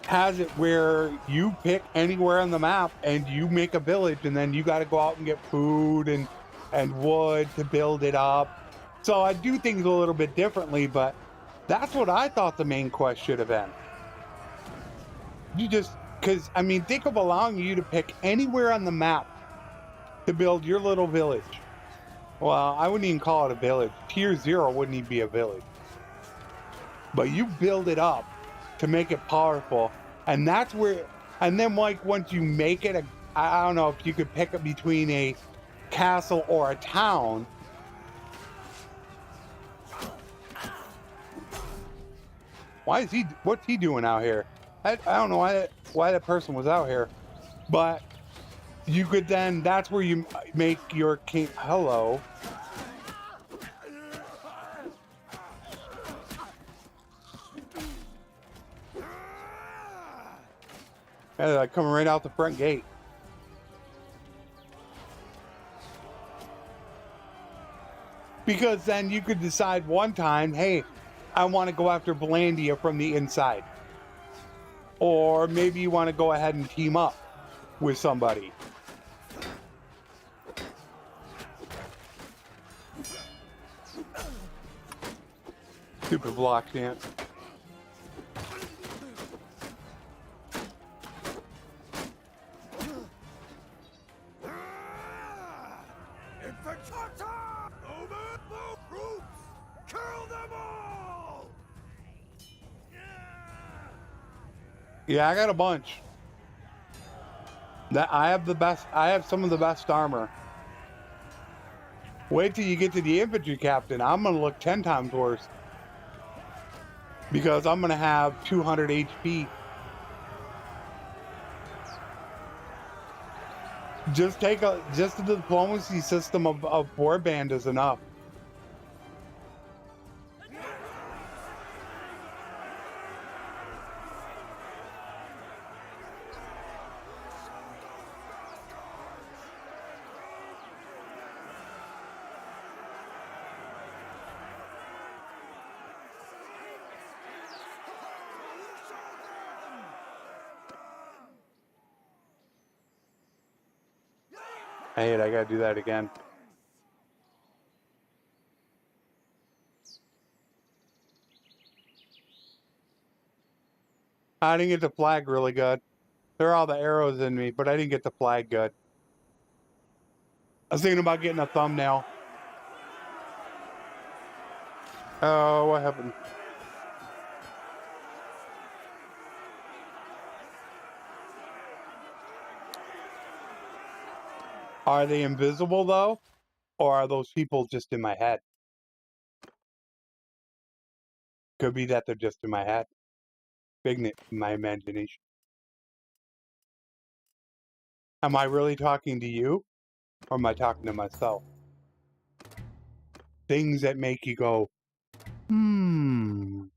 has it where you pick anywhere on the map and you make a village, and then you got to go out and get food and wood to build it up. So I do things a little bit differently, but that's what I thought the main quest should have been. You just, because, I mean, think of allowing you to pick anywhere on the map to build your little village. Well, I wouldn't even call it a village. Tier 0 wouldn't even be a village. But you build it up to make it powerful, and that's where, and then like once you make it, I don't know if you could pick it between a castle or a town. Why is he, what's he doing out here? I don't know why that person was out here, but you could then, that's where you make your king. Hello. Yeah, they're like coming right out the front gate. Because then you could decide one time, hey, I want to go after Valandia from the inside. Or maybe you want to go ahead and team up with somebody. Stupid block dance. Yeah, I got a bunch. That I have the best. I have some of the best armor. Wait till you get to the infantry captain. I'm gonna look 10 times worse because I'm gonna have 200 HP. Just the diplomacy system of warband is enough. Hey, I gotta do that again. I didn't get the flag really good. There are all the arrows in me, but I didn't get the flag good. I was thinking about getting a thumbnail. Oh, what happened? Are they invisible though? Or are those people just in my head? Could be that they're just in my head. Figment in my imagination. Am I really talking to you? Or am I talking to myself? Things that make you go, 89%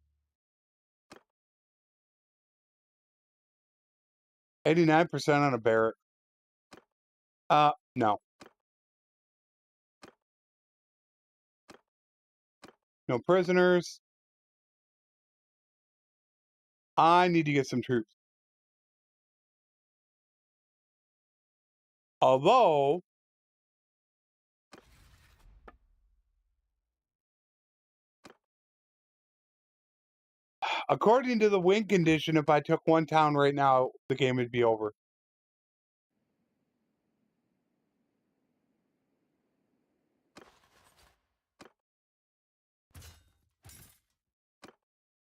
on a Barrett. No. No prisoners. I need to get some troops. Although, according to the win condition, if I took one town right now, the game would be over.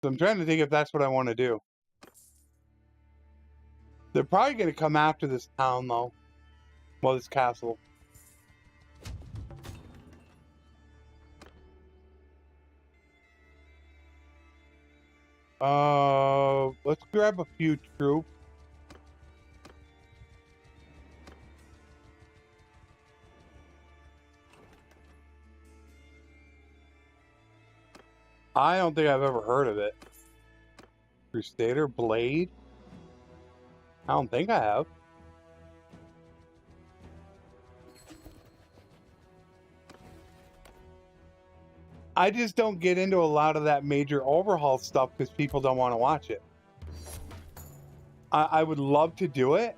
So I'm trying to think if that's what I want to do. They're probably going to come after this town, though. Well, this castle. Let's grab a few troops. I don't think I've ever heard of it. Crusader Blade? I don't think I have. I just don't get into a lot of that major overhaul stuff because people don't want to watch it. I would love to do it,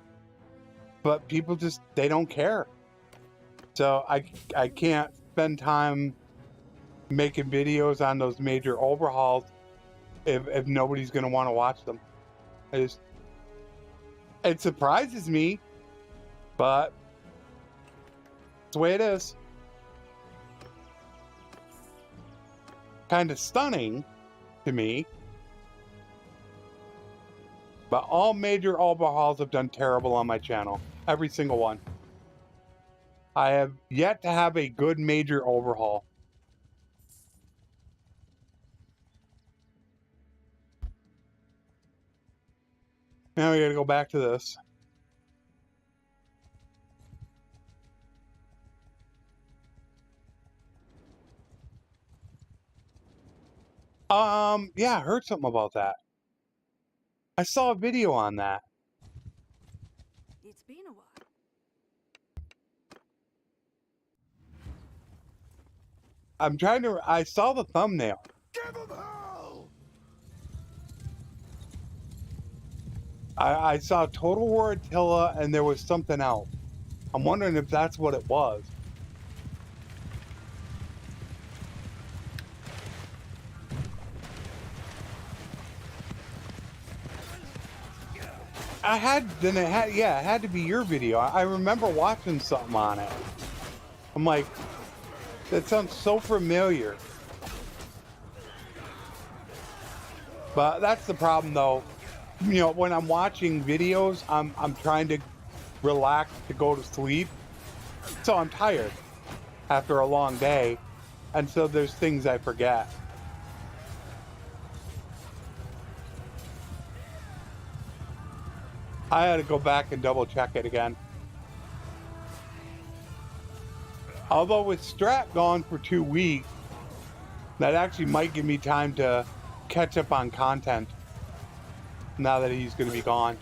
but people just, they don't care. So I can't spend time making videos on those major overhauls if nobody's going to want to watch them. It surprises me, but it's the way it is. Kind of stunning to me, but all major overhauls have done terrible on my channel. Every single one. I have yet to have a good major overhaul. Now we gotta go back to this. Yeah, I heard something about that. I saw a video on that. It's been a while. I'm trying to, I saw the thumbnail. Give him hell! I saw Total War Attila and there was something else. I'm wondering if that's what it was. It had to be your video. I remember watching something on it. I'm like, that sounds so familiar. But that's the problem though. You know, when I'm watching videos, I'm trying to relax to go to sleep. So I'm tired after a long day. And so there's things I forget. I had to go back and double check it again. Although with Strat gone for 2 weeks, that actually might give me time to catch up on content now that he's going to be gone.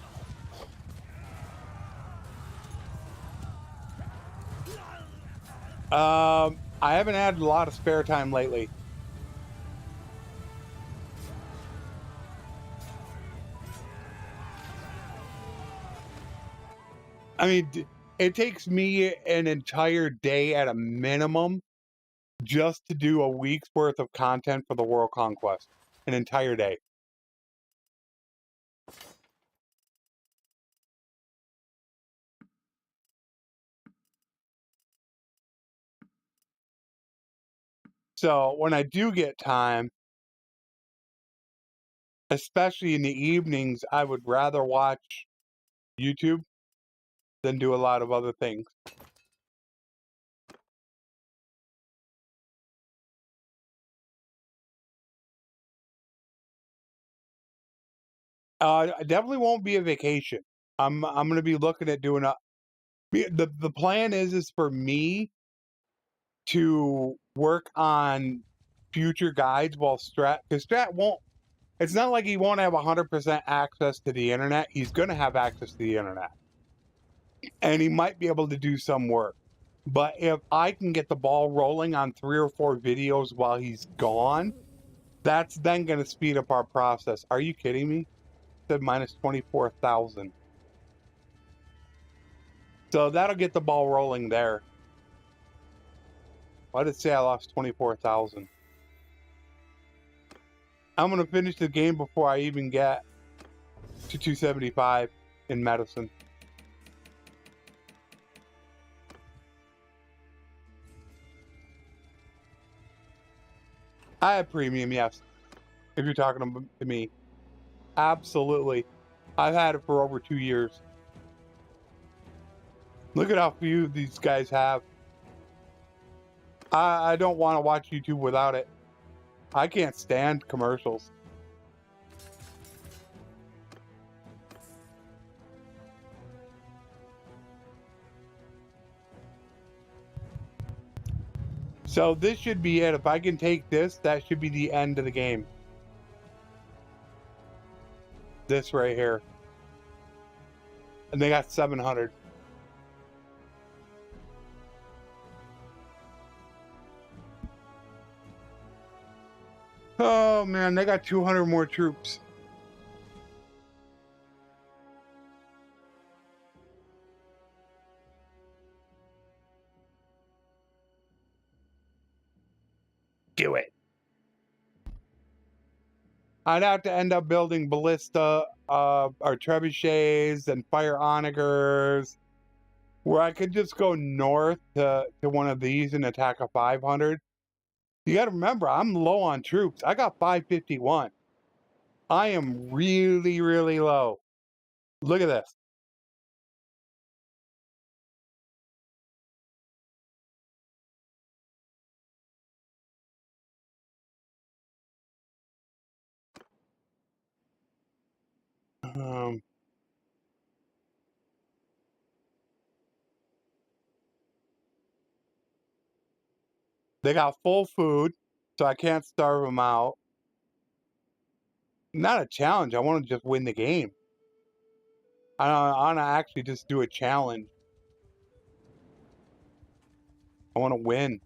I haven't had a lot of spare time lately. I mean, it takes me an entire day at a minimum just to do a week's worth of content for the World Conquest. An entire day. So when I do get time, especially in the evenings, I would rather watch YouTube than do a lot of other things. It definitely won't be a vacation. I'm going to be looking at doing the plan is for me to work on future guides while because Strat won't. It's not like he won't have 100% access to the internet. He's going to have access to the internet, and he might be able to do some work. But if I can get the ball rolling on 3 or 4 videos while he's gone, that's then going to speed up our process. Are you kidding me? It said minus 24,000. So that'll get the ball rolling there. Why did it say I lost 24,000? I'm going to finish the game before I even get to 275 in medicine. I have premium, yes. If you're talking to me. Absolutely. I've had it for over 2 years. Look at how few these guys have. I don't want to watch YouTube without it. I can't stand commercials. So this should be it. If I can take this, that should be the end of the game. This right here. And they got 700. Oh man, they got 200 more troops. Do it. I'd have to end up building ballista, or trebuchets and fire onagers, where I could just go north to one of these and attack a 500. You got to remember, I'm low on troops. I got 551. I am really, really low. Look at this. They got full food, so I can't starve them out. Not a challenge. I want to just win the game. I want to actually just do a challenge. I want to win.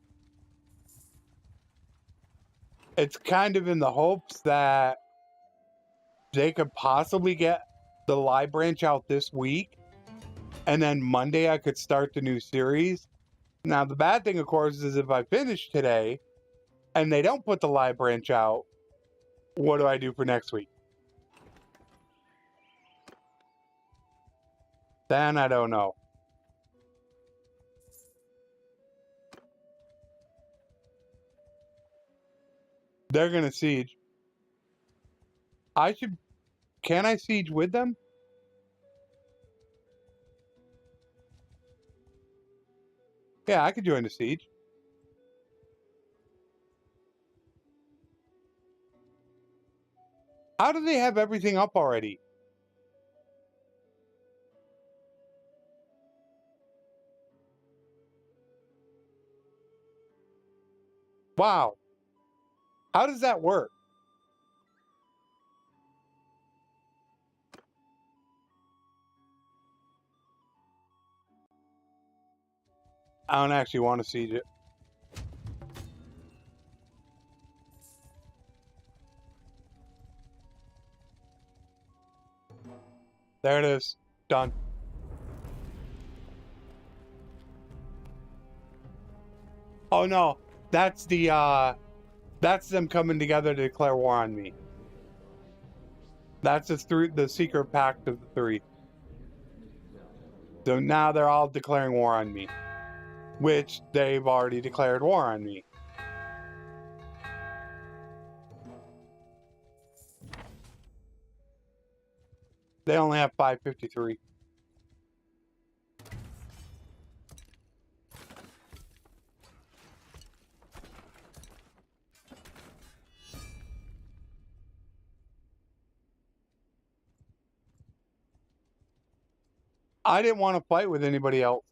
It's kind of in the hopes that they could possibly get the live branch out this week, and then Monday I could start the new series. Now, the bad thing, of course, is if I finish today and they don't put the live branch out, what do I do for next week? Then I don't know. They're going to siege. Can I siege with them? Yeah, I could join the siege. How do they have everything up already? Wow. How does that work? I don't actually want to siege it. There it is. Done. Oh no. That's that's them coming together to declare war on me. That's the secret pact of the 3. So now they're all declaring war on me. Which they've already declared war on me. They only have 553. I didn't want to fight with anybody else.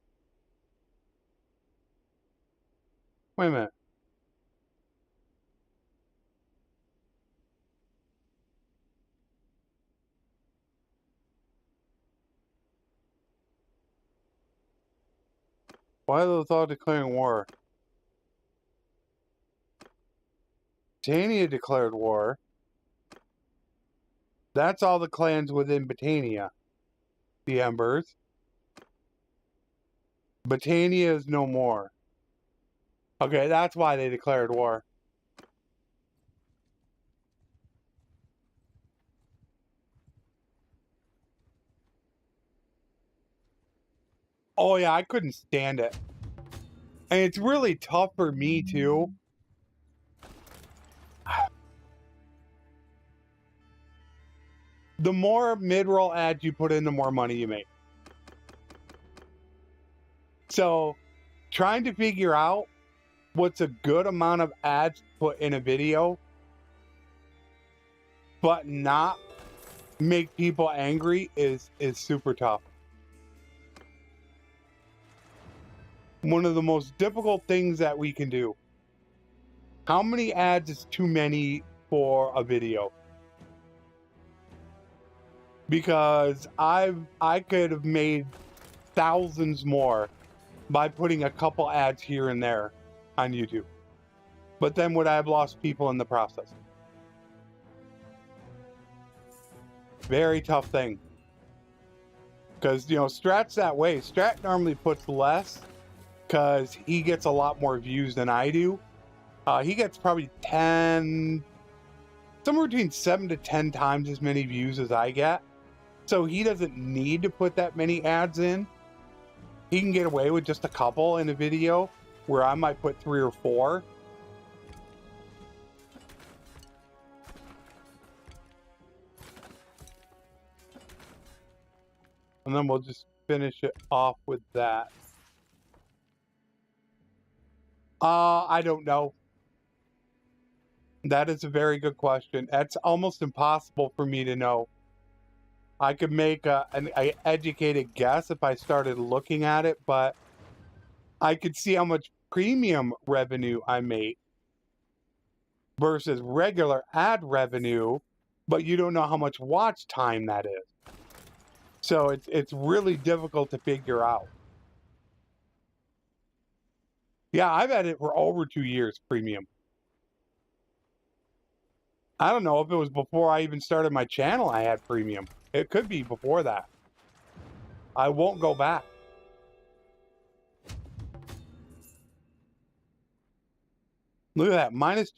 Wait a minute. Why are those all declaring war? Batania declared war. That's all the clans within Batania. The Embers. Batania is no more. Okay, that's why they declared war. Oh yeah, I couldn't stand it. And it's really tough for me too. The more mid-roll ads you put in, the more money you make. So, trying to figure out what's a good amount of ads to put in a video, but not make people angry is super tough. One of the most difficult things that we can do. How many ads is too many for a video? Because I could have made thousands more by putting a couple ads here and there on YouTube. But then would I have lost people in the process? Very tough thing. Because, you know, Strat's that way. Strat normally puts less because he gets a lot more views than I do. He gets probably 10, somewhere between 7 to 10 times as many views as I get. So he doesn't need to put that many ads in. He can get away with just a couple in a video where I might put 3 or 4. And then we'll just finish it off with that. I don't know. That is a very good question. That's almost impossible for me to know. I could make an educated guess if I started looking at it, but I could see how much premium revenue I make versus regular ad revenue, but you don't know how much watch time that is. So it's really difficult to figure out. Yeah, I've had it for over 2 years, premium. I don't know if it was before I even started my channel I had premium. It could be before that. I won't go back. Look at that, minus.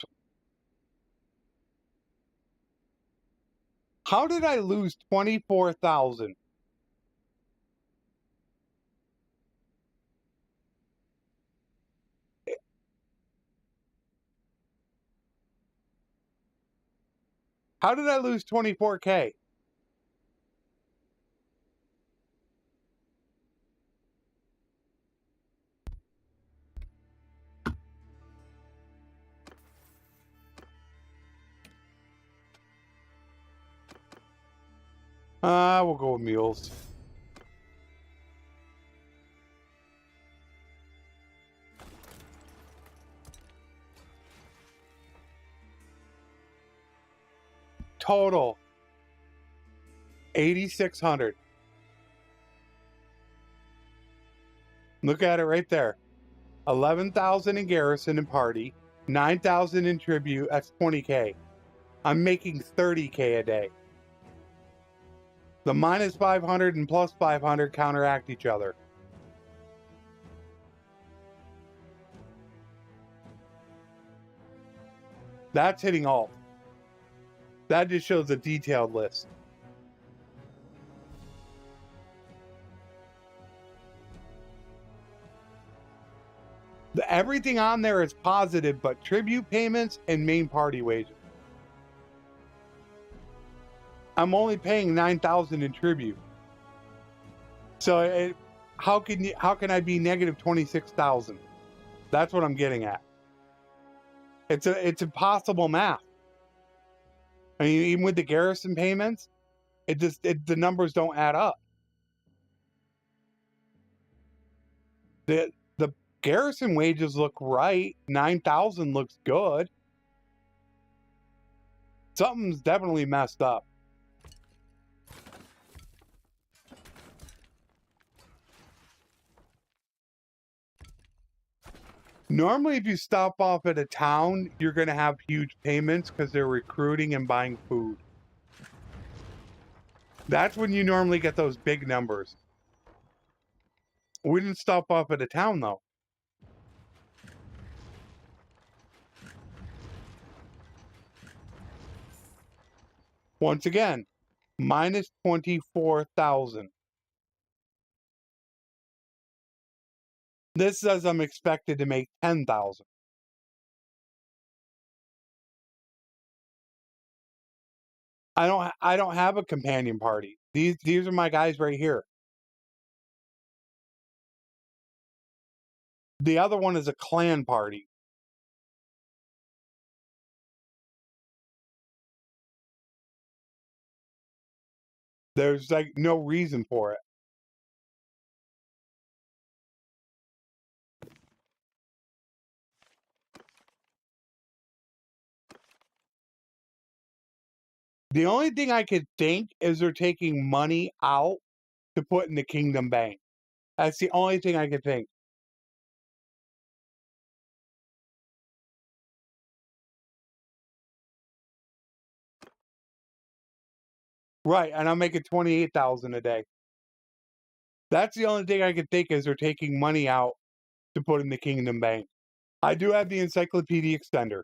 How did I lose 24,000? How did I lose 24K? We'll go with mules. Total 8,600. Look at it right there. 11,000 in garrison and party, 9,000 in tribute. That's 20K. I'm making 30K a day. The minus 500 and plus 500 counteract each other. That's hitting alt. That just shows a detailed list. Everything on there is positive, but tribute payments and main party wages. I'm only paying 9,000 in tribute. So how can I be negative 26,000? That's what I'm getting at. It's impossible math. I mean, even with the garrison payments, the numbers don't add up. The garrison wages look right. 9,000 looks good. Something's definitely messed up. Normally, if you stop off at a town, you're going to have huge payments because they're recruiting and buying food. That's when you normally get those big numbers. We didn't stop off at a town, though. Once again, minus 24,000. This says I'm expected to make 10,000. I don't have a companion party. These are my guys right here. The other one is a clan party. There's like no reason for it. The only thing I could think is they're taking money out to put in the Kingdom Bank. That's the only thing I could think. Right, and I'm making 28,000 a day. That's the only thing I could think is they're taking money out to put in the Kingdom Bank. I do have the Encyclopedia Extender.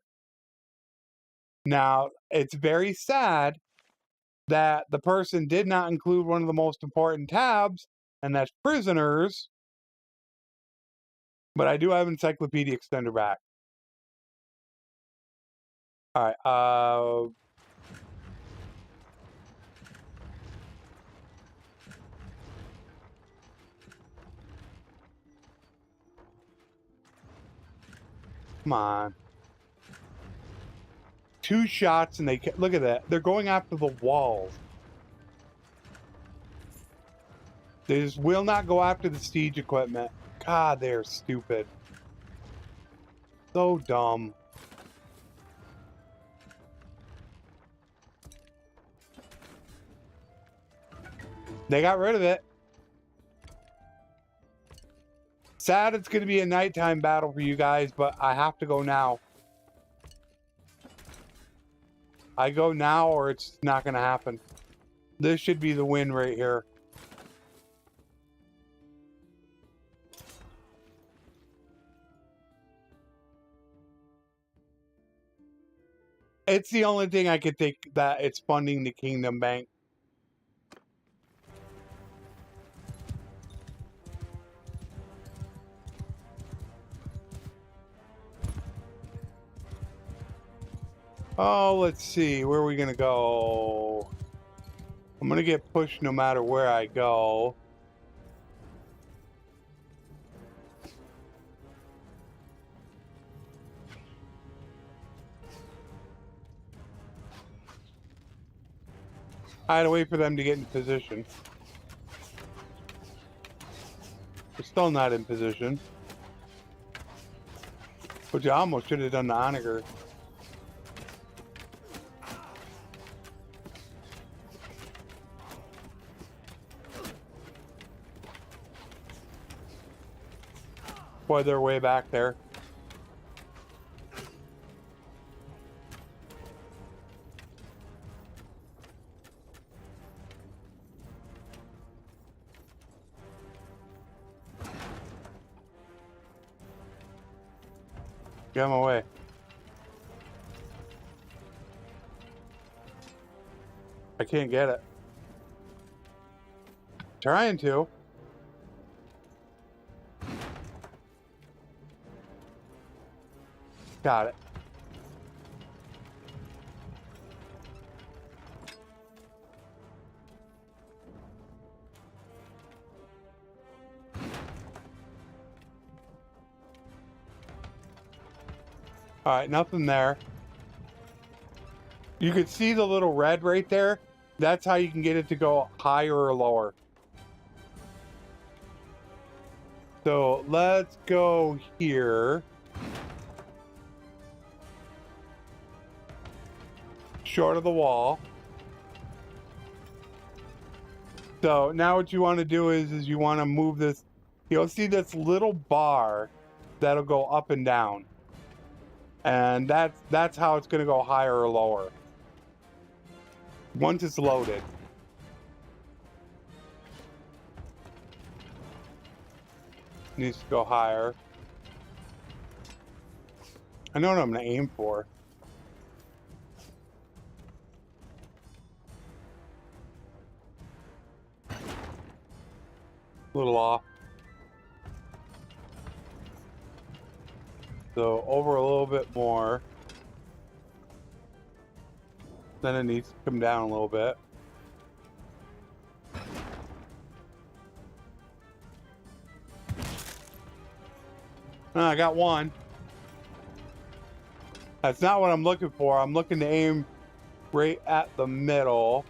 Now, it's very sad that the person did not include one of the most important tabs, and that's prisoners. But I do have Encyclopedia Extender back. Alright, come on. 2 shots and they look at that. They're going after the walls. They just will not go after the siege equipment. God, they're stupid. So dumb. They got rid of it. Sad it's going to be a nighttime battle for you guys, but I have to go now. I go now or it's not going to happen. This should be the win right here. It's the only thing I could think that it's funding the Kingdom Bank. Oh, let's see. Where are we going to go? I'm going to get pushed no matter where I go. I had to wait for them to get in position. They're still not in position. Which I almost should have done the onager. Boy, they're way back there. Get him away. I can't get it. Trying to. Got it. All right, nothing there. You could see the little red right there. That's how you can get it to go higher or lower. So let's go here. Short of the wall. So now what you want to do is you want to move this. You'll see this little bar that'll go up and down. And that's how it's going to go higher or lower. Once it's loaded. Needs to go higher. I know what I'm going to aim for. A little off. So over a little bit more. Then it needs to come down a little bit. Oh, I got one. That's not what I'm looking for. I'm looking to aim right at the middle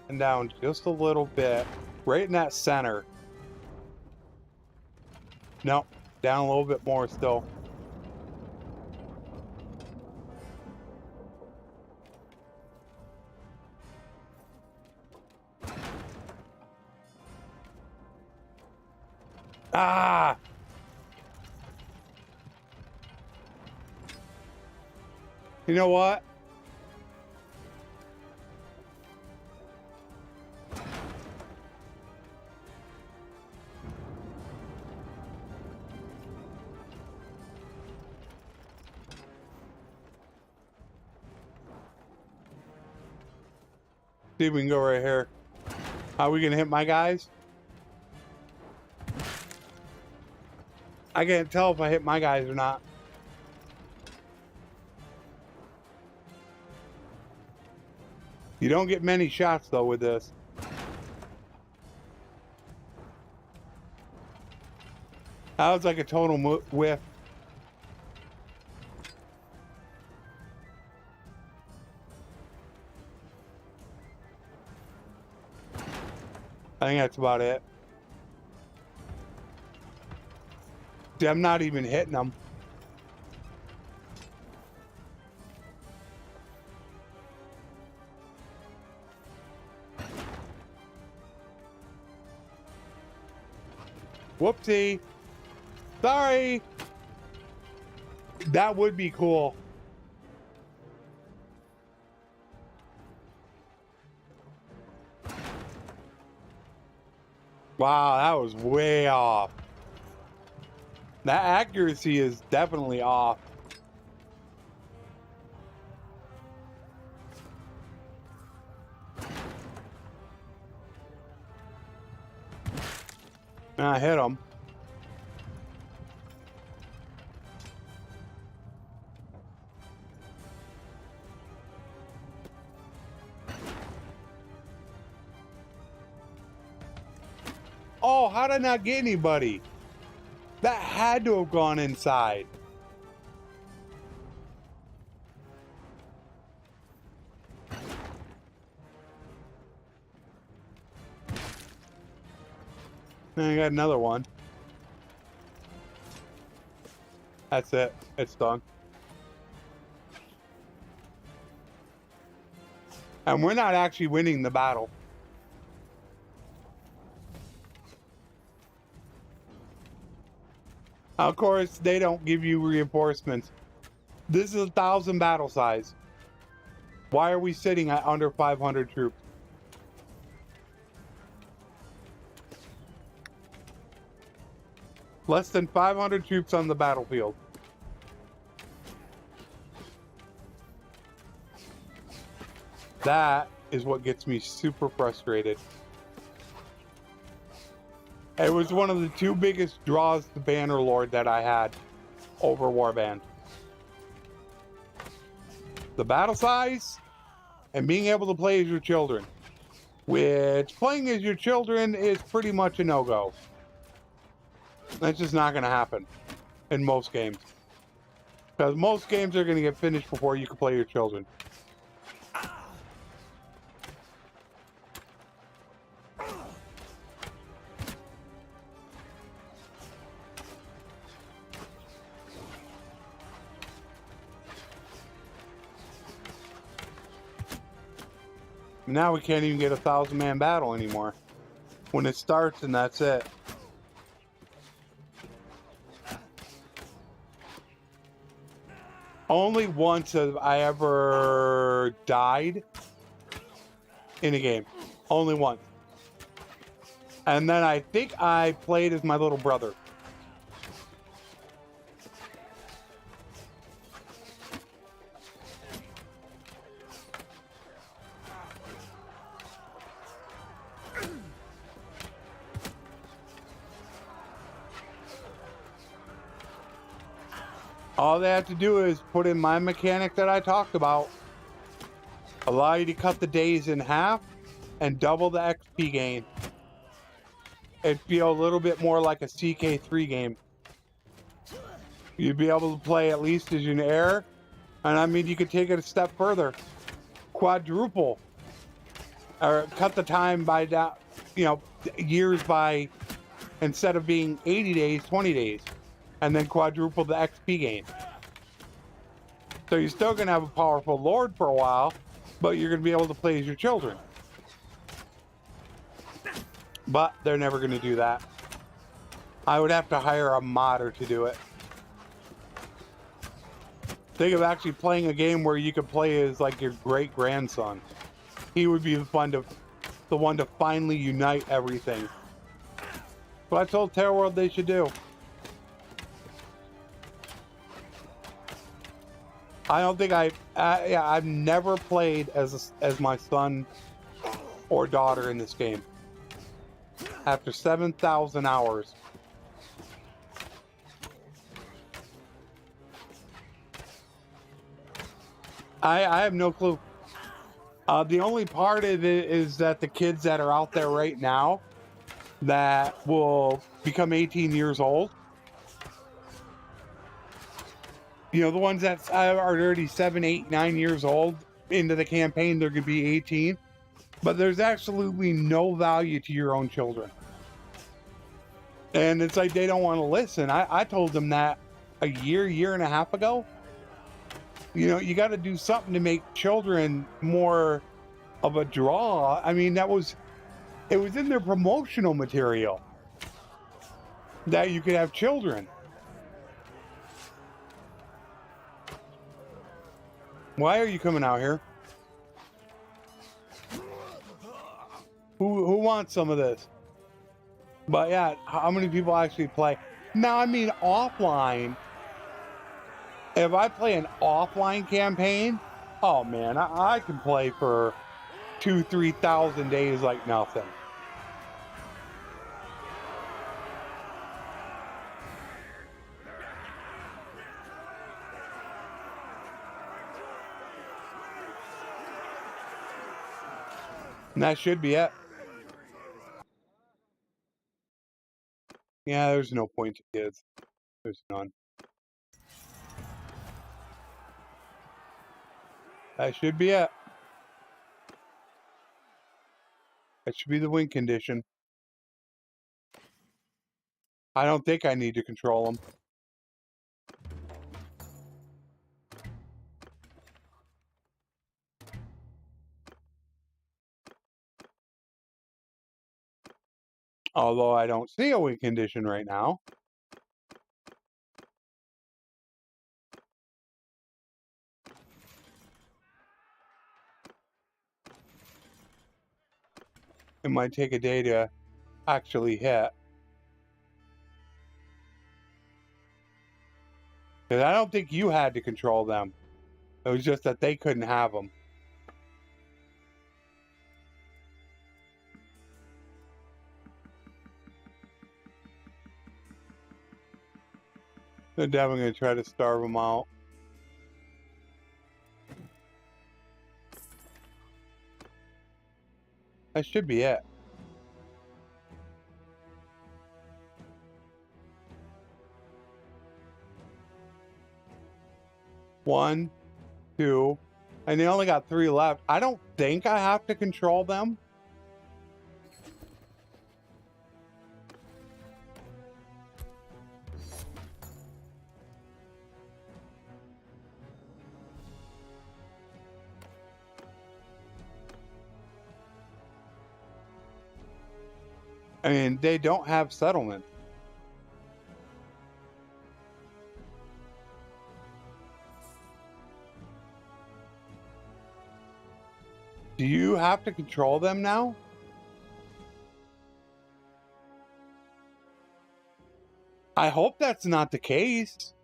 and down just a little bit. Right in that center. Nope. Down a little bit more still. Ah! You know what? See if we can go right here. How are we gonna hit my guys? I can't tell if I hit my guys or not. You don't get many shots though with this. That was like a total whiff. I think that's about it. See, I'm not even hitting them. Whoopsie. Sorry. That would be cool. Wow, that was way off. That accuracy is definitely off. And I hit him. Oh, how did I not get anybody? That had to have gone inside. And I got another one. That's it. It's done. And we're not actually winning the battle. Of course, they don't give you reinforcements. This is 1,000 battle size. Why are we sitting at under 500 troops? Less than 500 troops on the battlefield. That is what gets me super frustrated. It was one of the two biggest draws to Bannerlord that I had over Warband. The battle size and being able to play as your children. Which playing as your children is pretty much a no-go. That's just not going to happen in most games. Because most games are going to get finished before you can play your children. Now we can't even get a 1,000-man battle anymore. When it starts and that's it. Only once have I ever died in a game. Only once. And then I think I played as my little brother. All they have to do is put in my mechanic that I talked about. Allow you to cut the days in half and double the XP gain. It'd feel a little bit more like a CK3 game. You'd be able to play at least as an heir. And I mean, you could take it a step further. Quadruple. Or cut the time by, years by, instead of being 80 days, 20 days. And then quadruple the XP gain. So you're still going to have a powerful lord for a while, but you're going to be able to play as your children. But they're never going to do that. I would have to hire a modder to do it. Think of actually playing a game where you could play as like your great-grandson. He would be the one to finally unite everything. But I told Terror World they should do. I don't think I've never played as my son or daughter in this game. After 7,000 hours. I have no clue. The only part of it is that the kids that are out there right now that will become 18 years old, you know, the ones that are already 7, 8, 9 years old into the campaign, they're going to be 18. But there's absolutely no value to your own children. And it's like they don't want to listen. I told them that a year and a half ago. You know, you got to do something to make children more of a draw. I mean, it was in their promotional material that you could have children. Why are you coming out here? Who wants some of this? But yeah, how many people actually play? Now, I mean, offline. If I play an offline campaign, oh man, I can play for 2,000-3,000 days like nothing. And that should be it. Yeah, there's no point to kids. There's none. That should be it. That should be the win condition. I don't think I need to control them. Although I don't see a win condition right now. It might take a day to actually hit. Because I don't think you had to control them. It was just that they couldn't have them. They're definitely going to try to starve them out. That should be it. One, two, and they only got 3 left. I don't think I have to control them. I mean, they don't have settlement. Do you have to control them now? I hope that's not the case.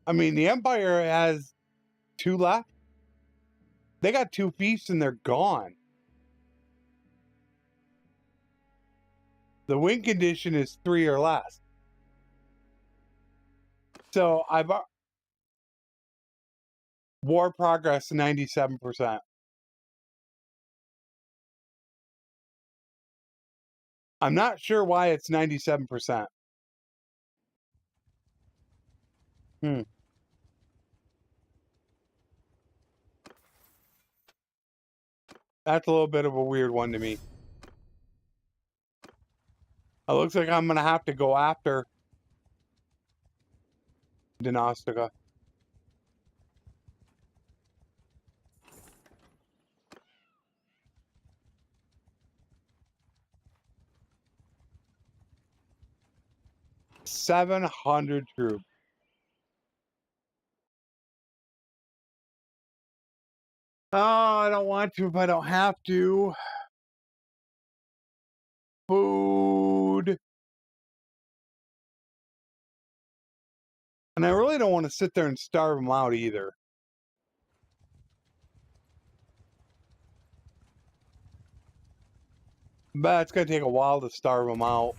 I mean, the Empire has 2 left. They got 2 fiefs and they're gone. The win condition is 3 or less. So I've war progress 97%. I'm not sure why it's 97%. That's a little bit of a weird one to me. It looks like I'm gonna have to go after Dinostica. $700 troops. Oh, I don't want to if I don't have to. Food. And I really don't want to sit there and starve them out either. But it's going to take a while to starve them out.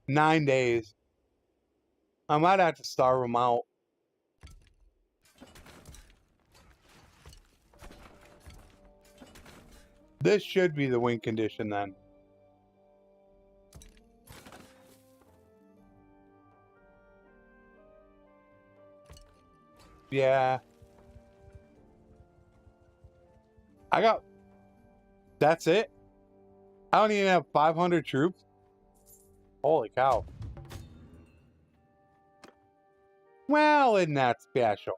9 days. I might have to starve them out. This should be the win condition then. Yeah. That's it? I don't even have 500 troops? Holy cow. Well, isn't that special?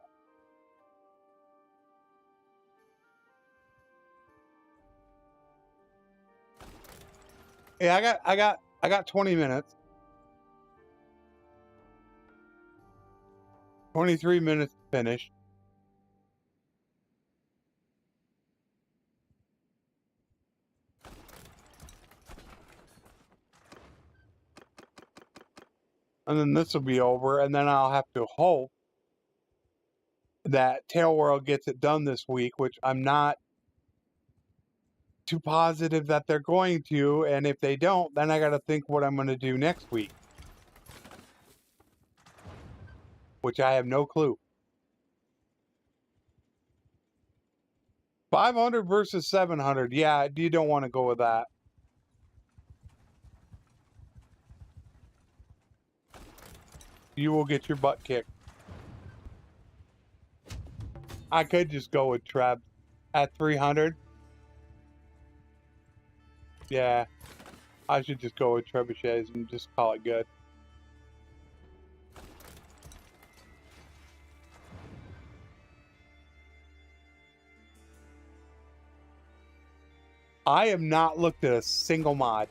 Yeah, I got 20 minutes. 23 minutes to finish. And then this will be over, and then I'll have to hope that Tail World gets it done this week, which I'm not too positive that they're going to, and if they don't, then I gotta think what I'm gonna do next week. Which I have no clue. 500 versus 700. Yeah, you don't want to go with that. You will get your butt kicked. I could just go with Treb at 300. Yeah, I should just go with trebuchets and just call it good. I have not looked at a single mod.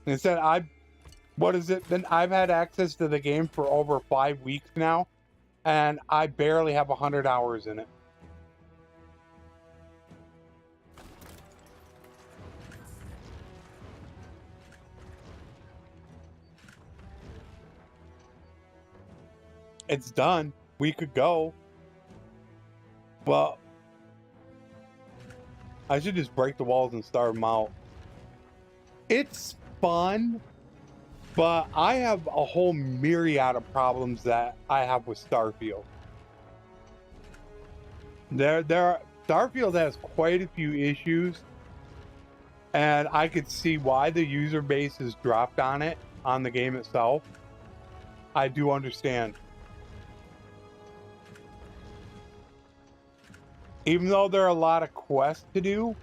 Instead, what is it? Then I've had access to the game for over 5 weeks now, and I barely have 100 hours in it. It's done. We could go. Well, I should just break the walls and starve them out. It's fun, but I have a whole myriad of problems that I have with Starfield. Starfield has quite a few issues, and I could see why the user base has dropped on it, on the game itself. I do understand. Even though there are a lot of quests to do,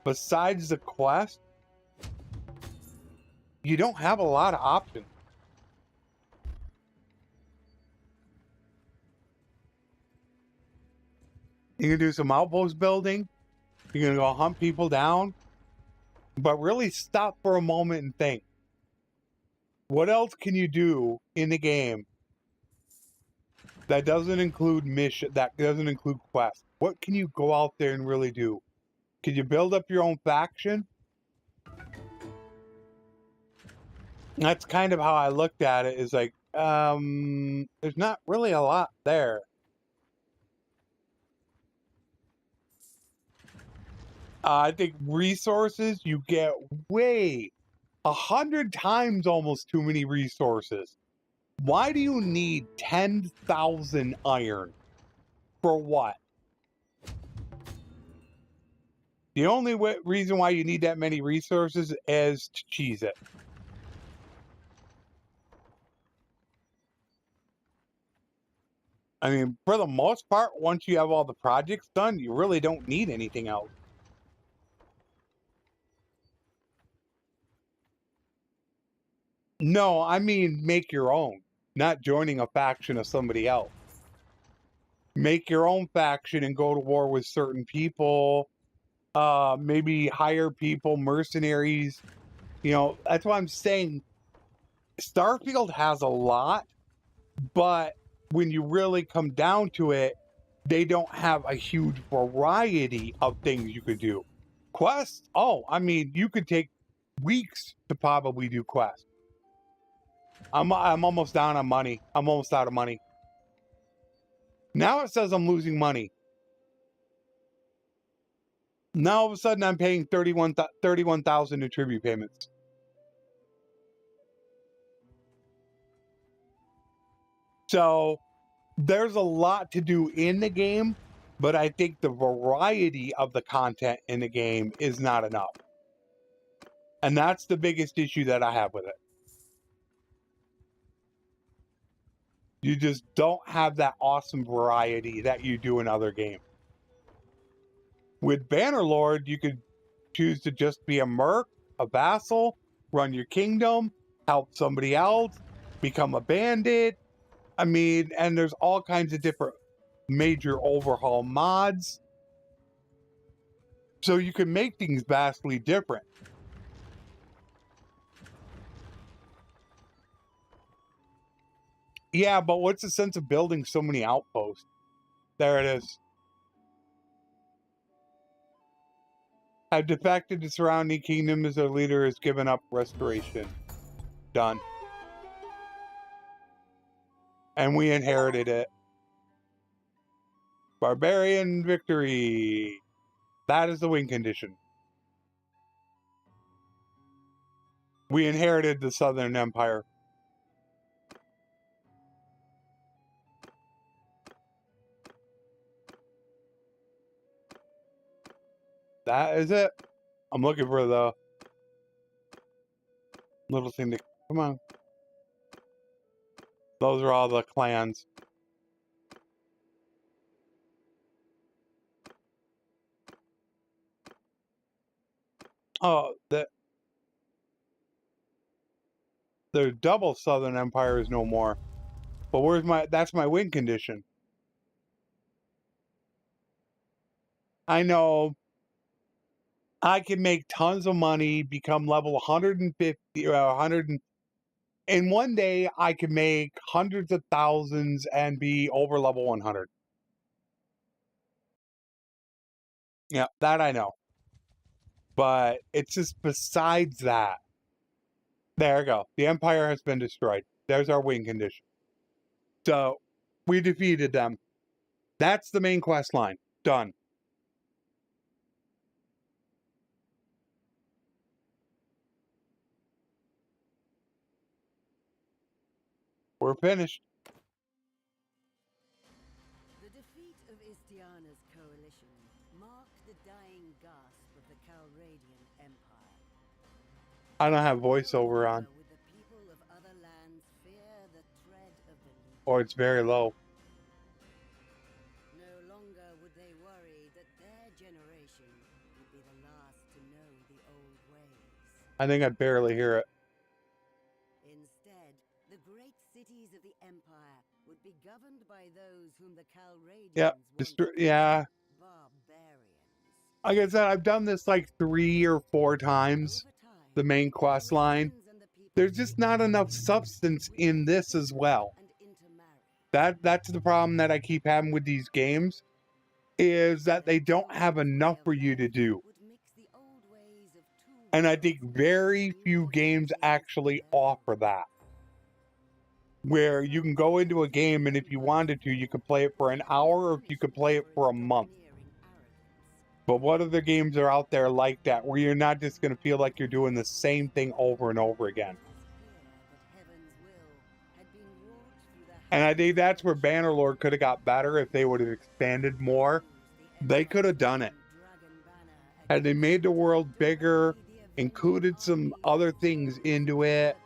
besides the quest, you don't have a lot of options. You can do some outpost building. You can go hunt people down. But really stop for a moment and think. What else can you do in the game that doesn't include mission, that doesn't include quests? What can you go out there and really do? Can you build up your own faction? That's kind of how I looked at it, is like, there's not really a lot there. I think resources, you get way 100 times almost too many resources. Why do you need 10,000 iron? For what? The only reason why you need that many resources is to cheese it. I mean, for the most part, once you have all the projects done, you really don't need anything else. No, I mean make your own, not joining a faction of somebody else. Make your own faction and go to war with certain people. Maybe hire people, mercenaries. You know, that's why I'm saying Starfield has a lot, but when you really come down to it, they don't have a huge variety of things you could do. Quests? Oh, I mean, you could take weeks to probably do quests. I'm almost down on money. I'm almost out of money. Now it says I'm losing money. Now all of a sudden I'm paying 31,000 in tribute payments. So there's a lot to do in the game, but I think the variety of the content in the game is not enough. And that's the biggest issue that I have with it. You just don't have that awesome variety that you do in other games. With Bannerlord, you could choose to just be a merc, a vassal, run your kingdom, help somebody else, become a bandit. I mean, and there's all kinds of different major overhaul mods. So you can make things vastly different. Yeah, but what's the sense of building so many outposts? There it is. Have defected to surrounding kingdom as their leader has given up restoration. Done. And we inherited it. Barbarian victory. That is the win condition. We inherited the Southern Empire. That is it. I'm looking for the little thing to... Come on. Those are all the clans. Oh, the double Southern Empire is no more. But where's my... That's my win condition. I know... I can make tons of money, become level 150 or 100, in one day I can make hundreds of thousands and be over level 100. Yeah, that I know. But it's just besides that. There we go. The Empire has been destroyed. There's our win condition. So, we defeated them. That's the main quest line. Done. We're finished. The defeat of Istiana's coalition marked the dying gasp of the Calradian Empire. I don't have voiceover on. Would the people of other lands fear the tread of the Legion? Or it's very low. No longer would they worry that their generation would be the last to know the old ways. I think I barely hear it. Instead, the great cities of the Empire would be governed by those whom the Calradians Yep. Yeah. Like I said, I've done this like 3 or 4 times, the main quest line. There's just not enough substance in this as well. That's the problem that I keep having with these games, is that they don't have enough for you to do. And I think very few games actually offer that. Where you can go into a game and if you wanted to, you could play it for an hour or if you could play it for a month. But what other games are out there like that, where you're not just going to feel like you're doing the same thing over and over again? And I think that's where Bannerlord could have got better if they would have expanded more. They could have done it. Had they made the world bigger, included some other things into it.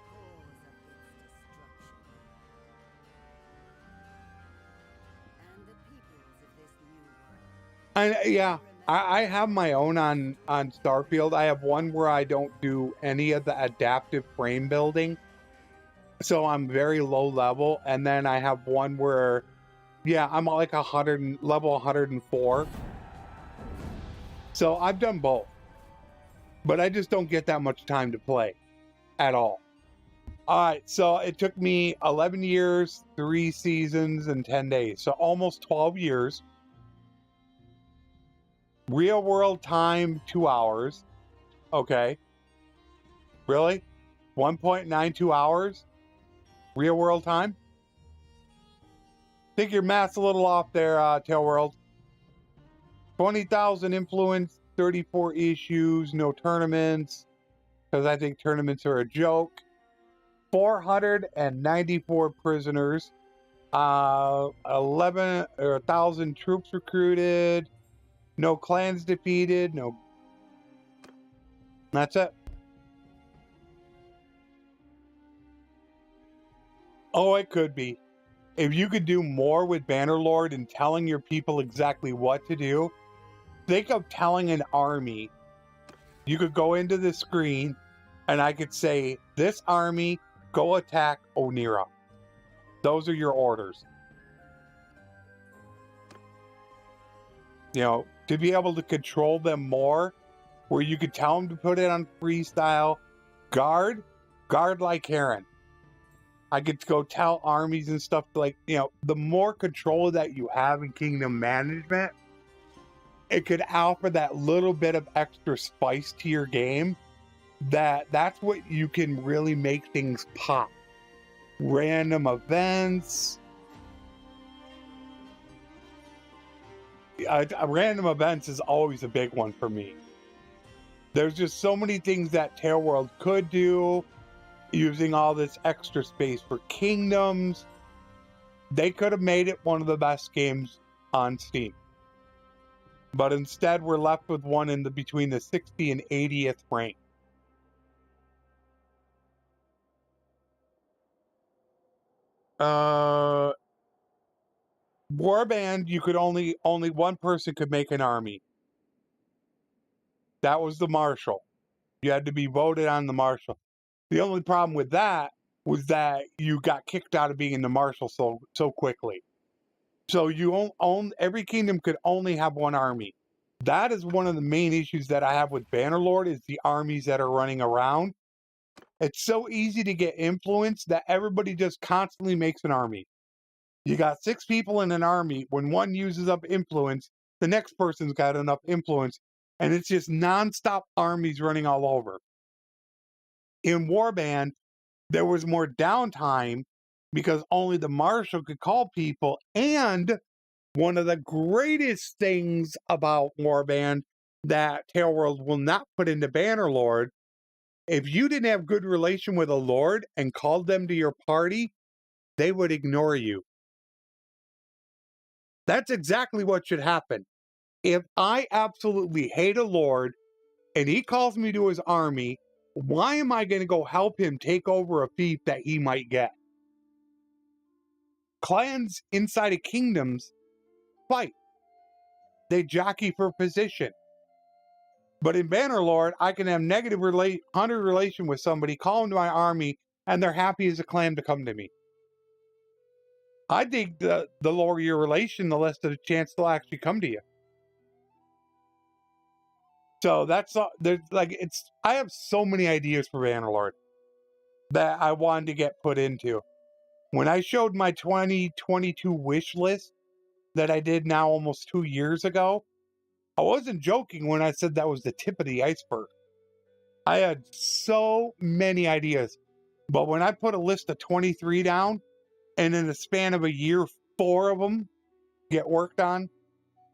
And yeah, I have my own on Starfield. I have one where I don't do any of the adaptive frame building. So I'm very low level. And then I have one where, yeah, I'm like level 104. So I've done both. But I just don't get that much time to play at all. All right, so it took me 11 years, 3 seasons, and 10 days. So almost 12 years. Real world time, 2 hours. Okay. Really? 1.92 hours? Real world time? Think your math's a little off there, Tail World. 20,000 influence, 34 issues, no tournaments, because I think tournaments are a joke. 494 prisoners, 1,000 troops recruited, no clans defeated, no. That's it. Oh, it could be. If you could do more with Bannerlord and telling your people exactly what to do, think of telling an army. You could go into the screen and I could say, this army, go attack Onira. Those are your orders. You know, to be able to control them more, where you could tell them to put it on freestyle, guard like Heron. I get to go tell armies and stuff, like, you know, the more control that you have in kingdom management, it could offer that little bit of extra spice to your game. That's what you can really make things pop. Random events. Random events is always a big one for me. There's just so many things that Tail World could do, using all this extra space for kingdoms. They could have made it one of the best games on Steam. But instead, we're left with one in between the 60th and 80th rank. Warband, you could only one person could make an army. That was the marshal. You had to be voted on the marshal. The only problem with that was that you got kicked out of being the marshal so quickly. So you every kingdom could only have one army. That is one of the main issues that I have with Bannerlord, is the armies that are running around. It's so easy to get influence that everybody just constantly makes an army. You got 6 people in an army. When one uses up influence, the next person's got enough influence, and it's just nonstop armies running all over. In Warband, there was more downtime because only the marshal could call people. And one of the greatest things about Warband that Tail World will not put into Bannerlord, if you didn't have good relation with a lord and called them to your party, they would ignore you. That's exactly what should happen. If I absolutely hate a lord and he calls me to his army, why am I going to go help him take over a fief that he might get? Clans inside of kingdoms fight. They jockey for position. But in Bannerlord, I can have negative hunter relation with somebody, call them to my army, and they're happy as a clan to come to me. I think the lower your relation, the less of a chance they'll actually come to you. So that's there's like I have so many ideas for Bannerlord that I wanted to get put into. When I showed my 2022 wish list that I did now almost 2 years ago, I wasn't joking when I said that was the tip of the iceberg. I had so many ideas, but when I put a list of 23 down, and in the span of a year, 4 of them get worked on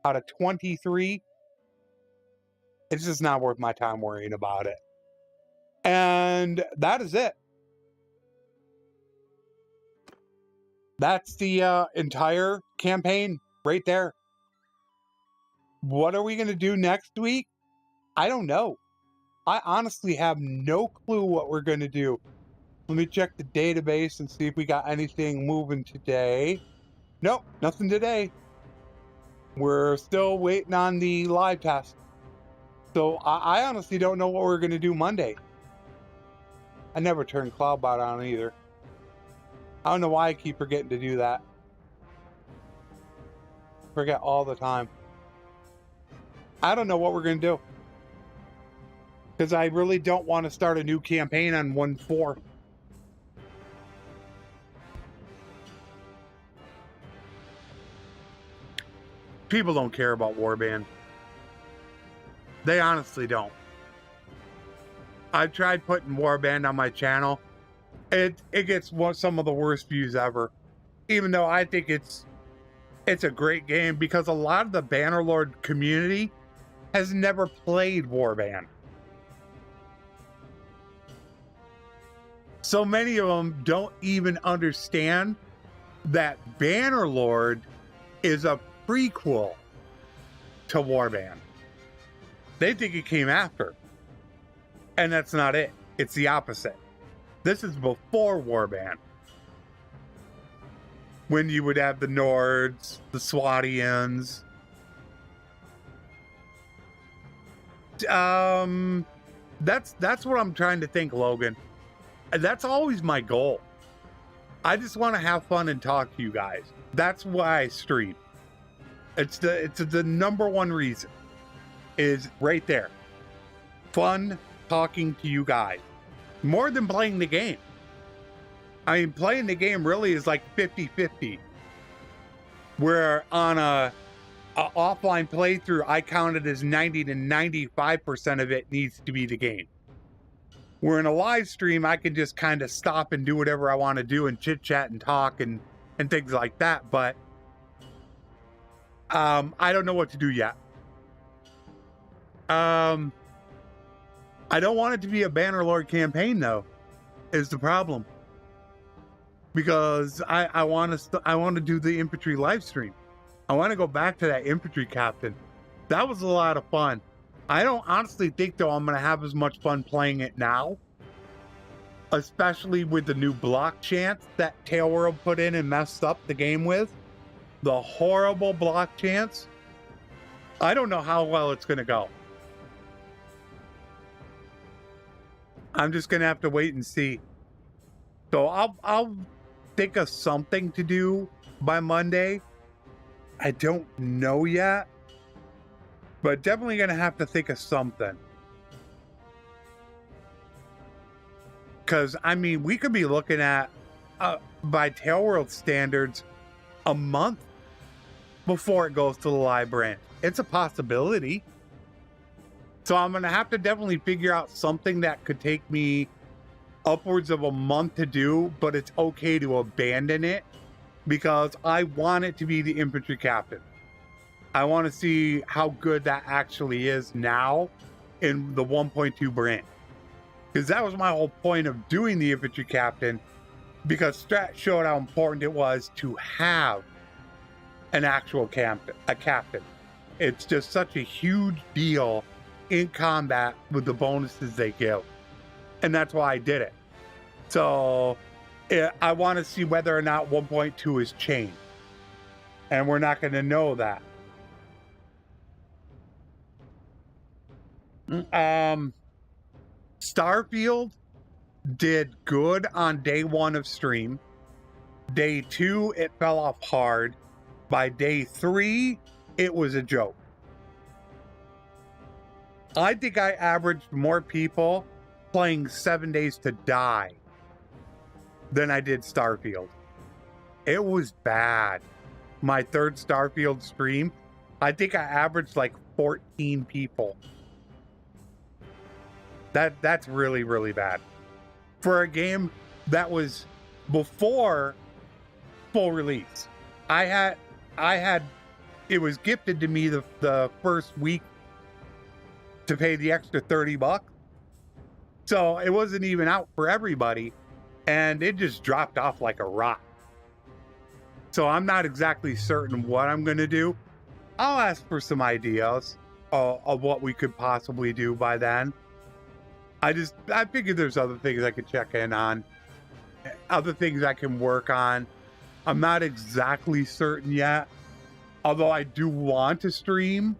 out of 23, it's just not worth my time worrying about it. And that is it. That's the entire campaign right there. What are we going to do next week? I don't know. I honestly have no clue what we're going to do. Let me check the database and see if we got anything moving today. Nope, nothing today. We're still waiting on the live test. So I honestly don't know what we're going to do Monday. I never turn Cloudbot on either. I don't know why I keep forgetting to do that. Forget all the time. I don't know what we're going to do. Because I really don't want to start a new campaign on 1.4. People don't care about Warband. They honestly don't. I've tried putting Warband on my channel. It gets some of the worst views ever. Even though I think it's a great game, because a lot of the Bannerlord community has never played Warband. So many of them don't even understand that Bannerlord is a prequel to Warband. They think it came after. And that's not it. It's the opposite. This is before Warband. When you would have the Nords, the Swatians. That's what I'm trying to think, Logan. That's always my goal. I just want to have fun and talk to you guys. That's why I stream. It's the number one reason. Is right there. Fun talking to you guys. More than playing the game. I mean, playing the game really is like 50-50. Where on a offline playthrough, I count it as 90 to 95% of it needs to be the game. Where in a live stream, I can just kind of stop and do whatever I want to do and chit chat and talk and things like that. But I don't know what to do yet. I don't want it to be a Bannerlord campaign, though, is the problem. Because I want to do the infantry live stream. I want to go back to that infantry captain. That was a lot of fun. I don't honestly think, though, I'm going to have as much fun playing it now. Especially with the new block chance that Tailworld put in and messed up the game with. The horrible block chance. I don't know how well it's going to go. I'm just going to have to wait and see. So I'll think of something to do by Monday. I don't know yet. But definitely going to have to think of something. Because, I mean, we could be looking at, by Tailworld standards, a month before it goes to the live branch. It's a possibility. So I'm going to have to definitely figure out something that could take me upwards of a month to do, but it's okay to abandon it because I want it to be the infantry captain. I want to see how good that actually is now in the 1.2 branch. Because that was my whole point of doing the infantry captain, because Strat showed how important it was to have an actual captain, a captain. It's just such a huge deal in combat with the bonuses they give. And that's why I did it. So I want to see whether or not 1.2 is changed. And we're not going to know that. Starfield did good on day 1 of stream. Day 2, it fell off hard. By day 3, it was a joke. I think I averaged more people playing 7 Days to Die than I did Starfield. It was bad. My third Starfield stream, I think I averaged like 14 people. That's really, really bad. For a game that was before full release. It was gifted to me the first week to pay the extra $30. So it wasn't even out for everybody, and it just dropped off like a rock. So I'm not exactly certain what I'm going to do. I'll ask for some ideas of what we could possibly do by then. I figured there's other things I could check in on, other things I can work on. I'm not exactly certain yet, although I do want to stream.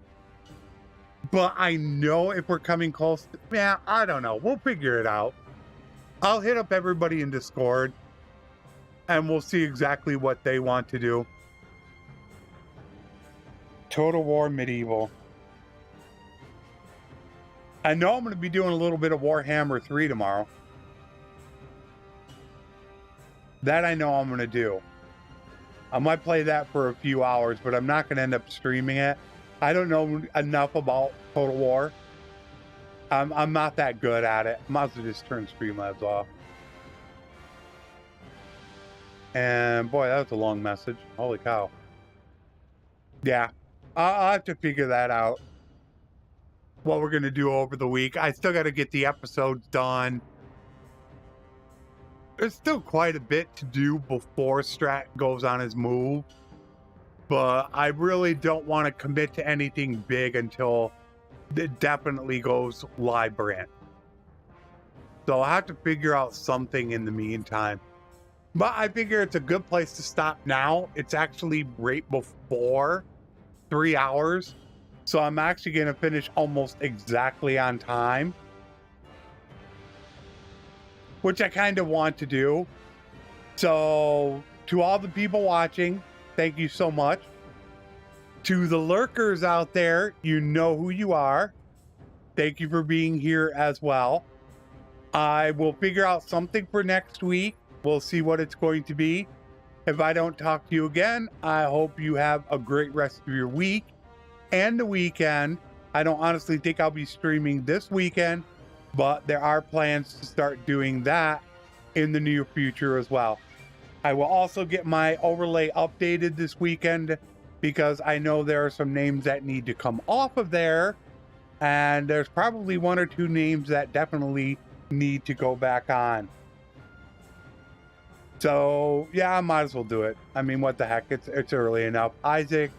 But I know if we're coming close, I don't know. We'll figure it out. I'll hit up everybody in Discord, and we'll see exactly what they want to do. Total War Medieval. I know I'm going to be doing a little bit of Warhammer 3 tomorrow. That I know I'm going to do. I might play that for a few hours, but I'm not going to end up streaming it. I don't know enough about Total War. I'm not that good at it. Might as well just turn Streamlabs off. And boy, that was a long message. Holy cow. Yeah, I'll have to figure that out. What we're going to do over the week. I still got to get the episodes done. There's still quite a bit to do before Strat goes on his move. But I really don't want to commit to anything big until it definitely goes live brand. So I'll have to figure out something in the meantime. But I figure it's a good place to stop now. It's actually right before 3 hours. So I'm actually going to finish almost exactly on time. Which I kind of want to do. So to all the people watching, thank you so much. To the lurkers out there, you know who you are. Thank you for being here as well. I will figure out something for next week. We'll see what it's going to be. If I don't talk to you again, I hope you have a great rest of your week and the weekend. I don't honestly think I'll be streaming this weekend, but there are plans to start doing that in the near future as well. I will also get my overlay updated this weekend because I know there are some names that need to come off of there, and there's probably 1 or 2 names that definitely need to go back on. So yeah, I might as well do it. I mean, what the heck, it's early enough. Isaac,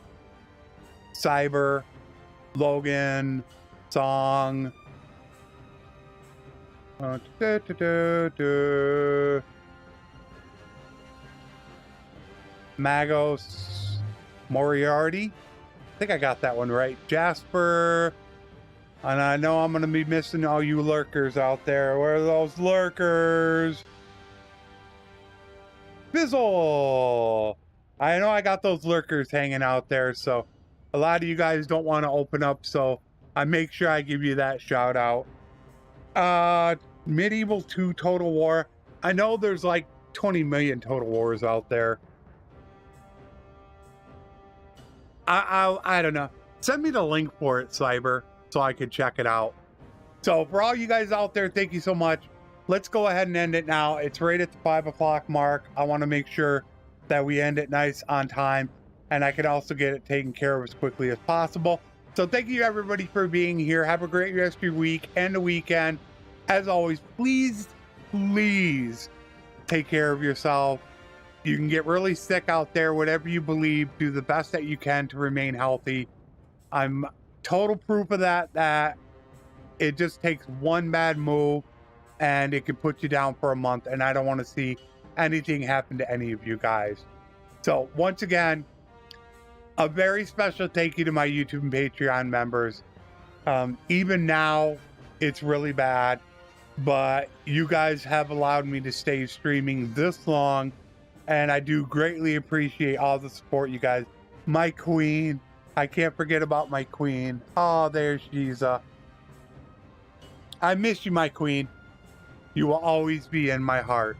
Cyber, Logan, Song, Magos, Moriarty. I think I got that one right. Jasper. And I know I'm going to be missing all you lurkers out there. Where are those lurkers? Fizzle. I know I got those lurkers hanging out there. So a lot of you guys don't want to open up. So I make sure I give you that shout out. Medieval 2 Total War. I know there's like 20 million Total Wars out there. I don't know. Send me the link for it, Cyber, so I can check it out. So for all you guys out there, thank you so much. Let's go ahead and end it now. It's right at the 5 o'clock mark. I want to make sure that we end it nice on time, and I can also get it taken care of as quickly as possible. So thank you everybody for being here. Have a great rest of your week and the weekend. As always, please take care of yourself. You can get really sick out there, whatever you believe, do the best that you can to remain healthy. I'm total proof of that it just takes one bad move and it can put you down for a month, and I don't want to see anything happen to any of you guys. So once again, a very special thank you to my YouTube and Patreon members. Even now, it's really bad, but you guys have allowed me to stay streaming this long, and I do greatly appreciate all the support, you guys. My queen, I can't forget about my queen. Oh, there she's I miss you, my queen. You will always be in my heart.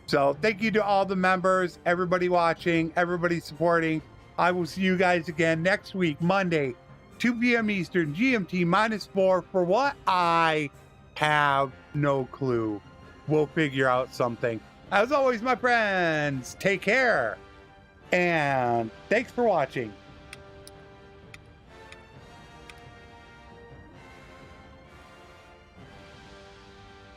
So thank you to all the members, everybody watching, everybody supporting. I will see you guys again next week, Monday, 2 p.m. Eastern, GMT -4 for what? I have no clue. We'll figure out something. As always, my friends, take care. And thanks for watching.